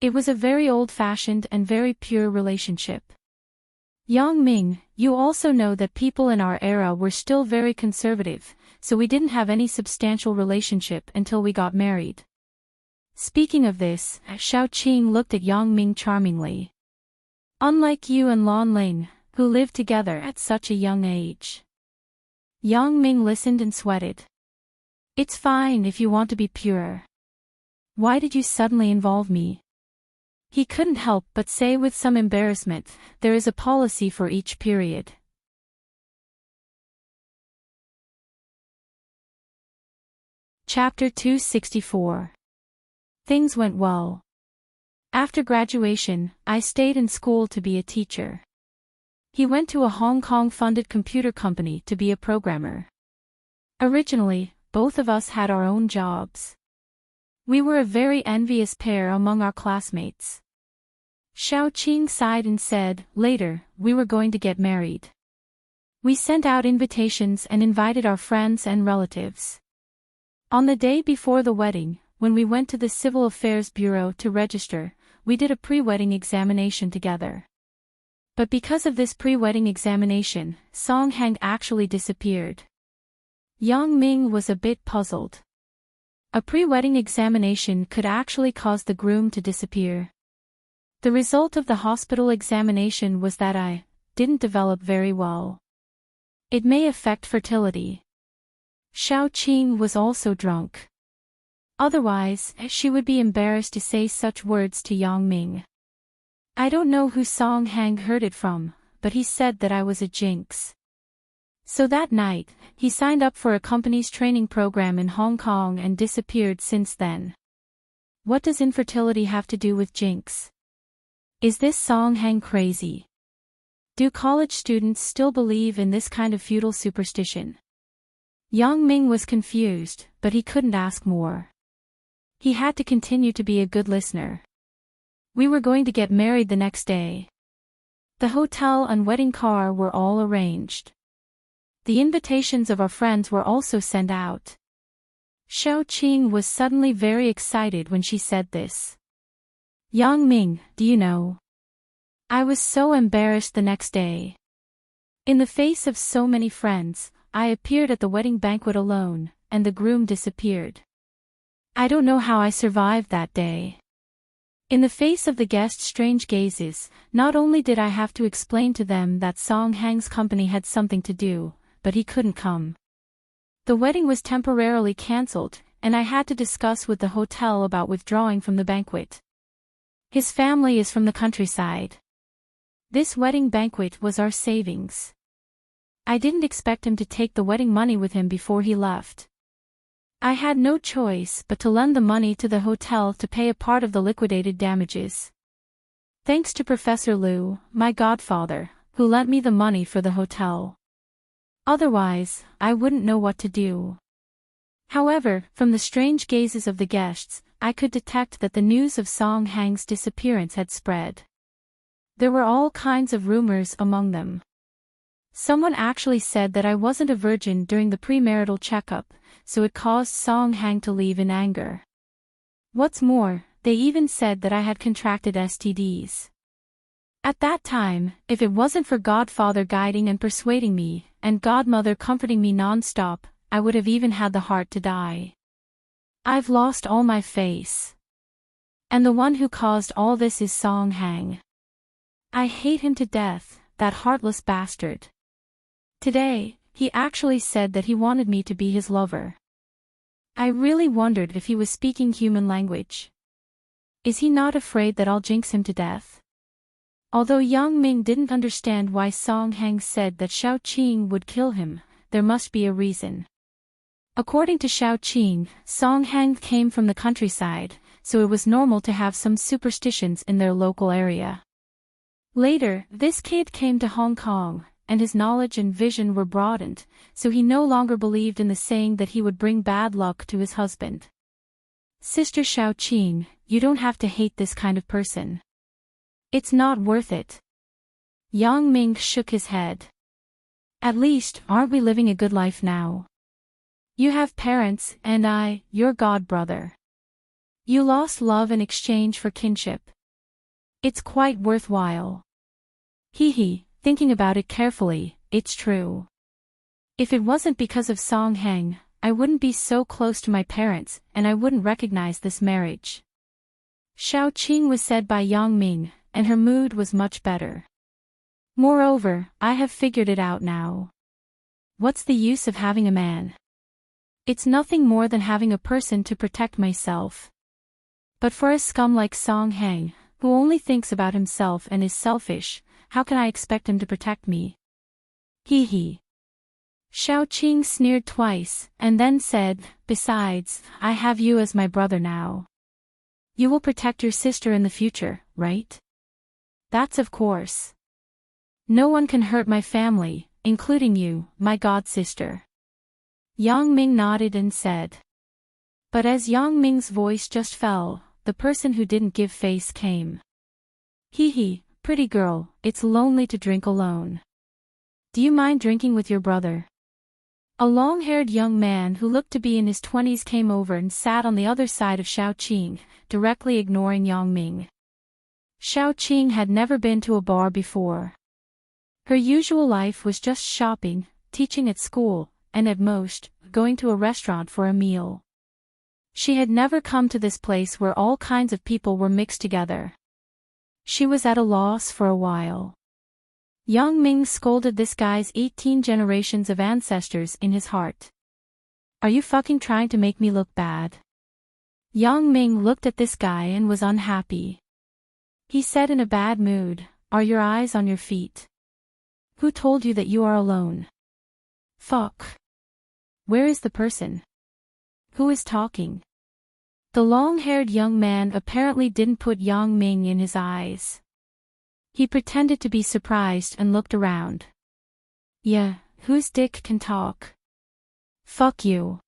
It was a very old-fashioned and very pure relationship. Yang Ming, you also know that people in our era were still very conservative, so we didn't have any substantial relationship until we got married. Speaking of this, Xiaoqing looked at Yang Ming charmingly. Unlike you and Lan Ling, who lived together at such a young age. Yang Ming listened and sweated. It's fine if you want to be pure. Why did you suddenly involve me? He couldn't help but say with some embarrassment, there is a policy for each period. Chapter 264. Things went well. After graduation, I stayed in school to be a teacher. He went to a Hong Kong-funded computer company to be a programmer. Originally, both of us had our own jobs. We were a very envious pair among our classmates. Xiaoqing sighed and said, later, we were going to get married. We sent out invitations and invited our friends and relatives. On the day before the wedding, when we went to the Civil Affairs Bureau to register, we did a pre-wedding examination together. But because of this pre-wedding examination, Song Hang actually disappeared. Yang Ming was a bit puzzled. A pre-wedding examination could actually cause the groom to disappear. The result of the hospital examination was that I didn't develop very well. It may affect fertility. Xiaoqing was also drunk. Otherwise, she would be embarrassed to say such words to Yang Ming. I don't know who Song Hang heard it from, but he said that I was a jinx. So that night, he signed up for a company's training program in Hong Kong and disappeared since then. What does infertility have to do with jinx? Is this Song Hang crazy? Do college students still believe in this kind of feudal superstition? Yang Ming was confused, but he couldn't ask more. He had to continue to be a good listener. We were going to get married the next day. The hotel and wedding car were all arranged. The invitations of our friends were also sent out. Xiaoqing was suddenly very excited when she said this. Yang Ming, do you know? I was so embarrassed the next day. In the face of so many friends, I appeared at the wedding banquet alone, and the groom disappeared. I don't know how I survived that day. In the face of the guests' strange gazes, not only did I have to explain to them that Song Hang's company had something to do, but he couldn't come. The wedding was temporarily cancelled, and I had to discuss with the hotel about withdrawing from the banquet. His family is from the countryside. This wedding banquet was our savings. I didn't expect him to take the wedding money with him before he left. I had no choice but to lend the money to the hotel to pay a part of the liquidated damages. Thanks to Professor Liu, my godfather, who lent me the money for the hotel. Otherwise, I wouldn't know what to do. However, from the strange gazes of the guests, I could detect that the news of Song Hang's disappearance had spread. There were all kinds of rumors among them. Someone actually said that I wasn't a virgin during the premarital checkup, so it caused Song Hang to leave in anger. What's more, they even said that I had contracted STDs. At that time, if it wasn't for Godfather guiding and persuading me, and Godmother comforting me non-stop, I would have even had the heart to die. I've lost all my face. And the one who caused all this is Song Hang. I hate him to death, that heartless bastard. Today, he actually said that he wanted me to be his lover. I really wondered if he was speaking human language. Is he not afraid that I'll jinx him to death? Although Yang Ming didn't understand why Song Heng said that Xiao Qing would kill him, there must be a reason. According to Xiao Qing, Song Heng came from the countryside, so it was normal to have some superstitions in their local area. Later, this kid came to Hong Kong, and his knowledge and vision were broadened, so he no longer believed in the saying that he would bring bad luck to his husband. Sister Xiao Qing, you don't have to hate this kind of person. It's not worth it. Yang Ming shook his head. At least, aren't we living a good life now? You have parents, and I, your god brother. You lost love in exchange for kinship. It's quite worthwhile. Hee, thinking about it carefully, it's true. If it wasn't because of Song Heng, I wouldn't be so close to my parents, and I wouldn't recognize this marriage. Xiao Qing was said by Yang Ming, and her mood was much better. Moreover, I have figured it out now. What's the use of having a man? It's nothing more than having a person to protect myself. But for a scum like Song Heng, who only thinks about himself and is selfish, how can I expect him to protect me? Hee. Xiao Qing sneered twice, and then said, besides, I have you as my brother now. You will protect your sister in the future, right? That's of course. No one can hurt my family, including you, my god-sister. Yang Ming nodded and said. But as Yang Ming's voice just fell, the person who didn't give face came. Hee, pretty girl, it's lonely to drink alone. Do you mind drinking with your brother? A long-haired young man who looked to be in his 20s came over and sat on the other side of Xiao Qing, directly ignoring Yang Ming. Xiao Qing had never been to a bar before. Her usual life was just shopping, teaching at school, and at most, going to a restaurant for a meal. She had never come to this place where all kinds of people were mixed together. She was at a loss for a while. Yang Ming scolded this guy's 18 generations of ancestors in his heart. Are you fucking trying to make me look bad? Yang Ming looked at this guy and was unhappy. He said in a bad mood, are your eyes on your feet? Who told you that you are alone? Fuck. Where is the person? Who is talking? The long-haired young man apparently didn't put Yang Ming in his eyes. He pretended to be surprised and looked around. Yeah, whose dick can talk? Fuck you.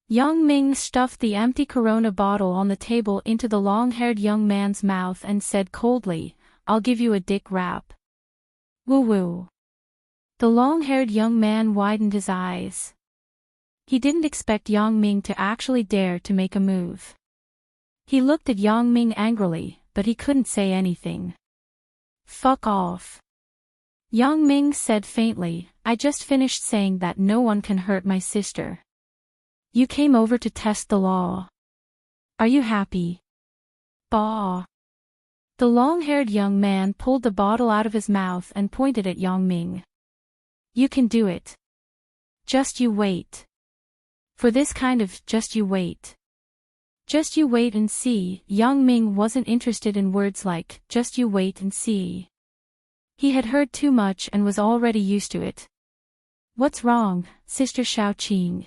Yang Ming stuffed the empty Corona bottle on the table into the long-haired young man's mouth and said coldly, I'll give you a dick rap. Woo-woo. The long-haired young man widened his eyes. He didn't expect Yang Ming to actually dare to make a move. He looked at Yang Ming angrily, but he couldn't say anything. Fuck off. Yang Ming said faintly, I just finished saying that no one can hurt my sister. You came over to test the law. Are you happy? Bah. The long-haired young man pulled the bottle out of his mouth and pointed at Yang Ming. You can do it. Just you wait. For this kind of just you wait. Just you wait and see, Yang Ming wasn't interested in words like, just you wait and see. He had heard too much and was already used to it. What's wrong, Sister Xiao Qing?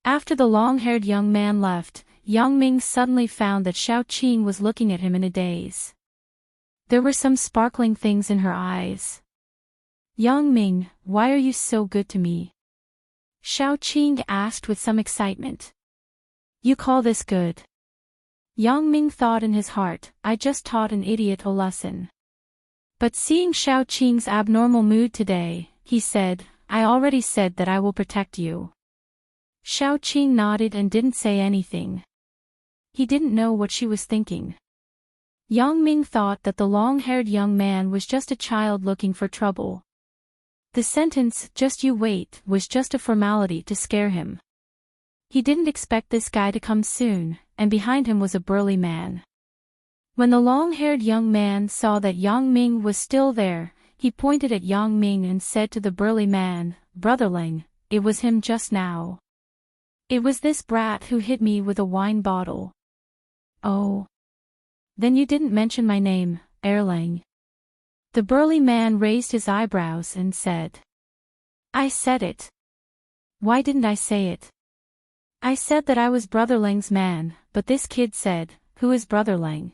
After the long-haired young man left, Yang Ming suddenly found that Xiao Qing was looking at him in a daze. There were some sparkling things in her eyes. Yang Ming, why are you so good to me? Xiao Qing asked with some excitement. You call this good? Yang Ming thought in his heart, I just taught an idiot a lesson. But seeing Xiao Qing's abnormal mood today, he said, I already said that I will protect you. Xiao Qing nodded and didn't say anything. He didn't know what she was thinking. Yang Ming thought that the long-haired young man was just a child looking for trouble. The sentence, just you wait, was just a formality to scare him. He didn't expect this guy to come soon, and behind him was a burly man. When the long-haired young man saw that Yang Ming was still there, he pointed at Yang Ming and said to the burly man, Brotherling, it was him just now. It was this brat who hit me with a wine bottle. Oh. Then you didn't mention my name, Erlang. The burly man raised his eyebrows and said. I said it. Why didn't I say it? I said that I was Brother Lang's man, but this kid said, who is Brother Lang?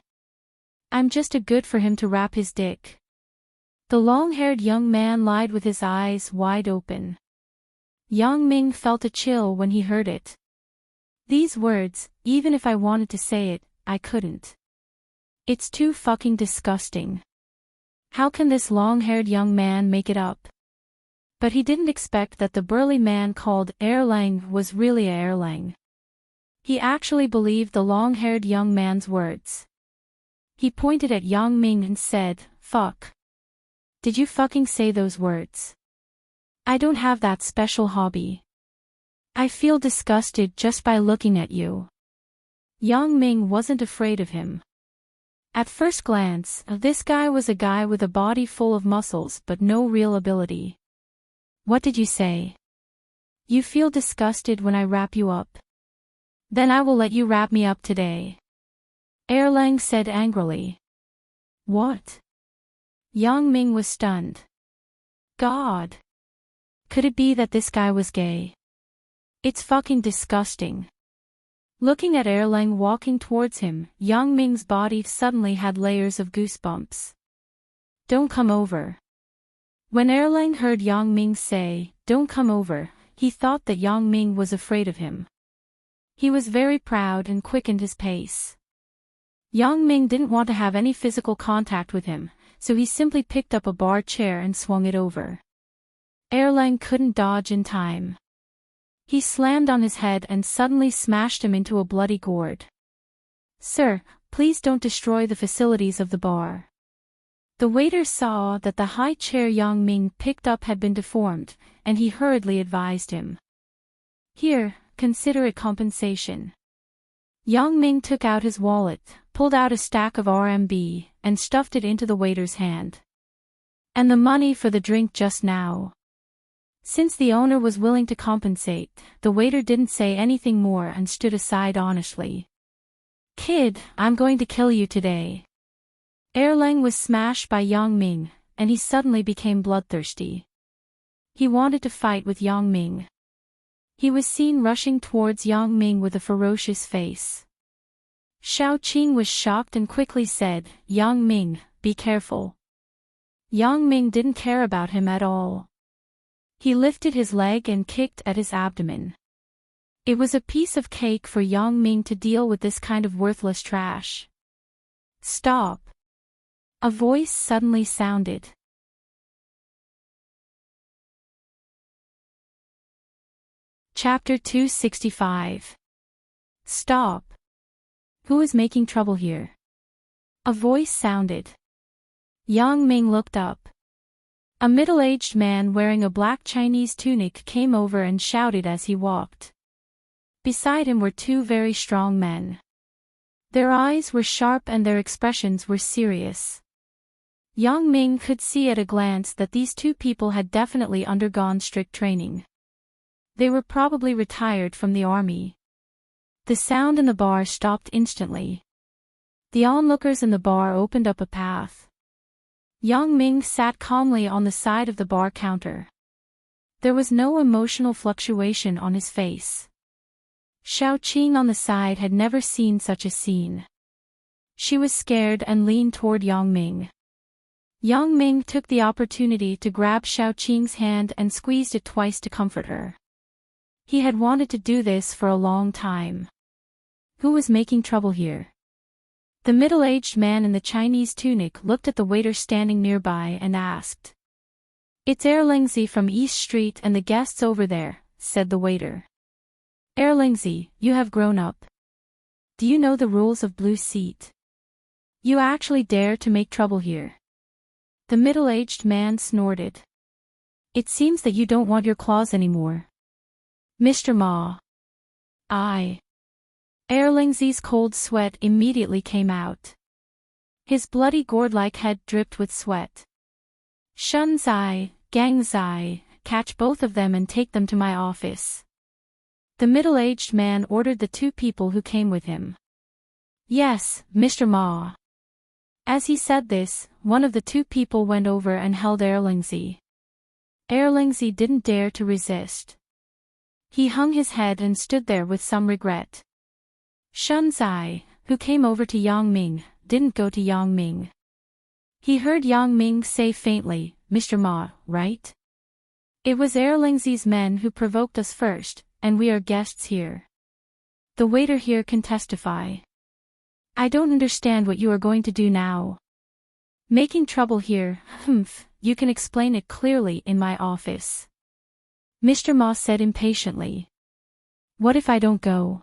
I'm just a good for him to wrap his dick. The long-haired young man lied with his eyes wide open. Yang Ming felt a chill when he heard it. These words, even if I wanted to say it, I couldn't. It's too fucking disgusting. How can this long-haired young man make it up? But he didn't expect that the burly man called Erlang was really a Erlang. He actually believed the long-haired young man's words. He pointed at Yang Ming and said, fuck. Did you fucking say those words? I don't have that special hobby. I feel disgusted just by looking at you. Yang Ming wasn't afraid of him. At first glance, this guy was a guy with a body full of muscles but no real ability. What did you say? You feel disgusted when I wrap you up? Then I will let you wrap me up today. Erlang said angrily. What? Yang Ming was stunned. God. Could it be that this guy was gay? It's fucking disgusting. Looking at Erlang walking towards him, Yang Ming's body suddenly had layers of goosebumps. Don't come over. When Erlang heard Yang Ming say, don't come over, he thought that Yang Ming was afraid of him. He was very proud and quickened his pace. Yang Ming didn't want to have any physical contact with him, so he simply picked up a bar chair and swung it over. Erlang couldn't dodge in time. He slammed on his head and suddenly smashed him into a bloody gourd. Sir, please don't destroy the facilities of the bar. The waiter saw that the high chair Yang Ming picked up had been deformed, and he hurriedly advised him. Here, consider it compensation. Yang Ming took out his wallet, pulled out a stack of RMB, and stuffed it into the waiter's hand. And the money for the drink just now. Since the owner was willing to compensate, the waiter didn't say anything more and stood aside honestly. Kid, I'm going to kill you today. Erlang was smashed by Yang Ming, and he suddenly became bloodthirsty. He wanted to fight with Yang Ming. He was seen rushing towards Yang Ming with a ferocious face. Xiao Qing was shocked and quickly said, Yang Ming, be careful. Yang Ming didn't care about him at all. He lifted his leg and kicked at his abdomen. It was a piece of cake for Yang Ming to deal with this kind of worthless trash. Stop. A voice suddenly sounded. Chapter 265. Stop. Who is making trouble here? A voice sounded. Yang Ming looked up. A middle-aged man wearing a black Chinese tunic came over and shouted as he walked. Beside him were two very strong men. Their eyes were sharp and their expressions were serious. Yang Ming could see at a glance that these two people had definitely undergone strict training. They were probably retired from the army. The sound in the bar stopped instantly. The onlookers in the bar opened up a path. Yang Ming sat calmly on the side of the bar counter. There was no emotional fluctuation on his face. Xiao Qing on the side had never seen such a scene. She was scared and leaned toward Yang Ming. Yang Ming took the opportunity to grab Xiao Qing's hand and squeezed it twice to comfort her. He had wanted to do this for a long time. Who was making trouble here? The middle-aged man in the Chinese tunic looked at the waiter standing nearby and asked. It's Erlingzi from East Street and the guests over there, said the waiter. Erlingzi, you have grown up. Do you know the rules of Blue Seat? You actually dare to make trouble here. The middle-aged man snorted. It seems that you don't want your claws anymore. Mr. Ma. Erlingzi's cold sweat immediately came out. His bloody gourd-like head dripped with sweat. Shun Zai, Gang Zai, catch both of them and take them to my office. The middle-aged man ordered the two people who came with him. Yes, Mr. Ma. As he said this, one of the two people went over and held Erlingzy. Erlingzy didn't dare to resist. He hung his head and stood there with some regret. Shunzai, who came over to Yang Ming, didn't go to Yang Ming. He heard Yang Ming say faintly, "Mr. Ma, right? It was Erlingzy's men who provoked us first, and we are guests here. The waiter here can testify. I don't understand what you are going to do now. Making trouble here, you can explain it clearly in my office." Mr. Ma said impatiently. "What if I don't go?"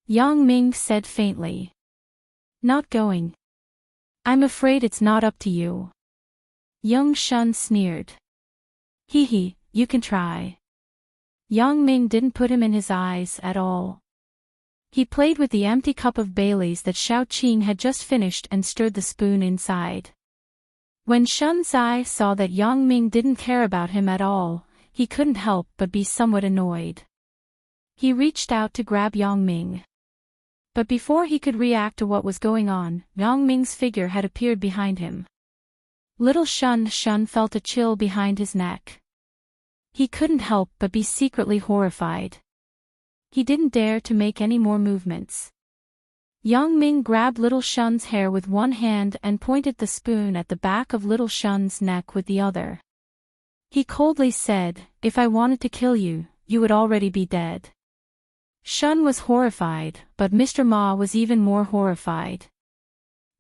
Yang Ming said faintly. "Not going. I'm afraid it's not up to you." Young Shun sneered. "Hee, you can try." Yang Ming didn't put him in his eyes at all. He played with the empty cup of Bailey's that Xiao Qing had just finished and stirred the spoon inside. When Shun Zai saw that Yang Ming didn't care about him at all, he couldn't help but be somewhat annoyed. He reached out to grab Yang Ming. But before he could react to what was going on, Yang Ming's figure had appeared behind him. Little Shun felt a chill behind his neck. He couldn't help but be secretly horrified. He didn't dare to make any more movements. Yang Ming grabbed Little Shun's hair with one hand and pointed the spoon at the back of Little Shun's neck with the other. He coldly said, "If I wanted to kill you, you would already be dead." Shun was horrified, but Mr. Ma was even more horrified.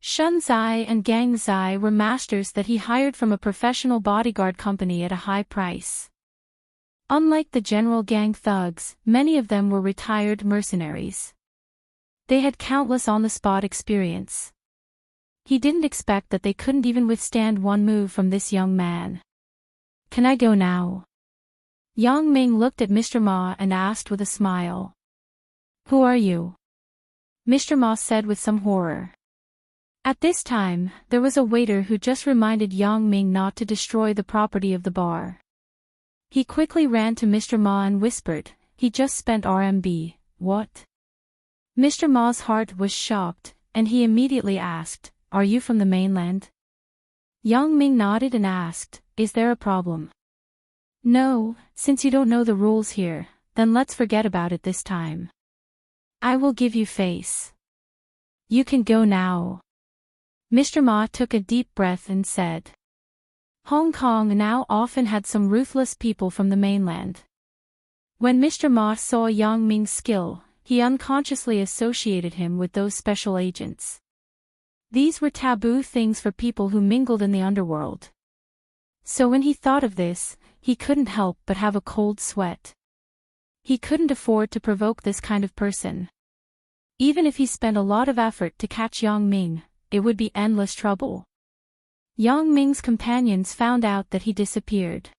Shun Zai and Gang Zai were masters that he hired from a professional bodyguard company at a high price. Unlike the general gang thugs, many of them were retired mercenaries. They had countless on-the-spot experience. He didn't expect that they couldn't even withstand one move from this young man. "Can I go now?" Yang Ming looked at Mr. Ma and asked with a smile. "Who are you?" Mr. Ma said with some horror. At this time, there was a waiter who just reminded Yang Ming not to destroy the property of the bar. He quickly ran to Mr. Ma and whispered, "He just spent RMB, what?" Mr. Ma's heart was shocked, and he immediately asked, "Are you from the mainland?" Yang Ming nodded and asked, "Is there a problem?" "No, since you don't know the rules here, then let's forget about it this time. I will give you face. You can go now." Mr. Ma took a deep breath and said. Hong Kong now often had some ruthless people from the mainland. When Mr. Ma saw Yang Ming's skill, he unconsciously associated him with those special agents. These were taboo things for people who mingled in the underworld. So when he thought of this, he couldn't help but have a cold sweat. He couldn't afford to provoke this kind of person. Even if he spent a lot of effort to catch Yang Ming, it would be endless trouble. Yang Ming's companions found out that he disappeared.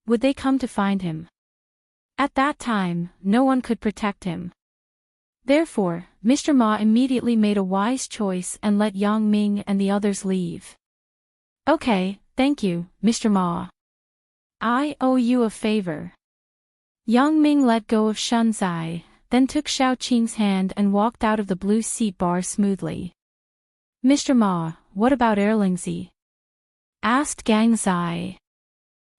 Would they come to find him? At that time, no one could protect him. Therefore, Mr. Ma immediately made a wise choice and let Yang Ming and the others leave. "Okay, thank you, Mr. Ma. I owe you a favor." Yang Ming let go of Shun Zai, then took Xiao Qing's hand and walked out of the blue seat bar smoothly. "Mr. Ma, what about Erlingzy?" asked Gang Zai.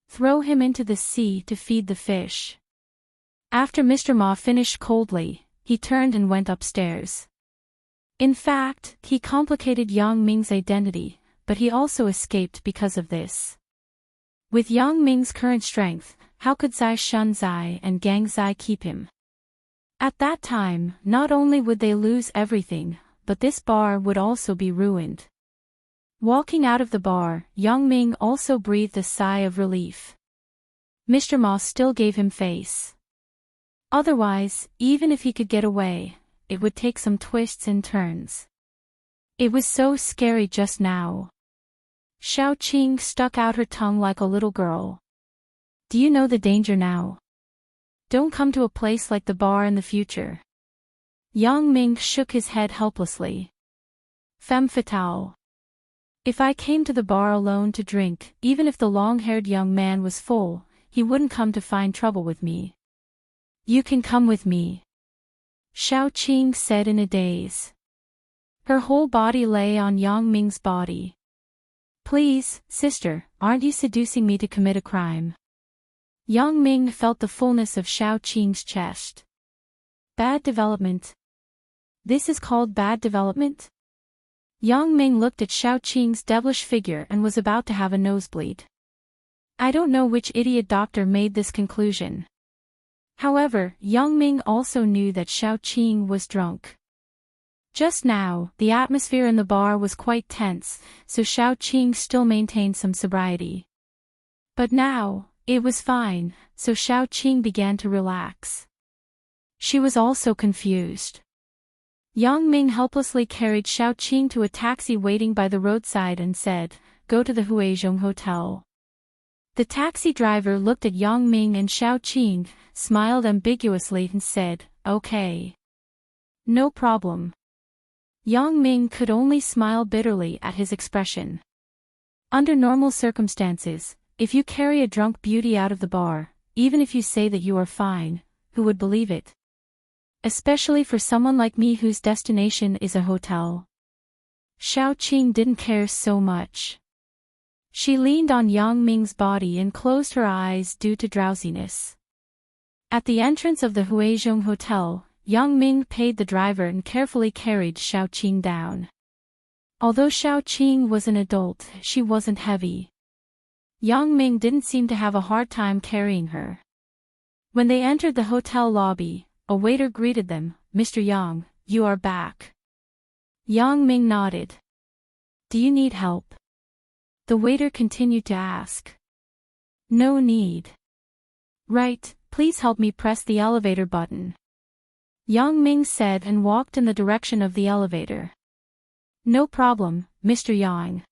"Throw him into the sea to feed the fish." After Mr. Ma finished coldly, he turned and went upstairs. In fact, he complicated Yang Ming's identity, but he also escaped because of this. With Yang Ming's current strength, how could Zai Shun Zai and Gang Zai keep him? At that time, not only would they lose everything, but this bar would also be ruined. Walking out of the bar, Yang Ming also breathed a sigh of relief. Mr. Ma still gave him face. Otherwise, even if he could get away, it would take some twists and turns. It was so scary just now. Xiao Qing stuck out her tongue like a little girl. "Do you know the danger now? Don't come to a place like the bar in the future." Yang Ming shook his head helplessly. "Femme fatale. If I came to the bar alone to drink, even if the long-haired young man was full, he wouldn't come to find trouble with me." "You can come with me," Xiao Qing said in a daze. Her whole body lay on Yang Ming's body. Please, sister, aren't you seducing me to commit a crime? Yang Ming felt the fullness of Xiao Qing's chest. Bad development. This is called bad development? Yang Ming looked at Xiao Qing's devilish figure and was about to have a nosebleed. I don't know which idiot doctor made this conclusion. However, Yang Ming also knew that Xiao Qing was drunk. Just now, the atmosphere in the bar was quite tense, so Xiao Qing still maintained some sobriety. But now, it was fine, so Xiao Qing began to relax. She was also confused. Yang Ming helplessly carried Xiao Qing to a taxi waiting by the roadside and said, "Go to the Huizhong Hotel." The taxi driver looked at Yang Ming and Xiao Qing, smiled ambiguously and said, "Okay. No problem." Yang Ming could only smile bitterly at his expression. Under normal circumstances, if you carry a drunk beauty out of the bar, even if you say that you are fine, who would believe it? Especially for someone like me whose destination is a hotel. Xiao Qing didn't care so much. She leaned on Yang Ming's body and closed her eyes due to drowsiness. At the entrance of the Huizhong Hotel, Yang Ming paid the driver and carefully carried Xiao Qing down. Although Xiao Qing was an adult, she wasn't heavy. Yang Ming didn't seem to have a hard time carrying her. When they entered the hotel lobby, a waiter greeted them. "Mr. Yang, you are back." Yang Ming nodded. "Do you need help?" The waiter continued to ask. "No need." "Right, please help me press the elevator button," Yang Ming said and walked in the direction of the elevator. "No problem, Mr. Yang."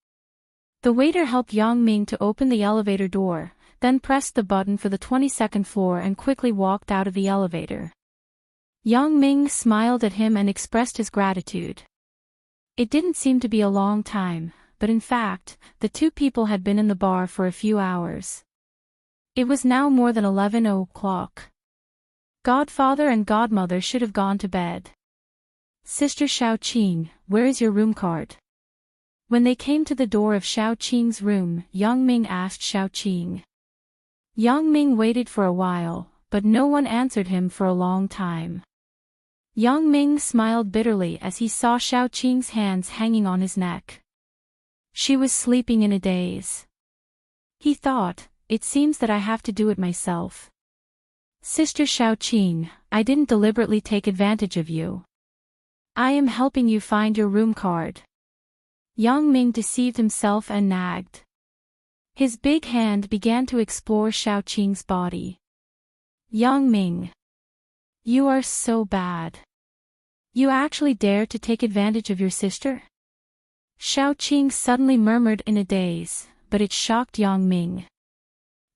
The waiter helped Yang Ming to open the elevator door, then pressed the button for the 22nd floor and quickly walked out of the elevator. Yang Ming smiled at him and expressed his gratitude. It didn't seem to be a long time, but in fact, the two people had been in the bar for a few hours. It was now more than 11 o'clock. Godfather and godmother should have gone to bed. "Sister Xiao Qing, where is your room card?" When they came to the door of Xiao Qing's room, Yang Ming asked Xiao Qing. Yang Ming waited for a while, but no one answered him for a long time. Yang Ming smiled bitterly as he saw Xiao Qing's hands hanging on his neck. She was sleeping in a daze. He thought, "It seems that I have to do it myself." "Sister Xiao Qing, I didn't deliberately take advantage of you. I am helping you find your room card." Yang Ming deceived himself and nagged. His big hand began to explore Xiao Qing's body. "Yang Ming, you are so bad. You actually dare to take advantage of your sister?" Xiao Qing suddenly murmured in a daze, but it shocked Yang Ming.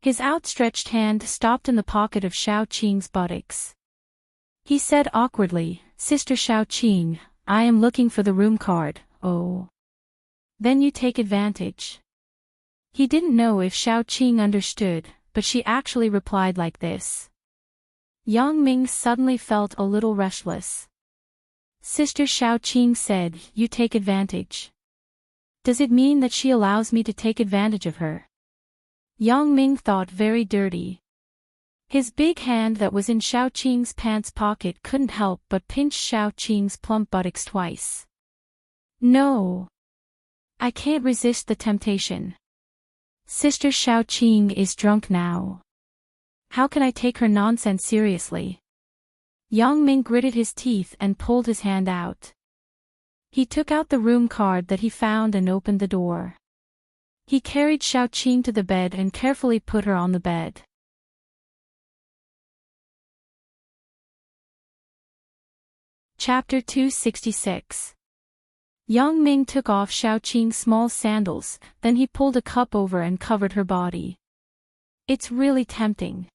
His outstretched hand stopped in the pocket of Xiao Qing's buttocks. He said awkwardly, "Sister Xiao Qing, I am looking for the room card." "Oh. Then you take advantage." He didn't know if Xiao Qing understood, but she actually replied like this. Yang Ming suddenly felt a little restless. Sister Xiao Qing said, "You take advantage." Does it mean that she allows me to take advantage of her? Yang Ming thought very dirty. His big hand that was in Xiao Qing's pants pocket couldn't help but pinch Xiao Qing's plump buttocks twice. "No. I can't resist the temptation. Sister Xiao Qing is drunk now. How can I take her nonsense seriously?" Yang Ming gritted his teeth and pulled his hand out. He took out the room card that he found and opened the door. He carried Xiao Qing to the bed and carefully put her on the bed. Chapter 266. Yang Ming took off Xiao Qing's small sandals, then he pulled a cup over and covered her body. "It's really tempting."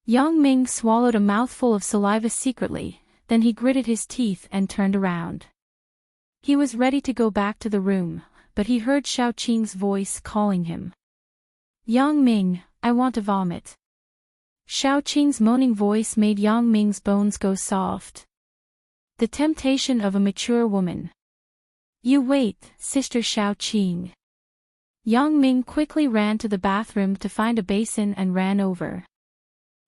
Yang Ming swallowed a mouthful of saliva secretly, then he gritted his teeth and turned around. He was ready to go back to the room, but he heard Xiao Qing's voice calling him. "Yang Ming, I want to vomit." Xiao Qing's moaning voice made Yang Ming's bones go soft. The temptation of a mature woman. You wait, Sister Xiaoqing. Yang Ming quickly ran to the bathroom to find a basin and ran over.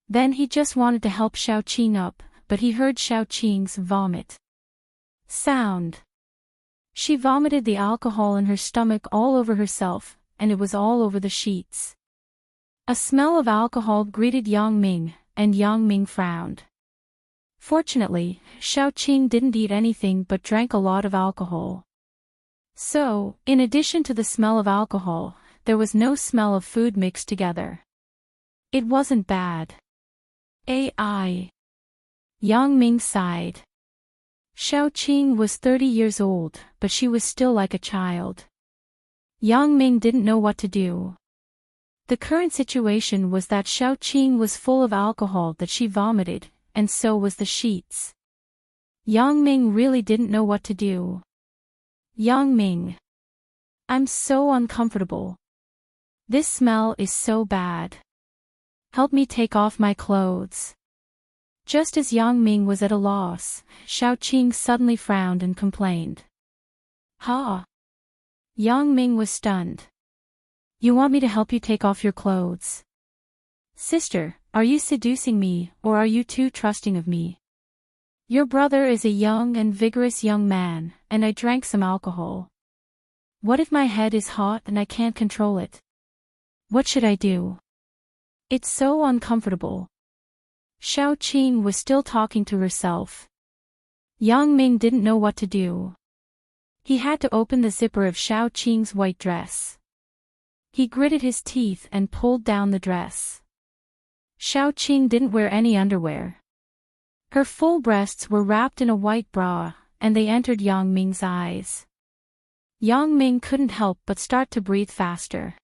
Then he just wanted to help Xiaoqing up, but he heard Xiaoqing's vomit sound. She vomited the alcohol in her stomach all over herself, and it was all over the sheets. A smell of alcohol greeted Yang Ming, and Yang Ming frowned. Fortunately, Xiaoqing didn't eat anything but drank a lot of alcohol. So, in addition to the smell of alcohol, there was no smell of food mixed together. It wasn't bad. AI. Yang Ming sighed. Xiaoqing was 30 years old, but she was still like a child. Yang Ming didn't know what to do. The current situation was that Xiaoqing was full of alcohol that she vomited, and so was the sheets. Yang Ming really didn't know what to do. Yang Ming. I'm so uncomfortable. This smell is so bad. Help me take off my clothes. Just as Yang Ming was at a loss, Xiaoqing suddenly frowned and complained. Ha! Yang Ming was stunned. You want me to help you take off your clothes? Sister, are you seducing me, or are you too trusting of me? Your brother is a young and vigorous young man, and I drank some alcohol. What if my head is hot and I can't control it? What should I do? It's so uncomfortable. Xiaoqing was still talking to herself. Yang Ming didn't know what to do. He had to open the zipper of Xiaoqing's white dress. He gritted his teeth and pulled down the dress. Xiaoqing didn't wear any underwear. Her full breasts were wrapped in a white bra, and they entered Yang Ming's eyes. Yang Ming couldn't help but start to breathe faster.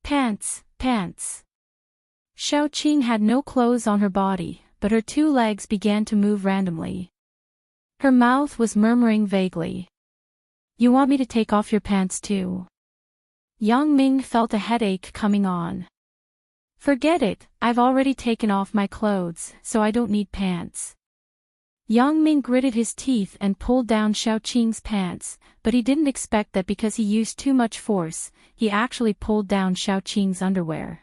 Pants, pants. Xiaoqing had no clothes on her body, but her two legs began to move randomly. Her mouth was murmuring vaguely. You want me to take off your pants too? Yang Ming felt a headache coming on. Forget it, I've already taken off my clothes, so I don't need pants. Yang Ming gritted his teeth and pulled down Xiaoqing's pants, but he didn't expect that because he used too much force, he actually pulled down Xiaoqing's underwear.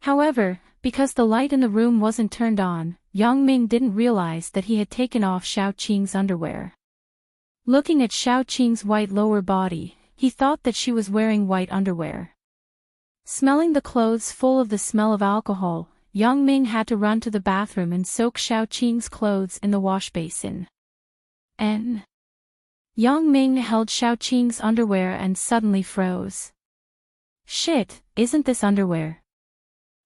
However, because the light in the room wasn't turned on, Yang Ming didn't realize that he had taken off Xiaoqing's underwear. Looking at Xiaoqing's white lower body, he thought that she was wearing white underwear. Smelling the clothes full of the smell of alcohol, Yang Ming had to run to the bathroom and soak Xiaoqing's clothes in the wash basin. Yang Ming held Xiaoqing's underwear and suddenly froze. Shit, isn't this underwear?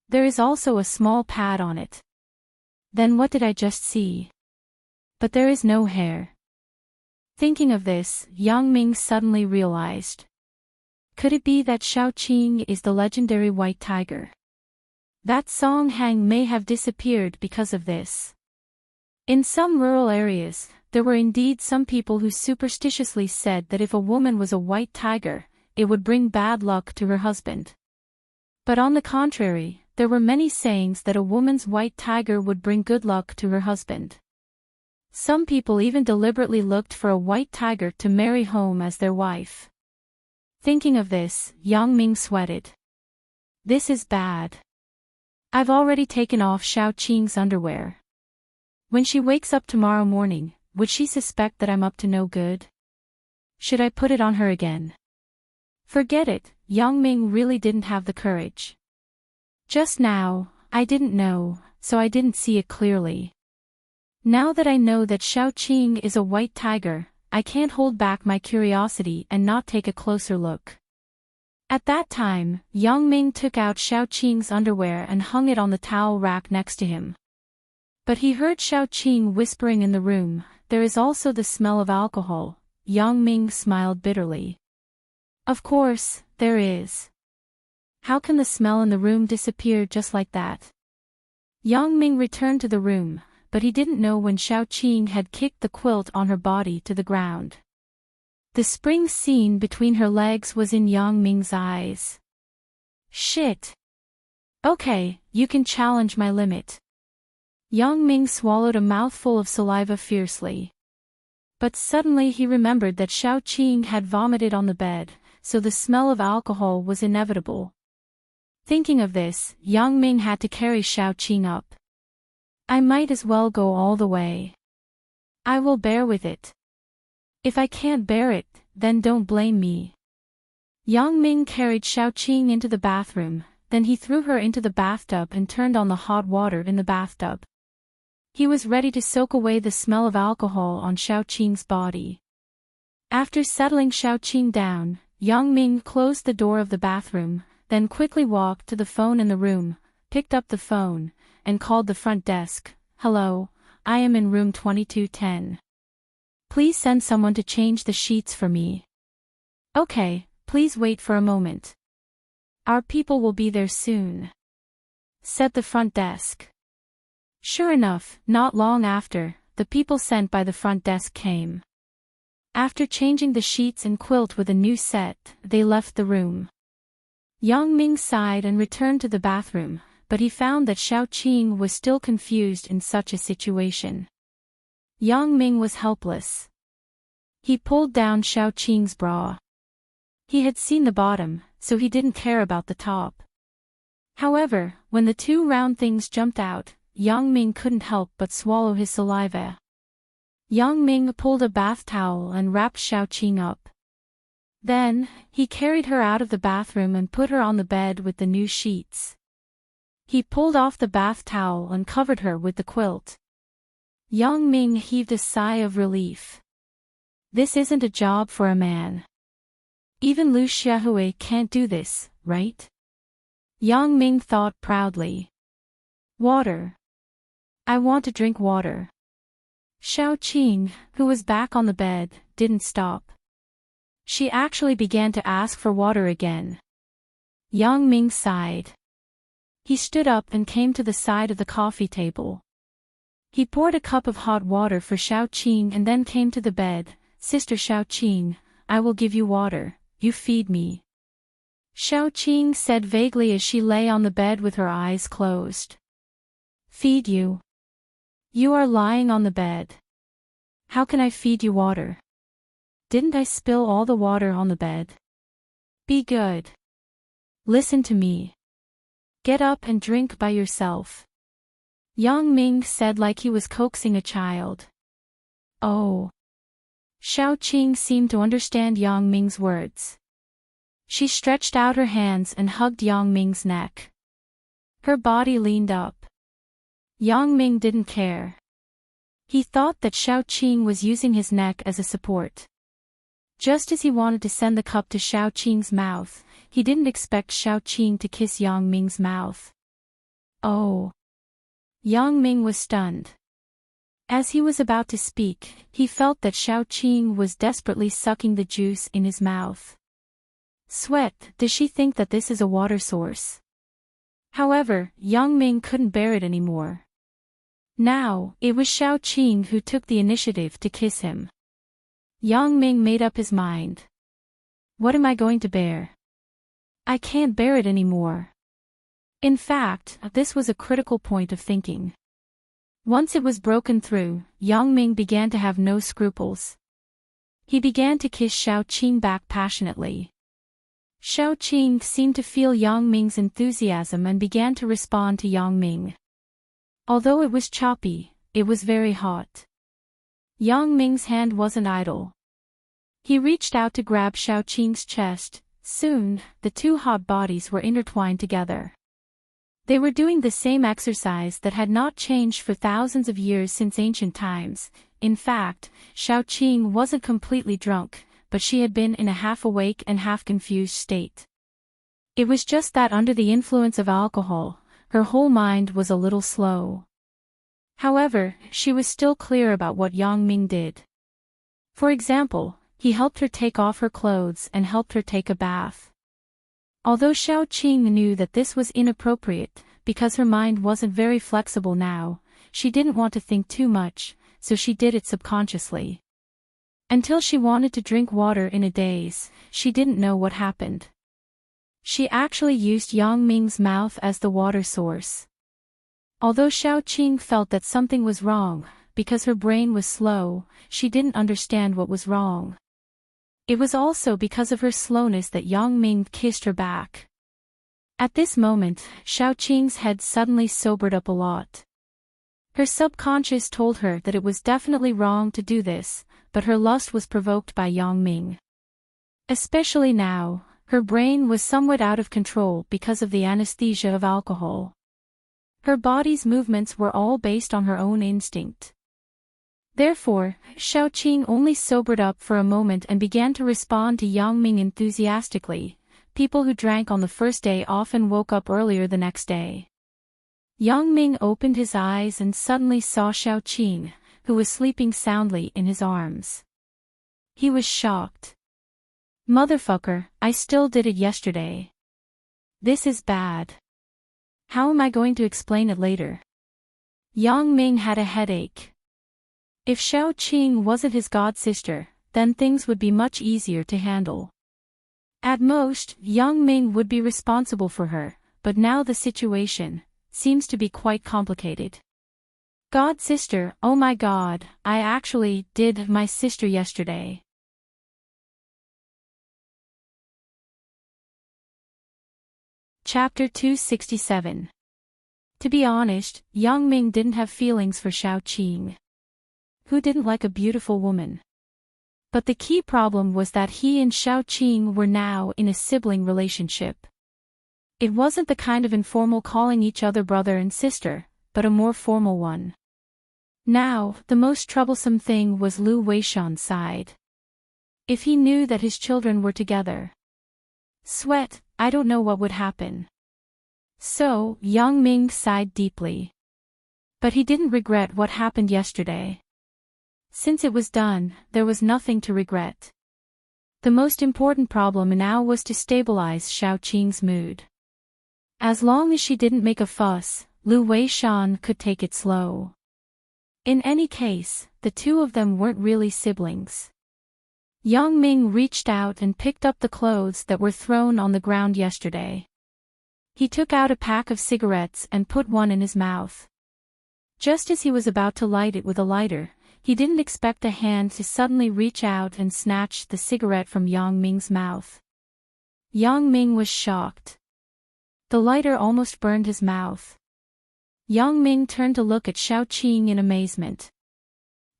There is also a small pad on it. Then what did I just see? But there is no hair. Thinking of this, Yang Ming suddenly realized. Could it be that Xiaoqing is the legendary white tiger? That Song Hang may have disappeared because of this. In some rural areas, there were indeed some people who superstitiously said that if a woman was a white tiger, it would bring bad luck to her husband. But on the contrary, there were many sayings that a woman's white tiger would bring good luck to her husband. Some people even deliberately looked for a white tiger to marry home as their wife. Thinking of this, Yang Ming sweated. This is bad. I've already taken off Xiaoqing's underwear. When she wakes up tomorrow morning, would she suspect that I'm up to no good? Should I put it on her again? Forget it, Yang Ming really didn't have the courage. Just now, I didn't know, so I didn't see it clearly. Now that I know that Xiaoqing is a white tiger, I can't hold back my curiosity and not take a closer look. At that time, Yang Ming took out Xiaoqing's underwear and hung it on the towel rack next to him. But he heard Xiaoqing whispering in the room, there is also the smell of alcohol. Yang Ming smiled bitterly. Of course, there is. How can the smell in the room disappear just like that? Yang Ming returned to the room, but he didn't know when Xiaoqing had kicked the quilt on her body to the ground. The spring scene between her legs was in Yang Ming's eyes. Shit. Okay, you can challenge my limit. Yang Ming swallowed a mouthful of saliva fiercely. But suddenly he remembered that Xiaoqing had vomited on the bed, so the smell of alcohol was inevitable. Thinking of this, Yang Ming had to carry Xiaoqing up. I might as well go all the way. I will bear with it. If I can't bear it, then don't blame me. Yang Ming carried Xiaoqing into the bathroom, then he threw her into the bathtub and turned on the hot water in the bathtub. He was ready to soak away the smell of alcohol on Xiaoqing's body. After settling Xiaoqing down, Yang Ming closed the door of the bathroom, then quickly walked to the phone in the room, picked up the phone, and called the front desk. Hello, I am in room 2210. Please send someone to change the sheets for me. Okay, please wait for a moment. Our people will be there soon, said the front desk. Sure enough, not long after, the people sent by the front desk came. After changing the sheets and quilt with a new set, they left the room. Yang Ming sighed and returned to the bathroom, but he found that Xiaoqing was still confused in such a situation. Yang Ming was helpless. He pulled down Xiaoqing's bra. He had seen the bottom, so he didn't care about the top. However, when the two round things jumped out, Yang Ming couldn't help but swallow his saliva. Yang Ming pulled a bath towel and wrapped Xiaoqing up. Then, he carried her out of the bathroom and put her on the bed with the new sheets. He pulled off the bath towel and covered her with the quilt. Yang Ming heaved a sigh of relief. This isn't a job for a man. Even Lu Xiaohui can't do this, right? Yang Ming thought proudly. Water. I want to drink water. Xiaoqing, who was back on the bed, didn't stop. She actually began to ask for water again. Yang Ming sighed. He stood up and came to the side of the coffee table. He poured a cup of hot water for Xiaoqing and then came to the bed. Sister Xiaoqing, I will give you water, you feed me. Xiaoqing said vaguely as she lay on the bed with her eyes closed. Feed you? You are lying on the bed. How can I feed you water? Didn't I spill all the water on the bed? Be good. Listen to me. Get up and drink by yourself. Yang Ming said like he was coaxing a child. Oh. Xiaoqing seemed to understand Yang Ming's words. She stretched out her hands and hugged Yang Ming's neck. Her body leaned up. Yang Ming didn't care. He thought that Xiaoqing was using his neck as a support. Just as he wanted to send the cup to Xiaoqing's mouth, he didn't expect Xiaoqing to kiss Yang Ming's mouth. Oh. Yang Ming was stunned. As he was about to speak, he felt that Xiaoqing was desperately sucking the juice in his mouth. Sweat, does she think that this is a water source? However, Yang Ming couldn't bear it anymore. Now, it was Xiaoqing who took the initiative to kiss him. Yang Ming made up his mind. What am I going to bear? I can't bear it anymore. In fact, this was a critical point of thinking. Once it was broken through, Yang Ming began to have no scruples. He began to kiss Xiaoqing back passionately. Xiaoqing seemed to feel Yang Ming's enthusiasm and began to respond to Yang Ming. Although it was choppy, it was very hot. Yang Ming's hand wasn't idle. He reached out to grab Xiaoqing's chest. Soon, the two hot bodies were intertwined together. They were doing the same exercise that had not changed for thousands of years since ancient times. In fact, Xiaoqing wasn't completely drunk, but she had been in a half-awake and half-confused state. It was just that under the influence of alcohol, her whole mind was a little slow. However, she was still clear about what Yang Ming did. For example, he helped her take off her clothes and helped her take a bath. Although Xiaoqing knew that this was inappropriate, because her mind wasn't very flexible now, she didn't want to think too much, so she did it subconsciously. Until she wanted to drink water in a daze, she didn't know what happened. She actually used Yang Ming's mouth as the water source. Although Xiaoqing felt that something was wrong, because her brain was slow, she didn't understand what was wrong. It was also because of her slowness that Yang Ming kissed her back. At this moment, Xiaoqing's head suddenly sobered up a lot. Her subconscious told her that it was definitely wrong to do this, but her lust was provoked by Yang Ming. Especially now, her brain was somewhat out of control because of the anesthesia of alcohol. Her body's movements were all based on her own instinct. Therefore, Xiaoqing only sobered up for a moment and began to respond to Yang Ming enthusiastically. People who drank on the first day often woke up earlier the next day. Yang Ming opened his eyes and suddenly saw Xiaoqing, who was sleeping soundly in his arms. He was shocked. Motherfucker, I still did it yesterday. This is bad. How am I going to explain it later? Yang Ming had a headache. If Xiaoqing wasn't his god-sister, then things would be much easier to handle. At most, Yang Ming would be responsible for her, but now the situation seems to be quite complicated. God-sister, oh my god, I actually did my sister yesterday. Chapter 267. To be honest, Yang Ming didn't have feelings for Xiaoqing. Who didn't like a beautiful woman? But the key problem was that he and Xiaoqing were now in a sibling relationship. It wasn't the kind of informal calling each other brother and sister, but a more formal one. Now, the most troublesome thing was Lu Weishan's side. If he knew that his children were together. Sweat, I don't know what would happen. So, Yang Ming sighed deeply. But he didn't regret what happened yesterday. Since it was done, there was nothing to regret. The most important problem now was to stabilize Xiaoqing's mood. As long as she didn't make a fuss, Lu Weishan could take it slow. In any case, the two of them weren't really siblings. Yang Ming reached out and picked up the clothes that were thrown on the ground yesterday. He took out a pack of cigarettes and put one in his mouth. Just as he was about to light it with a lighter, he didn't expect a hand to suddenly reach out and snatch the cigarette from Yang Ming's mouth. Yang Ming was shocked. The lighter almost burned his mouth. Yang Ming turned to look at Xiaoqing in amazement.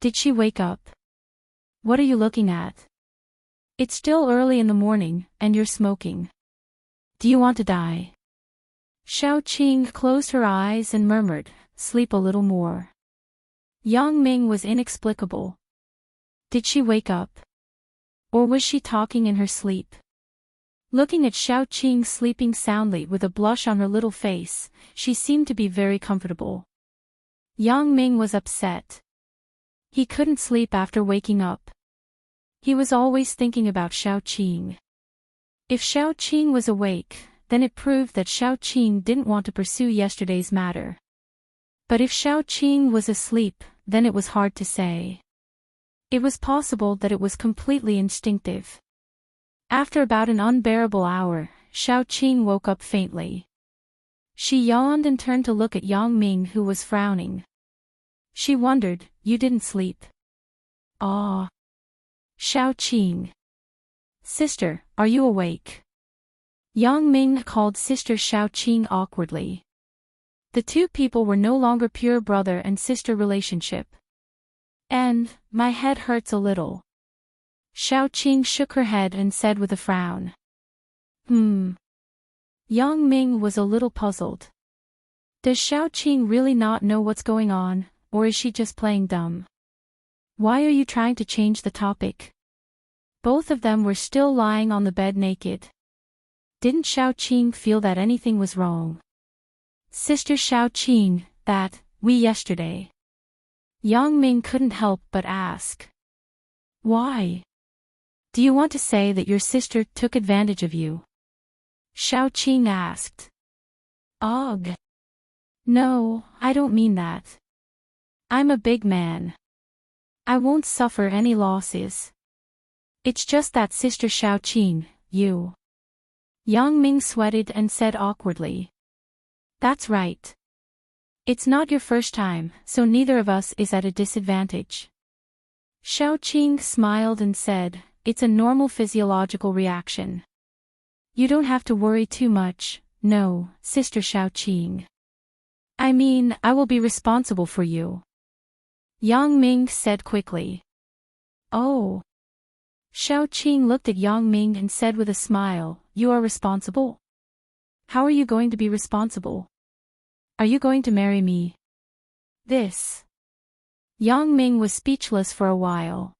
Did she wake up? What are you looking at? It's still early in the morning, and you're smoking. Do you want to die? Xiaoqing closed her eyes and murmured, sleep a little more. Yang Ming was inexplicable. Did she wake up? Or was she talking in her sleep? Looking at Xiaoqing sleeping soundly with a blush on her little face, she seemed to be very comfortable. Yang Ming was upset. He couldn't sleep after waking up. He was always thinking about Xiaoqing. If Xiaoqing was awake, then it proved that Xiaoqing didn't want to pursue yesterday's matter. But if Xiaoqing was asleep, then it was hard to say. It was possible that it was completely instinctive. After about an unbearable hour, Xiaoqing woke up faintly. She yawned and turned to look at Yang Ming, who was frowning. She wondered, you didn't sleep? Ah. Xiaoqing. Sister, are you awake? Yang Ming called Sister Xiaoqing awkwardly. The two people were no longer pure brother and sister relationship. And, my head hurts a little. Xiaoqing shook her head and said with a frown. Yang Ming was a little puzzled. Does Xiaoqing really not know what's going on, or is she just playing dumb? Why are you trying to change the topic? Both of them were still lying on the bed naked. Didn't Xiaoqing feel that anything was wrong? Sister Xiaoqing, we yesterday. Yang Ming couldn't help but ask. Why? Do you want to say that your sister took advantage of you? Xiaoqing asked. Ugh. No, I don't mean that. I'm a big man. I won't suffer any losses. It's just that Sister Xiaoqing, you. Yang Ming sweated and said awkwardly. That's right. It's not your first time, so neither of us is at a disadvantage. Xiaoqing smiled and said, it's a normal physiological reaction. You don't have to worry too much, no, Sister Xiaoqing. I mean, I will be responsible for you. Yang Ming said quickly. Oh. Xiaoqing looked at Yang Ming and said with a smile, you are responsible? How are you going to be responsible? Are you going to marry me? This. Yang Ming was speechless for a while.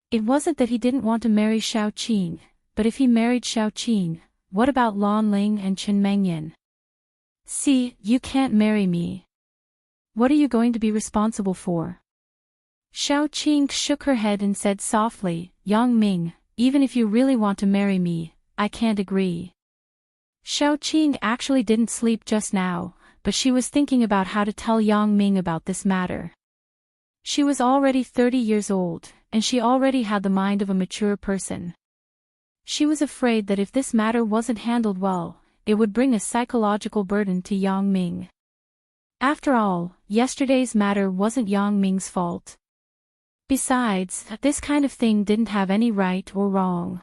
It wasn't that he didn't want to marry Xiaoqing, but if he married Xiaoqing, what about Lan Ling and Chen Mengyan? See, you can't marry me. What are you going to be responsible for? Xiaoqing shook her head and said softly, Yang Ming, even if you really want to marry me, I can't agree. Xiaoqing actually didn't sleep just now, but she was thinking about how to tell Yang Ming about this matter. She was already 30 years old, and she already had the mind of a mature person. She was afraid that if this matter wasn't handled well, it would bring a psychological burden to Yang Ming. After all, yesterday's matter wasn't Yang Ming's fault. Besides, this kind of thing didn't have any right or wrong.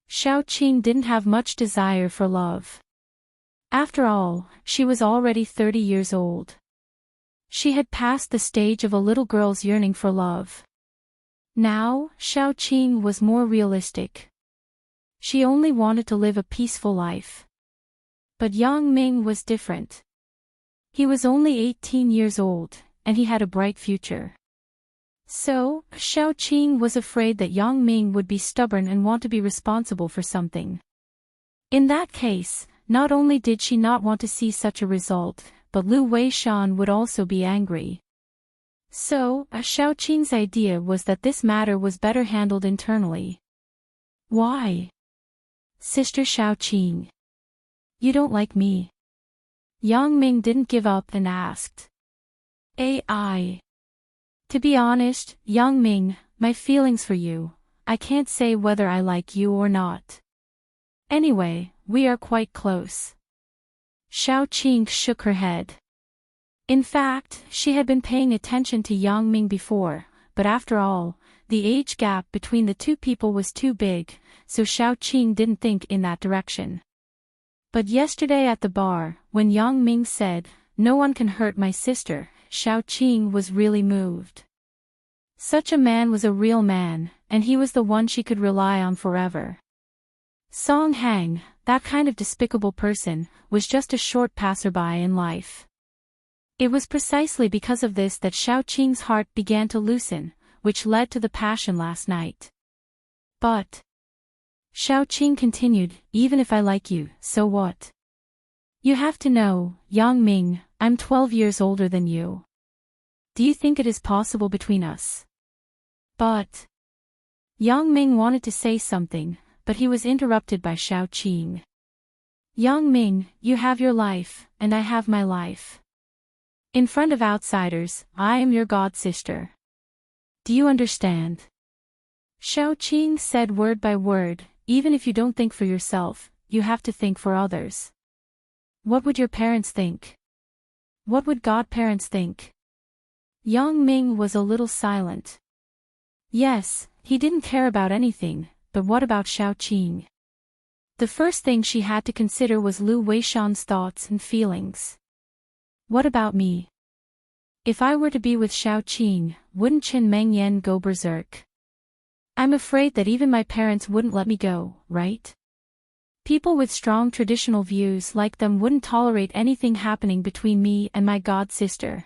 Xiaoqing didn't have much desire for love. After all, she was already 30 years old. She had passed the stage of a little girl's yearning for love. Now, Xiaoqing was more realistic. She only wanted to live a peaceful life. But Yang Ming was different. He was only 18 years old, and he had a bright future. So, Xiaoqing was afraid that Yang Ming would be stubborn and want to be responsible for something. In that case, not only did she not want to see such a result, but Lu Weishan would also be angry. So, Xiaoqing's idea was that this matter was better handled internally. Why? Sister Xiaoqing. You don't like me? Yang Ming didn't give up and asked. AI. To be honest, Yang Ming, my feelings for you, I can't say whether I like you or not. Anyway, we are quite close. Xiaoqing shook her head. In fact, she had been paying attention to Yang Ming before, but after all, the age gap between the two people was too big, so Xiaoqing didn't think in that direction. But yesterday at the bar, when Yang Ming said, no one can hurt my sister, Xiaoqing was really moved. Such a man was a real man, and he was the one she could rely on forever. Song Hang, that kind of despicable person, was just a short passerby in life. It was precisely because of this that Xiaoqing's heart began to loosen, which led to the passion last night. But Xiaoqing continued, even if I like you, so what? You have to know, Yang Ming, I'm 12 years older than you. Do you think it is possible between us? But Yang Ming wanted to say something, but he was interrupted by Xiaoqing. Yang Ming, you have your life, and I have my life. In front of outsiders, I am your god sister. Do you understand? Xiaoqing said word by word, even if you don't think for yourself, you have to think for others. What would your parents think? What would godparents think? Yang Ming was a little silent. Yes, he didn't care about anything, but what about Xiaoqing? The first thing she had to consider was Lu Weishan's thoughts and feelings. What about me? If I were to be with Xiaoqing, wouldn't Chen Mengyan go berserk? I'm afraid that even my parents wouldn't let me go, right? People with strong traditional views like them wouldn't tolerate anything happening between me and my god sister.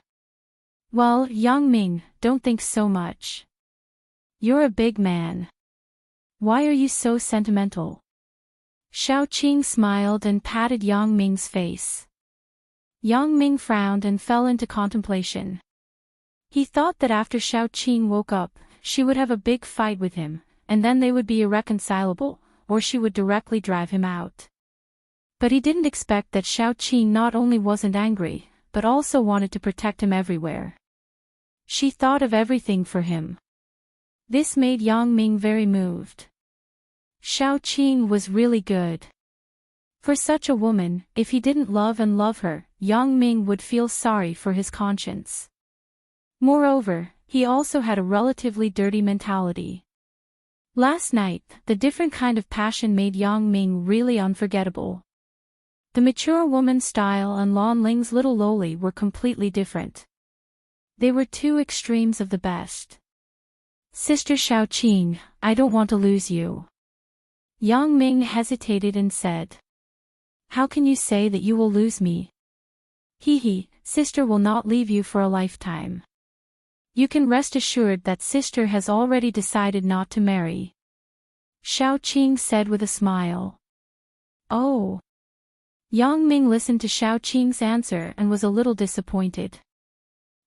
Well, Yang Ming, don't think so much. You're a big man. Why are you so sentimental? Xiaoqing smiled and patted Yang Ming's face. Yang Ming frowned and fell into contemplation. He thought that after Xiaoqing woke up, she would have a big fight with him, and then they would be irreconcilable, or she would directly drive him out. But he didn't expect that Xiaoqing not only wasn't angry, but also wanted to protect him everywhere. She thought of everything for him. This made Yang Ming very moved. Xiaoqing was really good. For such a woman, if he didn't love and love her, Yang Ming would feel sorry for his conscience. Moreover, he also had a relatively dirty mentality. Last night, the different kind of passion made Yang Ming really unforgettable. The mature woman's style and Lan Ling's little loli were completely different. They were two extremes of the best. Sister Xiaoqing, I don't want to lose you. Yang Ming hesitated and said. How can you say that you will lose me? Sister will not leave you for a lifetime. You can rest assured that sister has already decided not to marry. Xiaoqing said with a smile. Oh. Yang Ming listened to Xiaoqing's answer and was a little disappointed.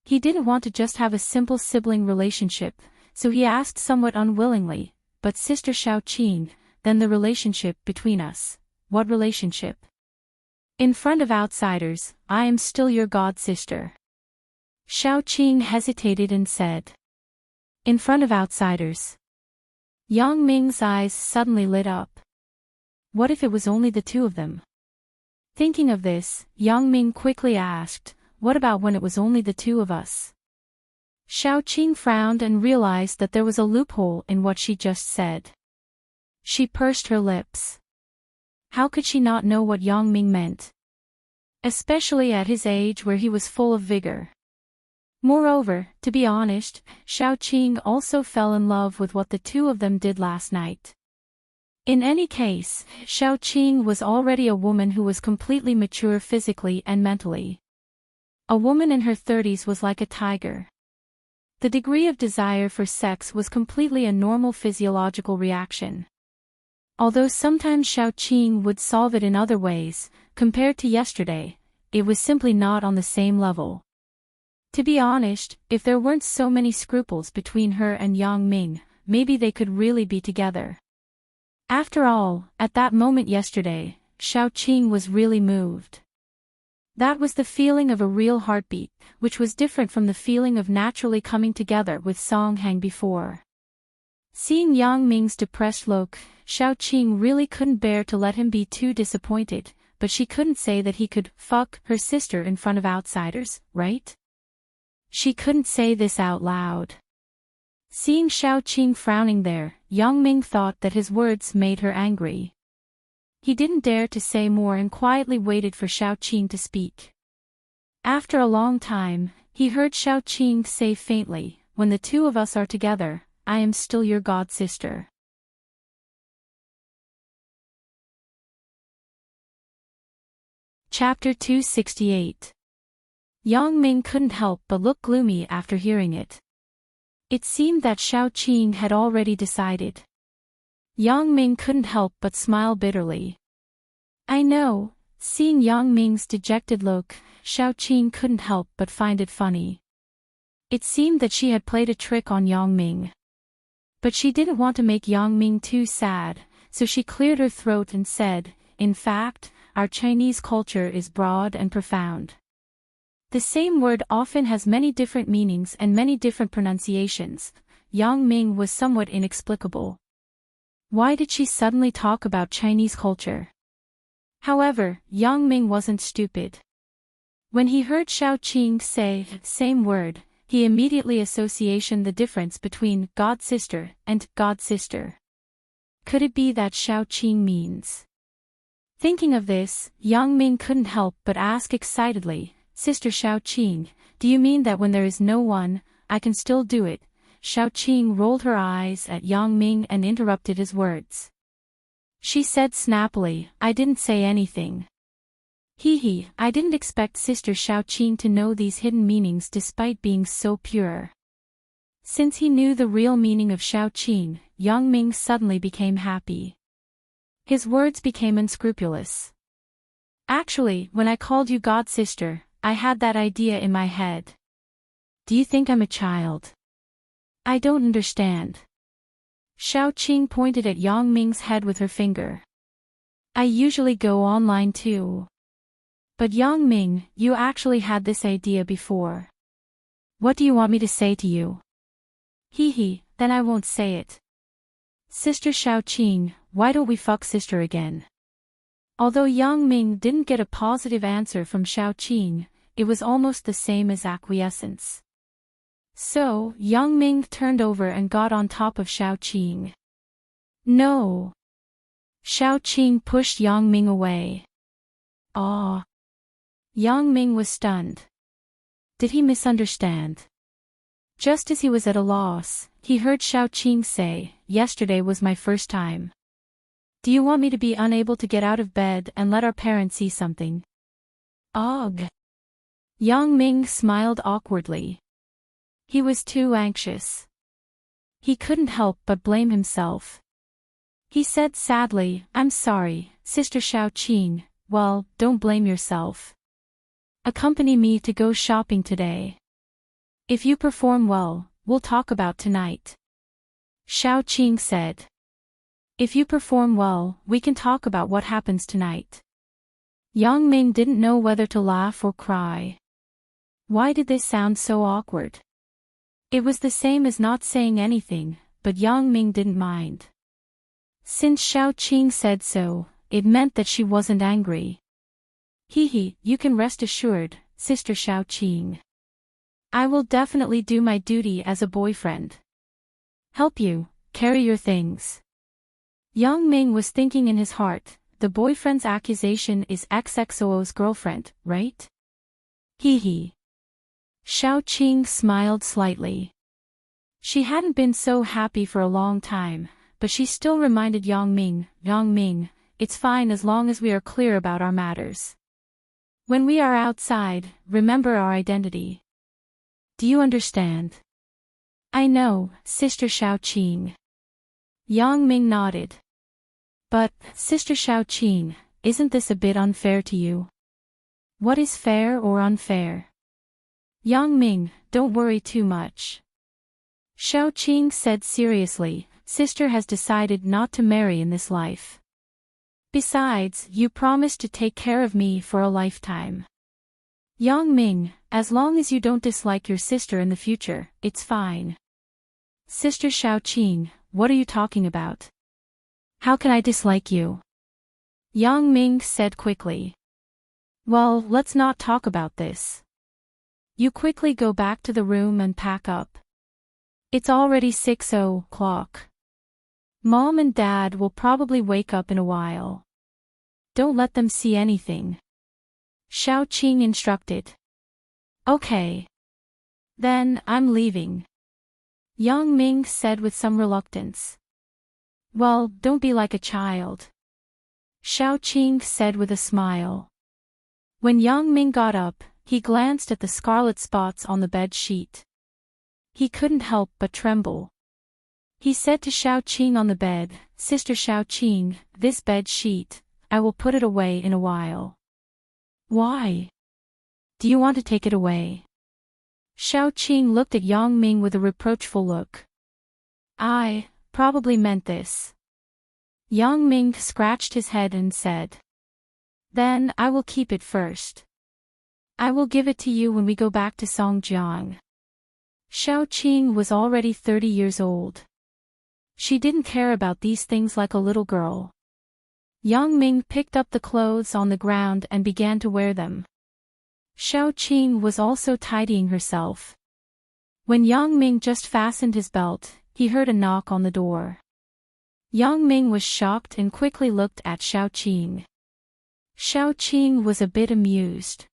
He didn't want to just have a simple sibling relationship, so he asked somewhat unwillingly, but Sister Xiaoqing, then the relationship between us. What relationship? In front of outsiders, I am still your god sister. Xiaoqing hesitated and said. In front of outsiders. Yang Ming's eyes suddenly lit up. What if it was only the two of them? Thinking of this, Yang Ming quickly asked, what about when it was only the two of us? Xiaoqing frowned and realized that there was a loophole in what she just said. She pursed her lips. How could she not know what Yang Ming meant? Especially at his age where he was full of vigor. Moreover, to be honest, Xiaoqing also fell in love with what the two of them did last night. In any case, Xiaoqing was already a woman who was completely mature physically and mentally. A woman in her 30s was like a tiger. The degree of desire for sex was completely a normal physiological reaction. Although sometimes Xiaoqing would solve it in other ways, compared to yesterday, it was simply not on the same level. To be honest, if there weren't so many scruples between her and Yang Ming, maybe they could really be together. After all, at that moment yesterday, Xiaoqing was really moved. That was the feeling of a real heartbeat, which was different from the feeling of naturally coming together with Song Hang before. Seeing Yang Ming's depressed look, Xiaoqing really couldn't bear to let him be too disappointed, but she couldn't say that he could fuck her sister in front of outsiders, right? She couldn't say this out loud. Seeing Xiaoqing frowning there, Yang Ming thought that his words made her angry. He didn't dare to say more and quietly waited for Xiaoqing to speak. After a long time, he heard Xiaoqing say faintly, when the two of us are together, I am still your god sister. Chapter 268. Yang Ming couldn't help but look gloomy after hearing it. It seemed that Xiaoqing had already decided. Yang Ming couldn't help but smile bitterly. I know, seeing Yang Ming's dejected look, Xiaoqing couldn't help but find it funny. It seemed that she had played a trick on Yang Ming. But she didn't want to make Yang Ming too sad, so she cleared her throat and said, in fact, our Chinese culture is broad and profound. The same word often has many different meanings and many different pronunciations. Yang Ming was somewhat inexplicable. Why did she suddenly talk about Chinese culture? However, Yang Ming wasn't stupid. When he heard Xiaoqing say same word, he immediately associated the difference between god sister and god sister. Could it be that Xiaoqing means? Thinking of this, Yang Ming couldn't help but ask excitedly, Sister Xiaoqing, do you mean that when there is no one, I can still do it? Xiaoqing rolled her eyes at Yang Ming and interrupted his words. She said snappily, I didn't say anything. I didn't expect Sister Xiaoqing to know these hidden meanings despite being so pure. Since he knew the real meaning of Xiaoqing, Yang Ming suddenly became happy. His words became unscrupulous. Actually, when I called you god sister, I had that idea in my head. Do you think I'm a child? I don't understand. Xiaoqing pointed at Yang Ming's head with her finger. I usually go online too. But Yang Ming, you actually had this idea before. What do you want me to say to you? Then I won't say it. Sister Xiaoqing, why don't we fuck sister again? Although Yang Ming didn't get a positive answer from Xiao Qing, it was almost the same as acquiescence. So, Yang Ming turned over and got on top of Xiao Qing. No. Xiao Qing pushed Yang Ming away. Ah. Yang Ming was stunned. Did he misunderstand? Just as he was at a loss, he heard Xiao Qing say, "Yesterday was my first time. Do you want me to be unable to get out of bed and let our parents see something?" Ugh. Yang Ming smiled awkwardly. He was too anxious. He couldn't help but blame himself. He said sadly, "I'm sorry, Sister Xiao Qing." "Well, don't blame yourself. Accompany me to go shopping today. If you perform well, we'll talk about tonight." Xiao Qing said. "If you perform well, we can talk about what happens tonight." Yang Ming didn't know whether to laugh or cry. Why did this sound so awkward? It was the same as not saying anything, but Yang Ming didn't mind. Since Xiao Qing said so, it meant that she wasn't angry. You can rest assured, Sister Xiao Qing. I will definitely do my duty as a boyfriend. Help you carry your things." Yang Ming was thinking in his heart, the boyfriend's accusation is XXOO's girlfriend, right? Xiao Qing smiled slightly. She hadn't been so happy for a long time, but she still reminded Yang Ming, it's fine as long as we are clear about our matters. When we are outside, remember our identity. Do you understand? I know, Sister Xiao Qing. Yang Ming nodded. But, Sister Xiao Qing, isn't this a bit unfair to you? What is fair or unfair? Yang Ming, don't worry too much. Xiao Qing said seriously, Sister has decided not to marry in this life. Besides, you promised to take care of me for a lifetime. Yang Ming, as long as you don't dislike your sister in the future, it's fine. Sister Xiao Qing, what are you talking about? How can I dislike you? Yang Ming said quickly. Well, let's not talk about this. You quickly go back to the room and pack up. It's already 6:00. Mom and Dad will probably wake up in a while. Don't let them see anything. Xiao Qing instructed. Okay. Then, I'm leaving. Yang Ming said with some reluctance. Well, don't be like a child. Xiao Qing said with a smile. When Yang Ming got up, he glanced at the scarlet spots on the bed sheet. He couldn't help but tremble. He said to Xiao Qing on the bed, Sister Xiao Qing, this bed sheet, I will put it away in a while. Why? Do you want to take it away? Xiao Qing looked at Yang Ming with a reproachful look. I probably meant this. Yang Ming scratched his head and said. Then I will keep it first. I will give it to you when we go back to Songjiang. Xiao Qing was already 30 years old. She didn't care about these things like a little girl. Yang Ming picked up the clothes on the ground and began to wear them. Xiao Qing was also tidying herself. When Yang Ming just fastened his belt, he heard a knock on the door. Yang Ming was shocked and quickly looked at Xiao Qing. Xiao Qing was a bit amused.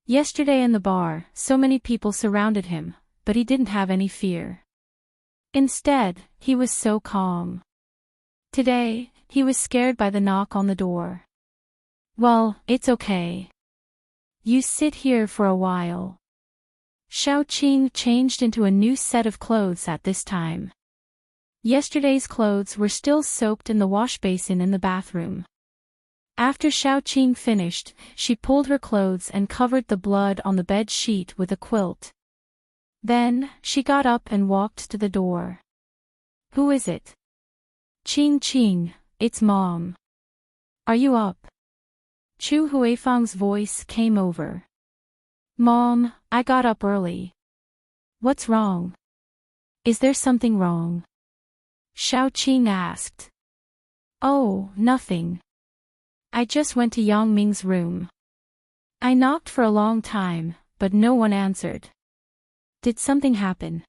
Yesterday in the bar, so many people surrounded him, but he didn't have any fear. Instead, he was so calm. Today, he was scared by the knock on the door. Well, it's okay. You sit here for a while. Xiao Qing changed into a new set of clothes at this time. Yesterday's clothes were still soaked in the wash basin in the bathroom. After Xiao Qing finished, she pulled her clothes and covered the blood on the bed sheet with a quilt. Then, she got up and walked to the door. Who is it? Qing, it's Mom. Are you up? Chu Huifang's voice came over. Mom, I got up early. What's wrong? Is there something wrong? Xiao Qing asked. Oh, nothing. I just went to Yang Ming's room. I knocked for a long time, but no one answered. Did something happen?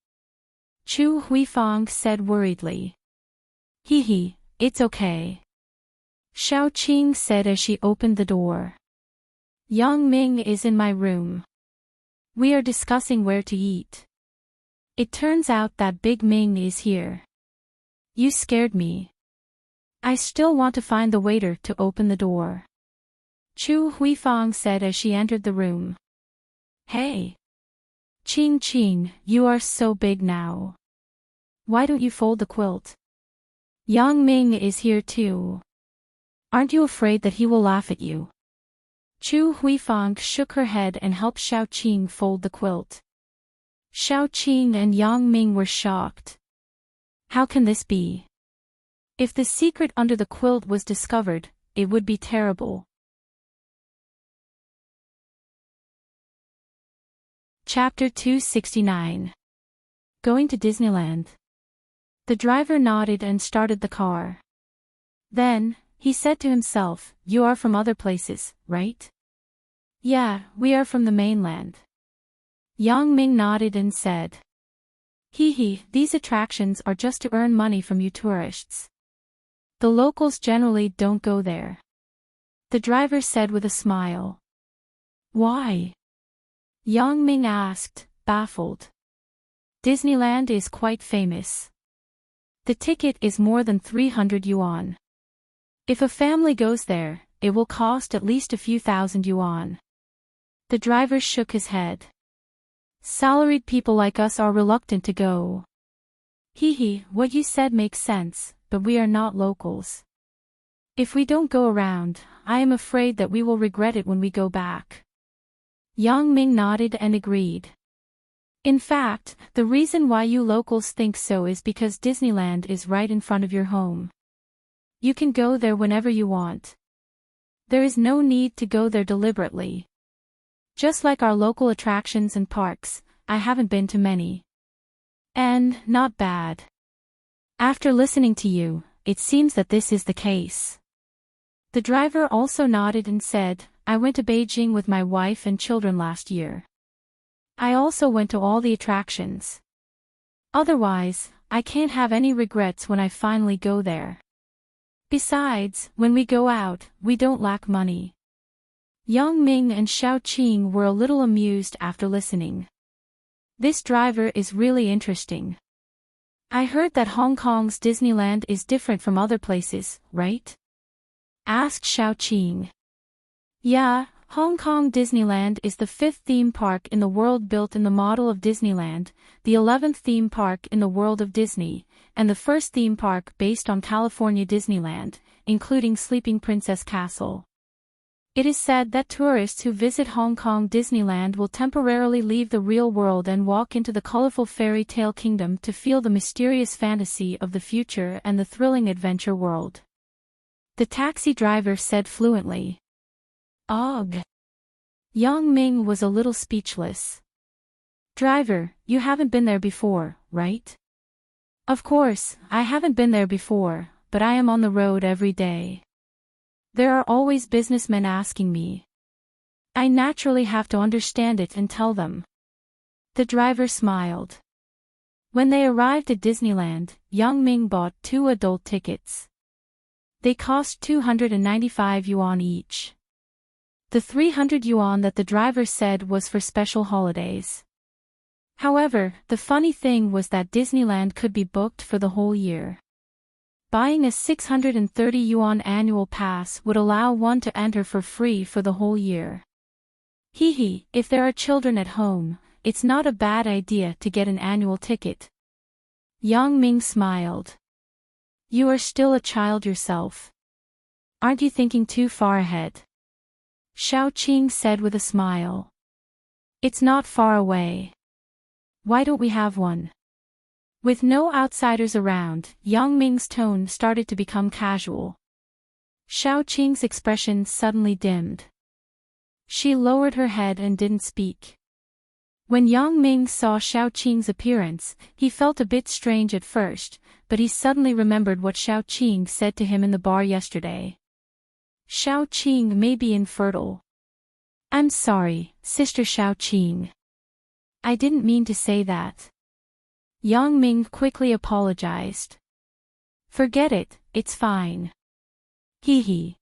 Chu Huifang said worriedly. Hee, it's okay. Xiao Qing said as she opened the door. Yang Ming is in my room. We are discussing where to eat. It turns out that Big Ming is here. You scared me. I still want to find the waiter to open the door. Chu Huifang said as she entered the room. Hey. Qing, you are so big now. Why don't you fold the quilt? Yang Ming is here too. Aren't you afraid that he will laugh at you? Chu Huifang shook her head and helped Xiao Qing fold the quilt. Xiao Qing and Yang Ming were shocked. How can this be? If the secret under the quilt was discovered, it would be terrible. Chapter 269. Going to Disneyland. The driver nodded and started the car. Then, he said to himself, You are from other places, right? Yeah, we are from the mainland. Yang Ming nodded and said. These attractions are just to earn money from you tourists. The locals generally don't go there. The driver said with a smile. Why? Yang Ming asked, baffled. Disneyland is quite famous. The ticket is more than 300 yuan. If a family goes there, it will cost at least a few thousand yuan. The driver shook his head. Salaried people like us are reluctant to go. What you said makes sense, but we are not locals. If we don't go around, I am afraid that we will regret it when we go back. Yang Ming nodded and agreed. In fact, the reason why you locals think so is because Disneyland is right in front of your home. You can go there whenever you want. There is no need to go there deliberately. Just like our local attractions and parks, I haven't been to many. And, not bad. After listening to you, it seems that this is the case. The driver also nodded and said, I went to Beijing with my wife and children last year. I also went to all the attractions. Otherwise, I can't have any regrets when I finally go there. Besides, when we go out, we don't lack money. Yang Ming and Xiao Qing were a little amused after listening. This driver is really interesting. I heard that Hong Kong's Disneyland is different from other places, right? Asked Xiao Qing. Yeah, Hong Kong Disneyland is the 5th theme park in the world built in the model of Disneyland, the 11th theme park in the world of Disney, and the first theme park based on California Disneyland, including Sleeping Princess Castle. It is said that tourists who visit Hong Kong Disneyland will temporarily leave the real world and walk into the colorful fairy tale kingdom to feel the mysterious fantasy of the future and the thrilling adventure world. The taxi driver said fluently. Ugh. Yang Ming was a little speechless. Driver, you haven't been there before, right? Of course, I haven't been there before, but I am on the road every day. There are always businessmen asking me. I naturally have to understand it and tell them. The driver smiled. When they arrived at Disneyland, Yang Ming bought 2 adult tickets. They cost 295 yuan each. The 300 yuan that the driver said was for special holidays. However, the funny thing was that Disneyland could be booked for the whole year. Buying a 630 yuan annual pass would allow one to enter for free for the whole year. If there are children at home, it's not a bad idea to get an annual ticket. Yang Ming smiled. You are still a child yourself. Aren't you thinking too far ahead? Xiao Qing said with a smile. It's not far away. Why don't we have one? With no outsiders around, Yang Ming's tone started to become casual. Xiao Qing's expression suddenly dimmed. She lowered her head and didn't speak. When Yang Ming saw Xiao Qing's appearance, he felt a bit strange at first, but he suddenly remembered what Xiao Qing said to him in the bar yesterday. Xiaoqing may be infertile. I'm sorry, Sister Xiaoqing. I didn't mean to say that. Yang Ming quickly apologized. Forget it, it's fine. Hee hee.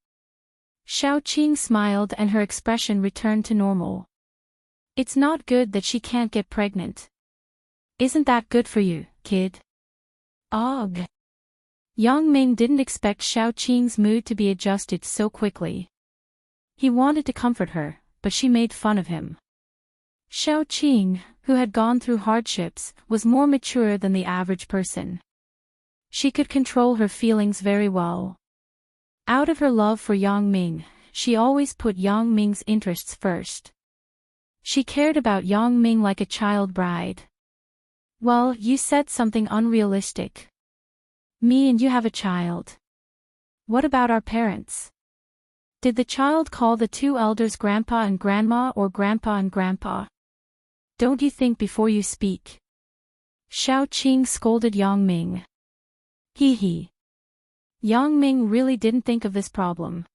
Xiaoqing smiled and her expression returned to normal. It's not good that she can't get pregnant. Isn't that good for you, kid? Ugh. Yang Ming didn't expect Xiaoqing's mood to be adjusted so quickly. He wanted to comfort her, but she made fun of him. Xiaoqing, who had gone through hardships, was more mature than the average person. She could control her feelings very well. Out of her love for Yang Ming, she always put Yang Ming's interests first. She cared about Yang Ming like a child bride. Well, you said something unrealistic. Me and you have a child. What about our parents? Did the child call the two elders grandpa and grandma or grandpa and grandpa? Don't you think before you speak? Xiaoqing scolded Yang Ming. Hee hee. Yang Ming really didn't think of this problem.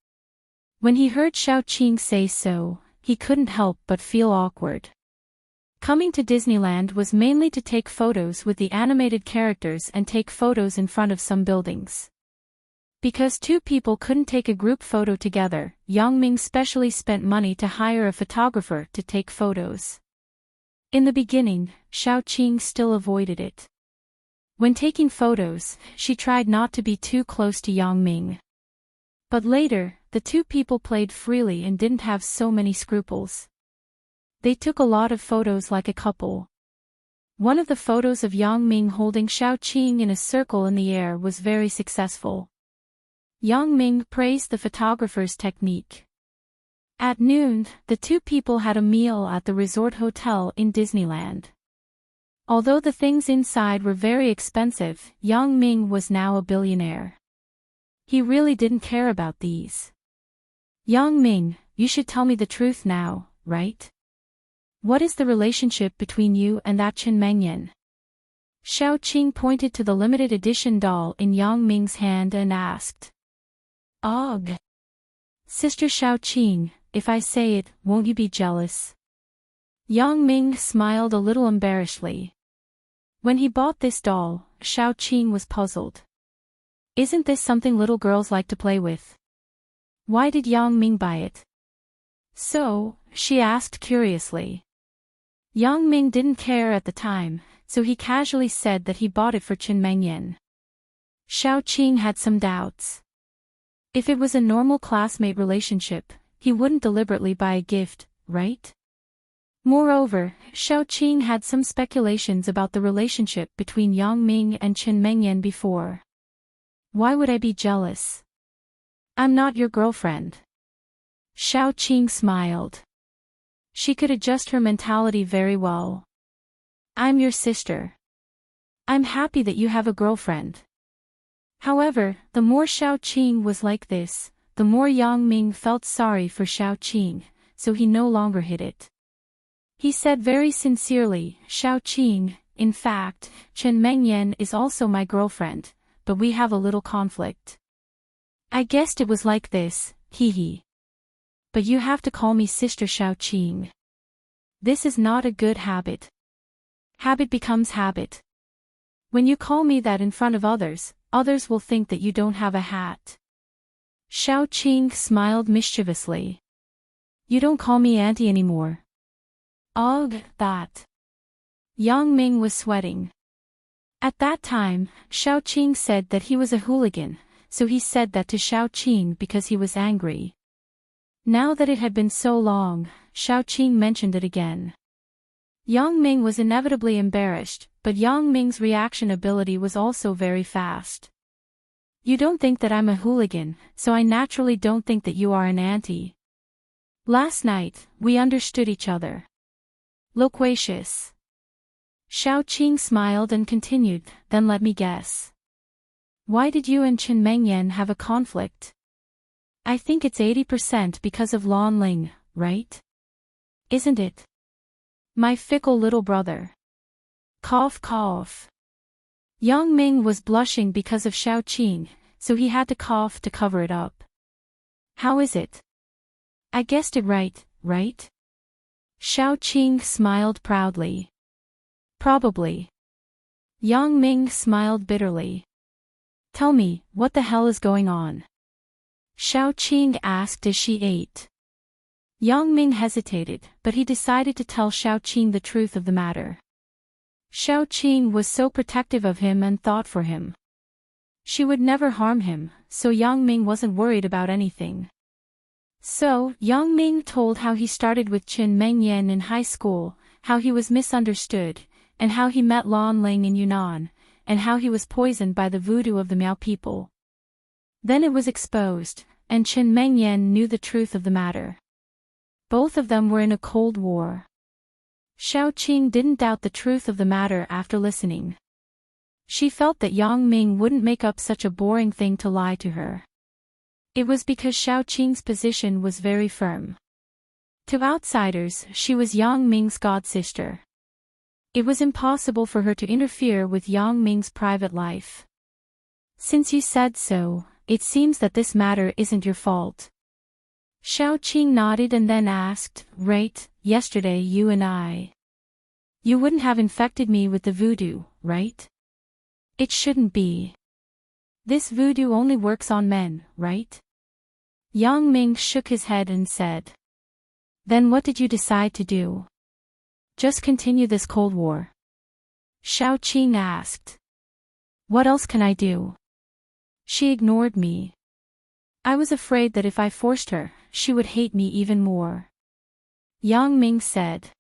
When he heard Xiaoqing say so, he couldn't help but feel awkward. Coming to Disneyland was mainly to take photos with the animated characters and take photos in front of some buildings. Because two people couldn't take a group photo together, Yang Ming specially spent money to hire a photographer to take photos. In the beginning, Xiaoqing still avoided it. When taking photos, she tried not to be too close to Yang Ming. But later, the two people played freely and didn't have so many scruples. They took a lot of photos like a couple. One of the photos of Yang Ming holding Xiaoqing in a circle in the air was very successful. Yang Ming praised the photographer's technique. At noon, the two people had a meal at the resort hotel in Disneyland. Although the things inside were very expensive, Yang Ming was now a billionaire. He really didn't care about these. Yang Ming, you should tell me the truth now, right? What is the relationship between you and that Chen Mengyan? Xiaoqing pointed to the limited edition doll in Yang Ming's hand and asked. Ugh. Sister Xiaoqing, if I say it, won't you be jealous? Yang Ming smiled a little embarrassedly. When he bought this doll, Xiaoqing was puzzled. Isn't this something little girls like to play with? Why did Yang Ming buy it? So, she asked curiously. Yang Ming didn't care at the time, so he casually said that he bought it for Chen Mengyan. Xiaoqing had some doubts. If it was a normal classmate relationship, he wouldn't deliberately buy a gift, right? Moreover, Xiaoqing had some speculations about the relationship between Yang Ming and Chen Mengyan before. Why would I be jealous? I'm not your girlfriend. Xiaoqing smiled. She could adjust her mentality very well. I'm your sister. I'm happy that you have a girlfriend. However, the more Xiaoqing was like this, the more Yang Ming felt sorry for Xiaoqing, so he no longer hid it. He said very sincerely, Xiaoqing, in fact, Chen Mengyan is also my girlfriend, but we have a little conflict. I guessed it was like this, hee hee. But you have to call me Sister Xiaoqing. This is not a good habit. Habit becomes habit. When you call me that in front of others, others will think that you don't have a hat. Xiaoqing smiled mischievously. You don't call me auntie anymore. Ugh, that. Yang Ming was sweating. At that time, Xiaoqing said that he was a hooligan, so he said that to Xiaoqing because he was angry. Now that it had been so long, Xiaoqing mentioned it again. Yang Ming was inevitably embarrassed, but Yang Ming's reaction ability was also very fast. You don't think that I'm a hooligan, so I naturally don't think that you are an auntie. Last night, we understood each other. Loquacious. Xiaoqing smiled and continued, then let me guess. Why did you and Chen Mengyan have a conflict? I think it's 80% because of Lan Ling, right? Isn't it? My fickle little brother. Cough cough. Yang Ming was blushing because of Xiaoqing, so he had to cough to cover it up. How is it? I guessed it right, right? Xiaoqing smiled proudly. Probably. Yang Ming smiled bitterly. Tell me, what the hell is going on? Xiaoqing asked as she ate. Yang Ming hesitated, but he decided to tell Xiaoqing the truth of the matter. Xiaoqing was so protective of him and thought for him. She would never harm him, so Yang Ming wasn't worried about anything. So, Yang Ming told how he started with Qin Mengyan in high school, how he was misunderstood, and how he met Lan Ling in Yunnan, and how he was poisoned by the voodoo of the Miao people. Then it was exposed, and Qin Mengyan knew the truth of the matter. Both of them were in a cold war. Xiaoqing didn't doubt the truth of the matter after listening. She felt that Yang Ming wouldn't make up such a boring thing to lie to her. It was because Xiaoqing's position was very firm. To outsiders, she was Yang Ming's godsister. It was impossible for her to interfere with Yang Ming's private life. Since you said so, it seems that this matter isn't your fault. Xiaoqing nodded and then asked, right, yesterday you and I. You wouldn't have infected me with the voodoo, right? It shouldn't be. This voodoo only works on men, right? Yang Ming shook his head and said. Then what did you decide to do? Just continue this cold war? Xiaoqing asked. What else can I do? She ignored me. I was afraid that if I forced her, she would hate me even more. Yang Ming said.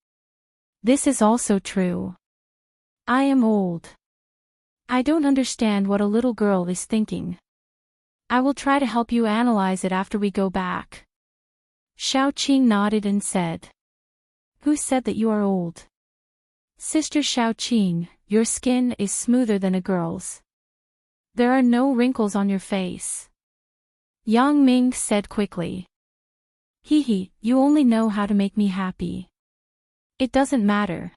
This is also true. I am old. I don't understand what a little girl is thinking. I will try to help you analyze it after we go back. Xiaoqing nodded and said. Who said that you are old? Sister Xiaoqing, your skin is smoother than a girl's. There are no wrinkles on your face. Yang Ming said quickly. Hee, you only know how to make me happy. It doesn't matter.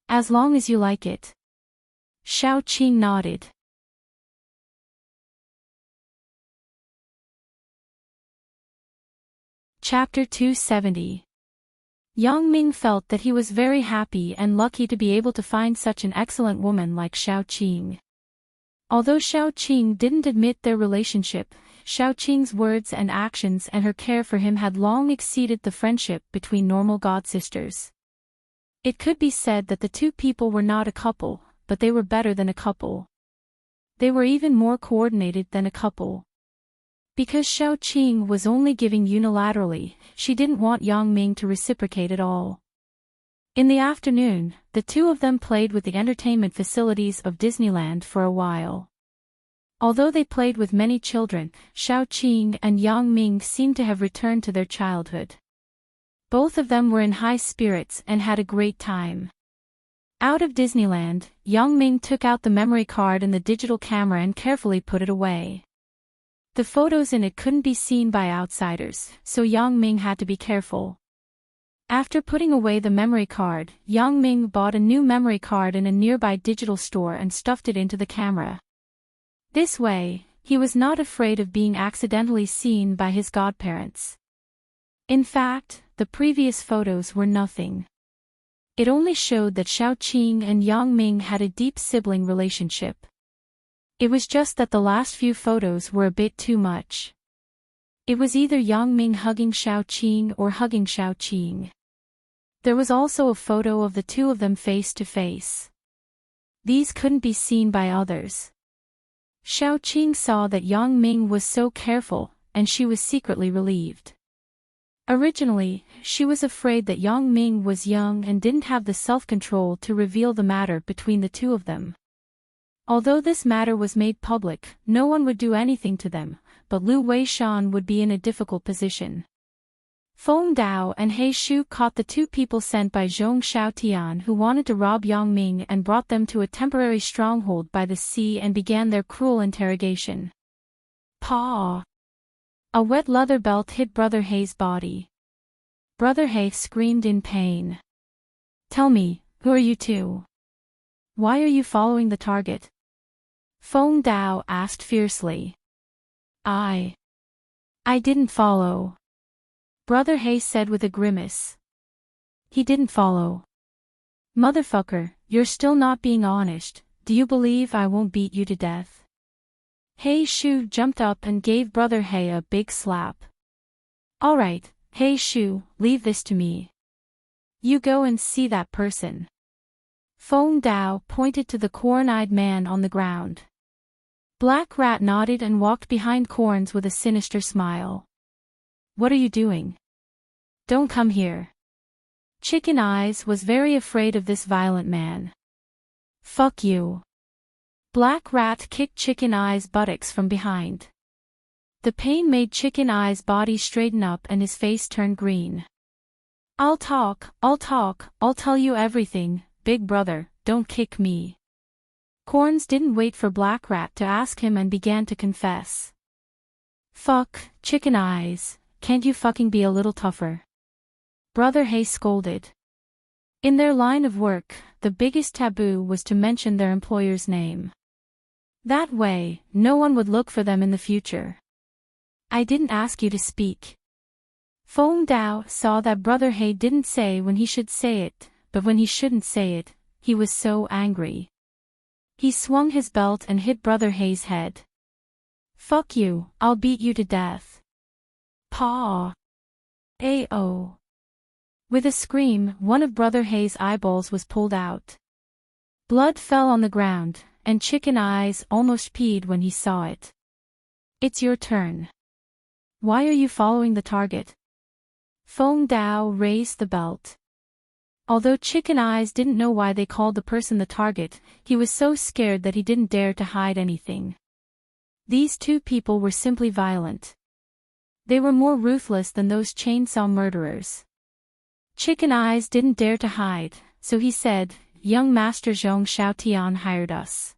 As long as you like it. Xiaoqing nodded. Chapter 270. Yang Ming felt that he was very happy and lucky to be able to find such an excellent woman like Xiaoqing. Although Xiaoqing didn't admit their relationship, Xiaoqing's words and actions and her care for him had long exceeded the friendship between normal godsisters. It could be said that the two people were not a couple, but they were better than a couple. They were even more coordinated than a couple. Because Xiaoqing was only giving unilaterally, she didn't want Yang Ming to reciprocate at all. In the afternoon, the two of them played with the entertainment facilities of Disneyland for a while. Although they played with many children, Xiaoqing and Yang Ming seemed to have returned to their childhood. Both of them were in high spirits and had a great time. Out of Disneyland, Yang Ming took out the memory card and the digital camera and carefully put it away. The photos in it couldn't be seen by outsiders, so Yang Ming had to be careful. After putting away the memory card, Yang Ming bought a new memory card in a nearby digital store and stuffed it into the camera. This way, he was not afraid of being accidentally seen by his godparents. In fact, the previous photos were nothing. It only showed that Xiaoqing and Yang Ming had a deep sibling relationship. It was just that the last few photos were a bit too much. It was either Yang Ming hugging Xiaoqing or hugging Xiaoqing. There was also a photo of the two of them face to face. These couldn't be seen by others. Xiaoqing saw that Yang Ming was so careful, and she was secretly relieved. Originally, she was afraid that Yang Ming was young and didn't have the self-control to reveal the matter between the two of them. Although this matter was made public, no one would do anything to them, but Lu Weishan would be in a difficult position. Feng Dao and He Shu caught the two people sent by Zhong Xiaotian who wanted to rob Yang Ming and brought them to a temporary stronghold by the sea and began their cruel interrogation. Pa! A wet leather belt hit Brother He's body. Brother He screamed in pain. Tell me, who are you two? Why are you following the target? Feng Dao asked fiercely. I didn't follow. Brother Hay said with a grimace. He didn't follow. Motherfucker, you're still not being honest. Do you believe I won't beat you to death? Hey Shu jumped up and gave Brother Hay a big slap. Alright, Hey Shu, leave this to me. You go and see that person. Feng Dao pointed to the corn-eyed man on the ground. Black Rat nodded and walked behind Corns with a sinister smile. What are you doing? Don't come here. Chicken Eyes was very afraid of this violent man. Fuck you. Black Rat kicked Chicken Eyes' buttocks from behind. The pain made Chicken Eyes' body straighten up and his face turn green. I'll talk, I'll tell you everything, big brother, don't kick me. Corns didn't wait for Black Rat to ask him and began to confess. Fuck, Chicken Eyes, can't you fucking be a little tougher? Brother Hay scolded. In their line of work, the biggest taboo was to mention their employer's name. That way, no one would look for them in the future. I didn't ask you to speak. Feng Dao saw that Brother Hay didn't say when he should say it, but when he shouldn't say it, he was so angry. He swung his belt and hit Brother Hay's head. Fuck you, I'll beat you to death. Paw. Ayo. With a scream, one of Brother Hay's eyeballs was pulled out. Blood fell on the ground, and Chicken Eyes almost peed when he saw it. It's your turn. Why are you following the target? Feng Dao raised the belt. Although Chicken Eyes didn't know why they called the person the target, he was so scared that he didn't dare to hide anything. These two people were simply violent. They were more ruthless than those chainsaw murderers. Chicken Eyes didn't dare to hide, so he said, Young Master Zhong Xiaotian hired us.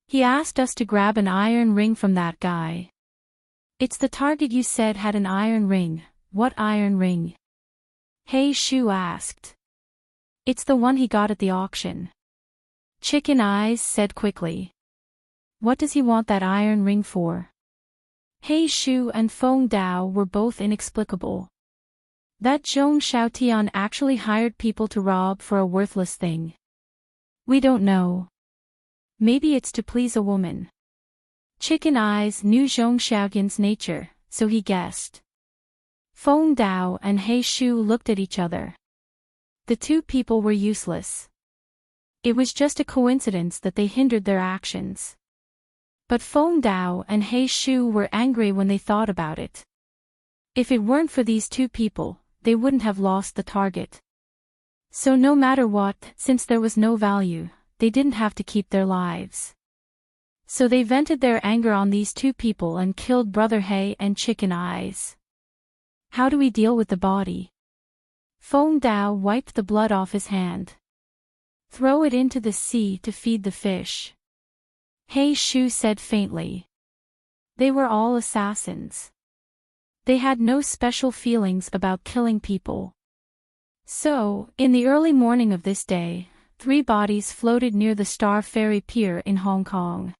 He asked us to grab an iron ring from that guy. It's the target you said had an iron ring. What iron ring? Hey Shu asked. It's the one he got at the auction. Chicken Eyes said quickly. What does he want that iron ring for? Hey Shu and Feng Dao were both inexplicable. That Zhong Xiaotian actually hired people to rob for a worthless thing. We don't know. Maybe it's to please a woman. Chicken Eyes knew Zhong Xiaotian's nature, so he guessed. Feng Dao and He Shu looked at each other. The two people were useless. It was just a coincidence that they hindered their actions. But Feng Dao and He Shu were angry when they thought about it. If it weren't for these two people, they wouldn't have lost the target. So no matter what, since there was no value, they didn't have to keep their lives. So they vented their anger on these two people and killed Brother Hay and Chicken Eyes. How do we deal with the body? Feng Dao wiped the blood off his hand. Throw it into the sea to feed the fish. He Shu said faintly. They were all assassins. They had no special feelings about killing people. So, in the early morning of this day, 3 bodies floated near the Star Ferry Pier in Hong Kong.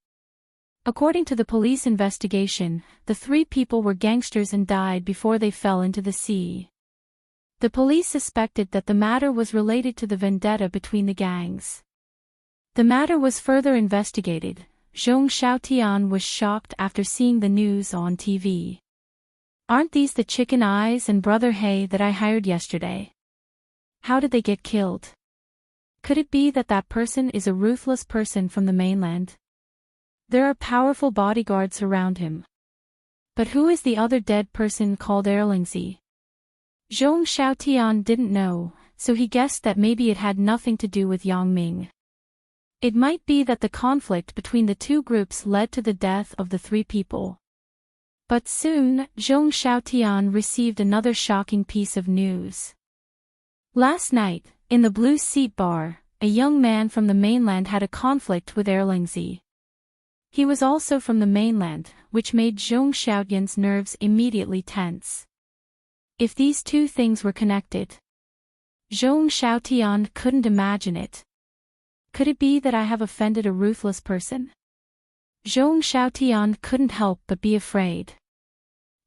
According to the police investigation, the 3 people were gangsters and died before they fell into the sea. The police suspected that the matter was related to the vendetta between the gangs. The matter was further investigated. Zhong Xiaotian was shocked after seeing the news on TV. Aren't these the Chicken Eyes and Brother Hay that I hired yesterday? How did they get killed? Could it be that that person is a ruthless person from the mainland? There are powerful bodyguards around him. But who is the other dead person called Erlingzi? Zhong Xiaotian didn't know, so he guessed that maybe it had nothing to do with Yang Ming. It might be that the conflict between the two groups led to the death of the 3 people. But soon, Zhong Xiaotian received another shocking piece of news. Last night, in the Blue Seat Bar, a young man from the mainland had a conflict with Erlingzi. He was also from the mainland, which made Zhong Xiaotian's nerves immediately tense. If these two things were connected, Zhong Xiaotian couldn't imagine it. Could it be that I have offended a ruthless person? Zhong Xiaotian couldn't help but be afraid.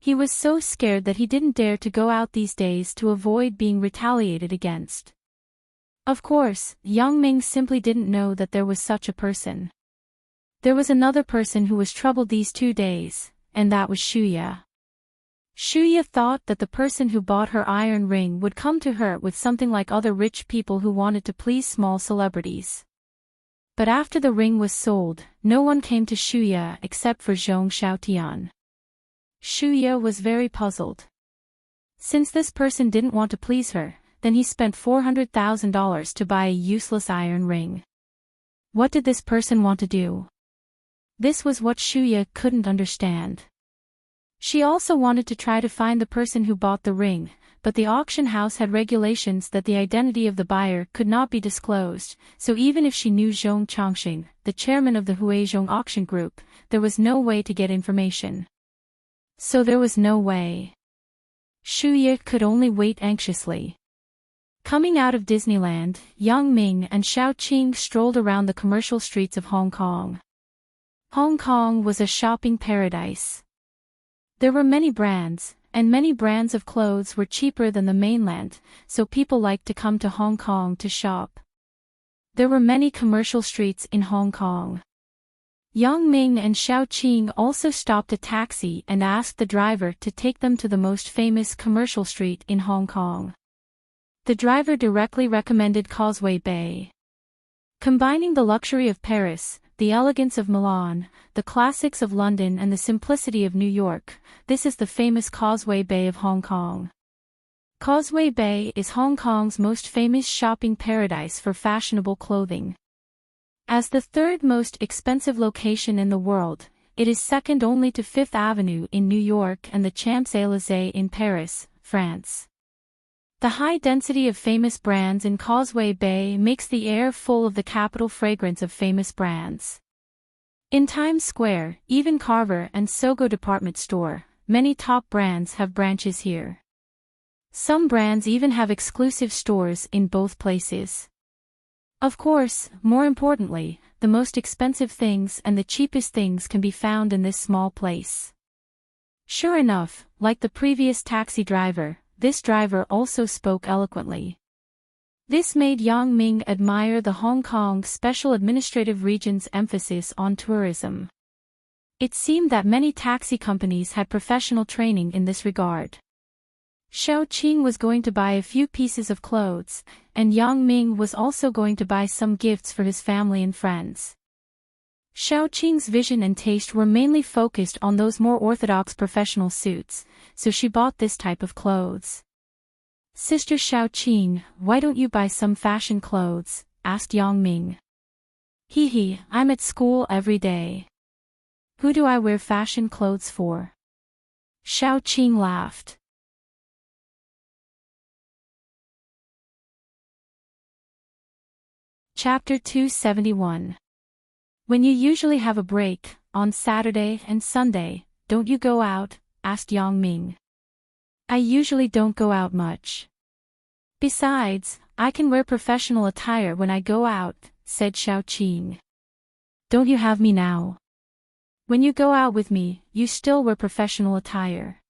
He was so scared that he didn't dare to go out these days to avoid being retaliated against. Of course, Yang Ming simply didn't know that there was such a person. There was another person who was troubled these 2 days, and that was Shuya. Shuya thought that the person who bought her iron ring would come to her with something like other rich people who wanted to please small celebrities. But after the ring was sold, no one came to Shuya except for Zhong Xiaotian. Shuya was very puzzled. Since this person didn't want to please her, then he spent $400,000 to buy a useless iron ring. What did this person want to do? This was what Shuya couldn't understand. She also wanted to try to find the person who bought the ring, but the auction house had regulations that the identity of the buyer could not be disclosed, so even if she knew Zhong Changxing, the chairman of the Huizhong auction group, there was no way to get information. So there was no way. Shuya could only wait anxiously. Coming out of Disneyland, Yang Ming and Xiao Qing strolled around the commercial streets of Hong Kong. Hong Kong was a shopping paradise. There were many brands, and many brands of clothes were cheaper than the mainland, so people liked to come to Hong Kong to shop. There were many commercial streets in Hong Kong. Yang Ming and Xiao Qing also stopped a taxi and asked the driver to take them to the most famous commercial street in Hong Kong. The driver directly recommended Causeway Bay. Combining the luxury of Paris, the elegance of Milan, the classics of London and the simplicity of New York, this is the famous Causeway Bay of Hong Kong. Causeway Bay is Hong Kong's most famous shopping paradise for fashionable clothing. As the third most expensive location in the world, it is second only to Fifth Avenue in New York and the Champs-Élysées in Paris, France. The high density of famous brands in Causeway Bay makes the air full of the capital fragrance of famous brands. In Times Square, even Carver and Sogo department store, many top brands have branches here. Some brands even have exclusive stores in both places. Of course, more importantly, the most expensive things and the cheapest things can be found in this small place. Sure enough, like the previous taxi driver, this driver also spoke eloquently. This made Yang Ming admire the Hong Kong Special Administrative Region's emphasis on tourism. It seemed that many taxi companies had professional training in this regard. Xiao Qing was going to buy a few pieces of clothes, and Yang Ming was also going to buy some gifts for his family and friends. Xiao Qing's vision and taste were mainly focused on those more orthodox professional suits, so she bought this type of clothes. Sister Xiao Qing, why don't you buy some fashion clothes? Asked Yang Ming. Hee, I'm at school every day. Who do I wear fashion clothes for? Xiao Qing laughed. Chapter 271. When you usually have a break, on Saturday and Sunday, don't you go out? Asked Yang Ming. I usually don't go out much. Besides, I can wear professional attire when I go out, said Xiao Qing. Don't you have me now? When you go out with me, you still wear professional attire.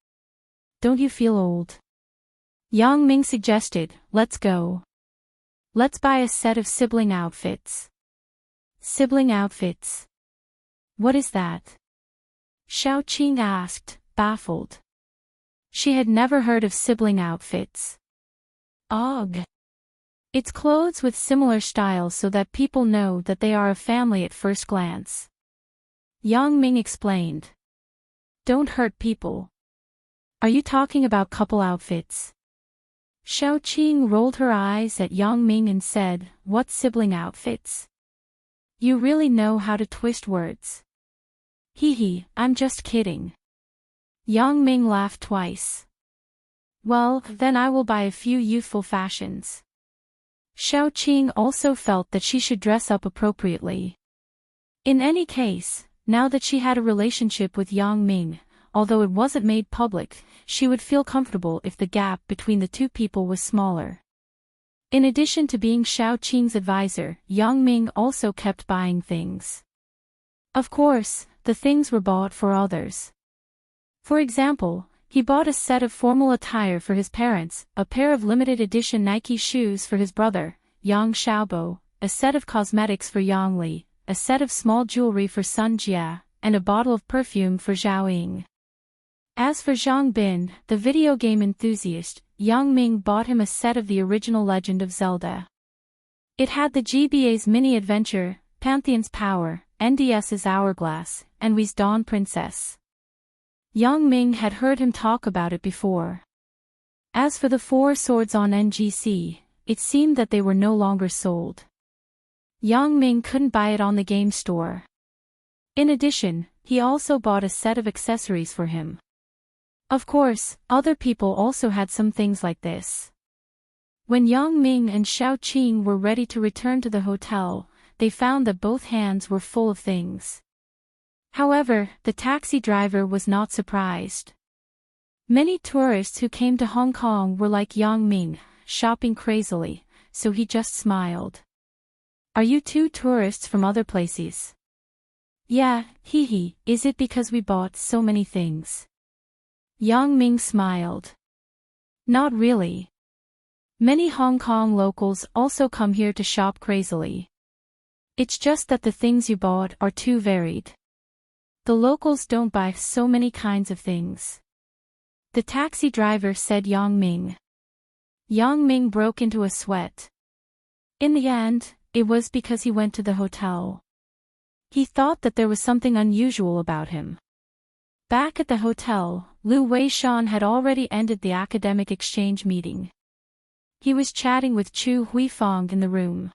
Don't you feel old? Yang Ming suggested, let's go. Let's buy a set of sibling outfits. Sibling outfits. What is that? Xiao Qing asked, baffled. She had never heard of sibling outfits. Ugh. It's clothes with similar styles so that people know that they are a family at first glance. Yang Ming explained. Don't hurt people. Are you talking about couple outfits? Xiao Qing rolled her eyes at Yang Ming and said, what sibling outfits? You really know how to twist words. Hee, I'm just kidding. Yang Ming laughed twice. Well, then I will buy a few youthful fashions. Xiao Qing also felt that she should dress up appropriately. In any case, now that she had a relationship with Yang Ming, although it wasn't made public, she would feel comfortable if the gap between the two people was smaller. In addition to being Xiao Qing's advisor, Yang Ming also kept buying things. Of course, the things were bought for others. For example, He bought a set of formal attire for his parents, a pair of limited edition Nike shoes for his brother, Yang Xiaobo, a set of cosmetics for Yang Li, a set of small jewelry for Sun Jia, and a bottle of perfume for Zhao Ying. As for Zhang Bin, the video game enthusiast, Yang Ming bought him a set of the original Legend of Zelda. It had the GBA's Mini Adventure, Pantheon's Power, NDS's Hourglass, and Wii's Dawn Princess. Yang Ming had heard him talk about it before. As for the 4 swords on NGC, it seemed that they were no longer sold. Yang Ming couldn't buy it on the game store. In addition, he also bought a set of accessories for him. Of course, other people also had some things like this. When Yang Ming and Xiao Qing were ready to return to the hotel, they found that both hands were full of things. However, the taxi driver was not surprised. Many tourists who came to Hong Kong were like Yang Ming, shopping crazily, so he just smiled. Are you 2 tourists from other places? Yeah, hee. Is it because we bought so many things? Yang Ming smiled. Not really. Many Hong Kong locals also come here to shop crazily. It's just that the things you bought are too varied. The locals don't buy so many kinds of things. The taxi driver said Yang Ming. Yang Ming broke into a sweat. In the end, it was because he went to the hotel. He thought that there was something unusual about him. Back at the hotel, Lu Weishan had already ended the academic exchange meeting. He was chatting with Chu Huifang in the room.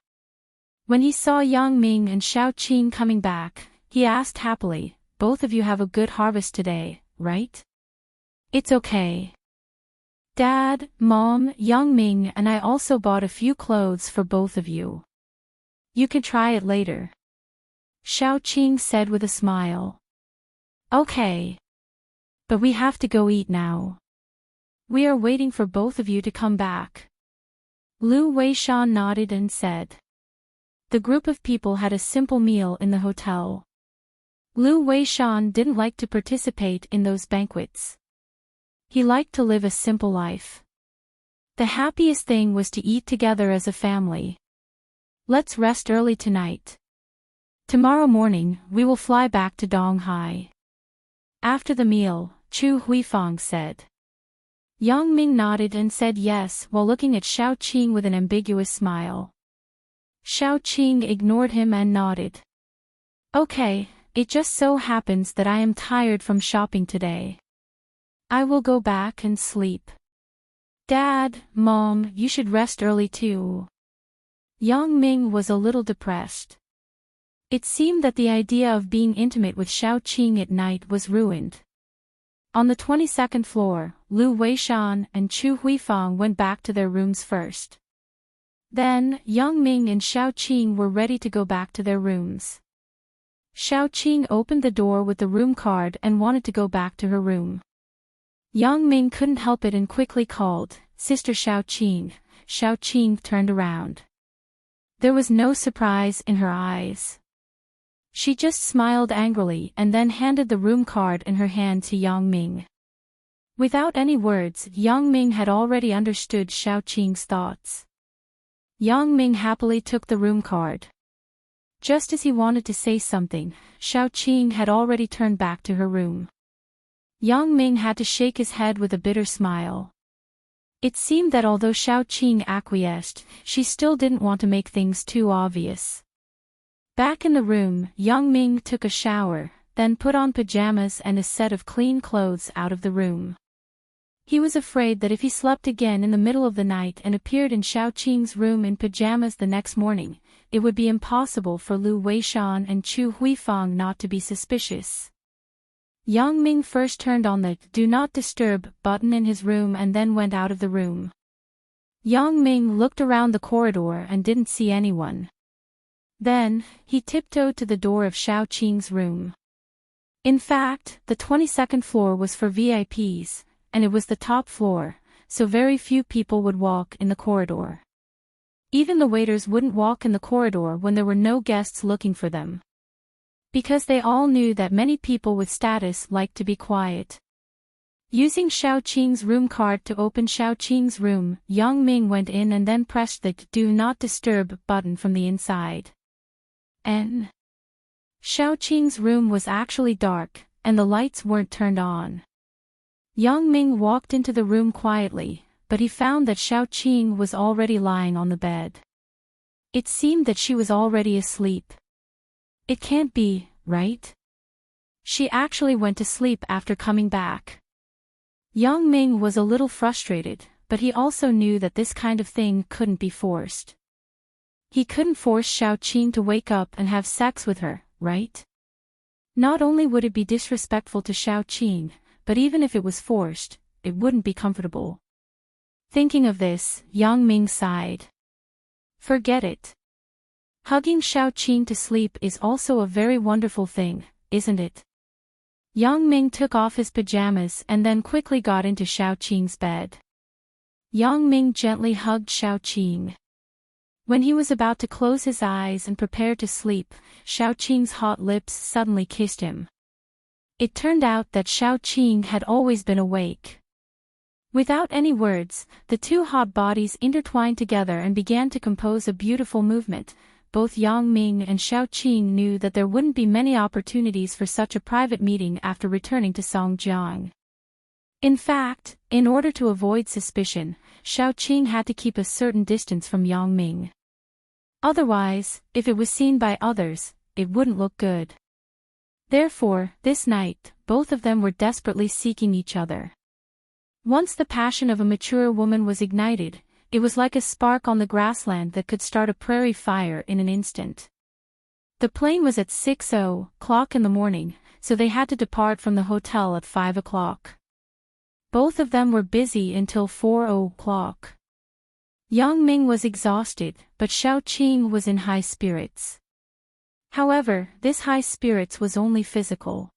When he saw Yang Ming and Xiao Qing coming back, he asked happily, "Both of you have a good harvest today, right?" "It's okay. Dad, Mom, Yang Ming and I also bought a few clothes for both of you. You can try it later," Xiao Qing said with a smile. "Okay. But we have to go eat now. We are waiting for both of you to come back." Lu Weishan nodded and said. The group of people had a simple meal in the hotel. Lu Weishan didn't like to participate in those banquets. He liked to live a simple life. The happiest thing was to eat together as a family. "Let's rest early tonight. Tomorrow morning, we will fly back to Donghai." After the meal, Chu Huifang said. Yang Ming nodded and said yes while looking at Xiao Qing with an ambiguous smile. Xiao Qing ignored him and nodded. "Okay, it just so happens that I am tired from shopping today. I will go back and sleep. Dad, Mom, you should rest early too." Yang Ming was a little depressed. It seemed that the idea of being intimate with Xiao Qing at night was ruined. On the 22nd floor, Lu Weishan and Chu Huifang went back to their rooms first. Then, Yang Ming and Xiao Qing were ready to go back to their rooms. Xiao Qing opened the door with the room card and wanted to go back to her room. Yang Ming couldn't help it and quickly called, "Sister Xiao Qing." Xiao Qing turned around. There was no surprise in her eyes. She just smiled angrily and then handed the room card in her hand to Yang Ming. Without any words, Yang Ming had already understood Xiao Qing's thoughts. Yang Ming happily took the room card. Just as he wanted to say something, Xiao Qing had already turned back to her room. Yang Ming had to shake his head with a bitter smile. It seemed that although Xiao Qing acquiesced, she still didn't want to make things too obvious. Back in the room, Yang Ming took a shower, then put on pajamas and a set of clean clothes out of the room. He was afraid that if he slept again in the middle of the night and appeared in Xiao Qing's room in pajamas the next morning, it would be impossible for Lu Weishan and Chu Huifang not to be suspicious. Yang Ming first turned on the "Do Not Disturb" button in his room and then went out of the room. Yang Ming looked around the corridor and didn't see anyone. Then, he tiptoed to the door of Xiao Qing's room. In fact, the 22nd floor was for VIPs, and it was the top floor, so very few people would walk in the corridor. Even the waiters wouldn't walk in the corridor when there were no guests looking for them. Because they all knew that many people with status liked to be quiet. Using Xiaoqing's room card to open Xiaoqing's room, Yang Ming went in and then pressed the Do Not Disturb button from the inside. Xiaoqing's room was actually dark, and the lights weren't turned on. Yang Ming walked into the room quietly, but he found that Xiaoqing was already lying on the bed. It seemed that she was already asleep. It can't be, right? She actually went to sleep after coming back. Yang Ming was a little frustrated, but he also knew that this kind of thing couldn't be forced. He couldn't force Xiaoqing to wake up and have sex with her, right? Not only would it be disrespectful to Xiaoqing, but even if it was forced, it wouldn't be comfortable. Thinking of this, Yang Ming sighed. Forget it. Hugging Xiaoqing to sleep is also a very wonderful thing, isn't it? Yang Ming took off his pajamas and then quickly got into Xiaoqing's bed. Yang Ming gently hugged Xiaoqing. When he was about to close his eyes and prepare to sleep, Xiaoqing's hot lips suddenly kissed him. It turned out that Xiaoqing had always been awake. Without any words, the two hot bodies intertwined together and began to compose a beautiful movement. Both Yang Ming and Xiaoqing knew that there wouldn't be many opportunities for such a private meeting after returning to Songjiang. In fact, in order to avoid suspicion, Xiaoqing had to keep a certain distance from Yang Ming. Otherwise, if it was seen by others, it wouldn't look good. Therefore, this night, both of them were desperately seeking each other. Once the passion of a mature woman was ignited, it was like a spark on the grassland that could start a prairie fire in an instant. The plane was at 6:00 in the morning, so they had to depart from the hotel at 5 o'clock. Both of them were busy until 4:00. Yang Ming was exhausted, but Xiaoqing was in high spirits. However, this high spirits was only physical.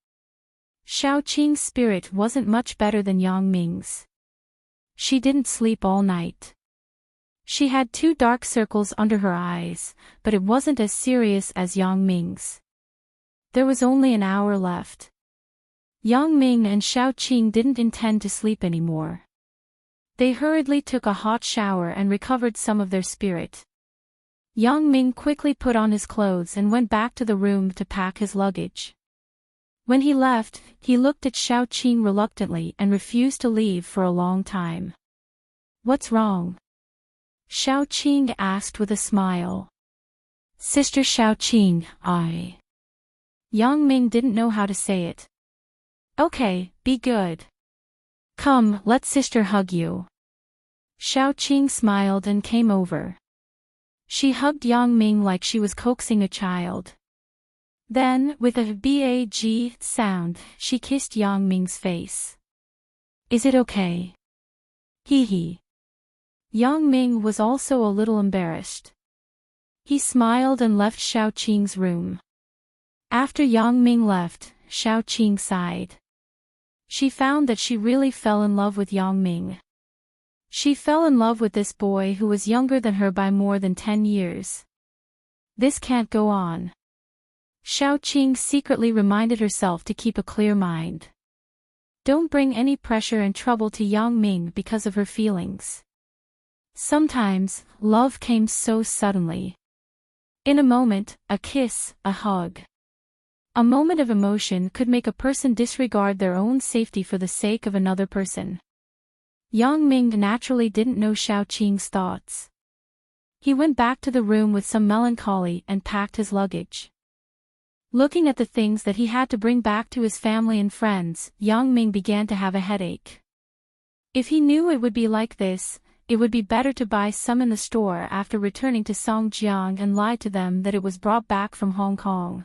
Xiaoqing's spirit wasn't much better than Yang Ming's. She didn't sleep all night. She had 2 dark circles under her eyes, but it wasn't as serious as Yang Ming's. There was only an hour left. Yang Ming and Xiaoqing didn't intend to sleep anymore. They hurriedly took a hot shower and recovered some of their spirit. Yang Ming quickly put on his clothes and went back to the room to pack his luggage. When he left, he looked at Xiaoqing reluctantly and refused to leave for a long time. "What's wrong?" Xiaoqing asked with a smile. "Sister Xiaoqing, I..." Yang Ming didn't know how to say it. "Okay, be good. Come, let sister hug you." Xiaoqing smiled and came over. She hugged Yang Ming like she was coaxing a child. Then, with a bag sound, she kissed Yang Ming's face. "Is it okay?" Hee hee. Yang Ming was also a little embarrassed. He smiled and left Xiaoqing's room. After Yang Ming left, Xiaoqing sighed. She found that she really fell in love with Yang Ming. She fell in love with this boy who was younger than her by more than 10 years. This can't go on. Xiaoqing secretly reminded herself to keep a clear mind. Don't bring any pressure and trouble to Yang Ming because of her feelings. Sometimes, love came so suddenly. In a moment, a kiss, a hug. A moment of emotion could make a person disregard their own safety for the sake of another person. Yang Ming naturally didn't know Xiaoqing's thoughts. He went back to the room with some melancholy and packed his luggage. Looking at the things that he had to bring back to his family and friends, Yang Ming began to have a headache. If he knew it would be like this, it would be better to buy some in the store after returning to Songjiang and lie to them that it was brought back from Hong Kong.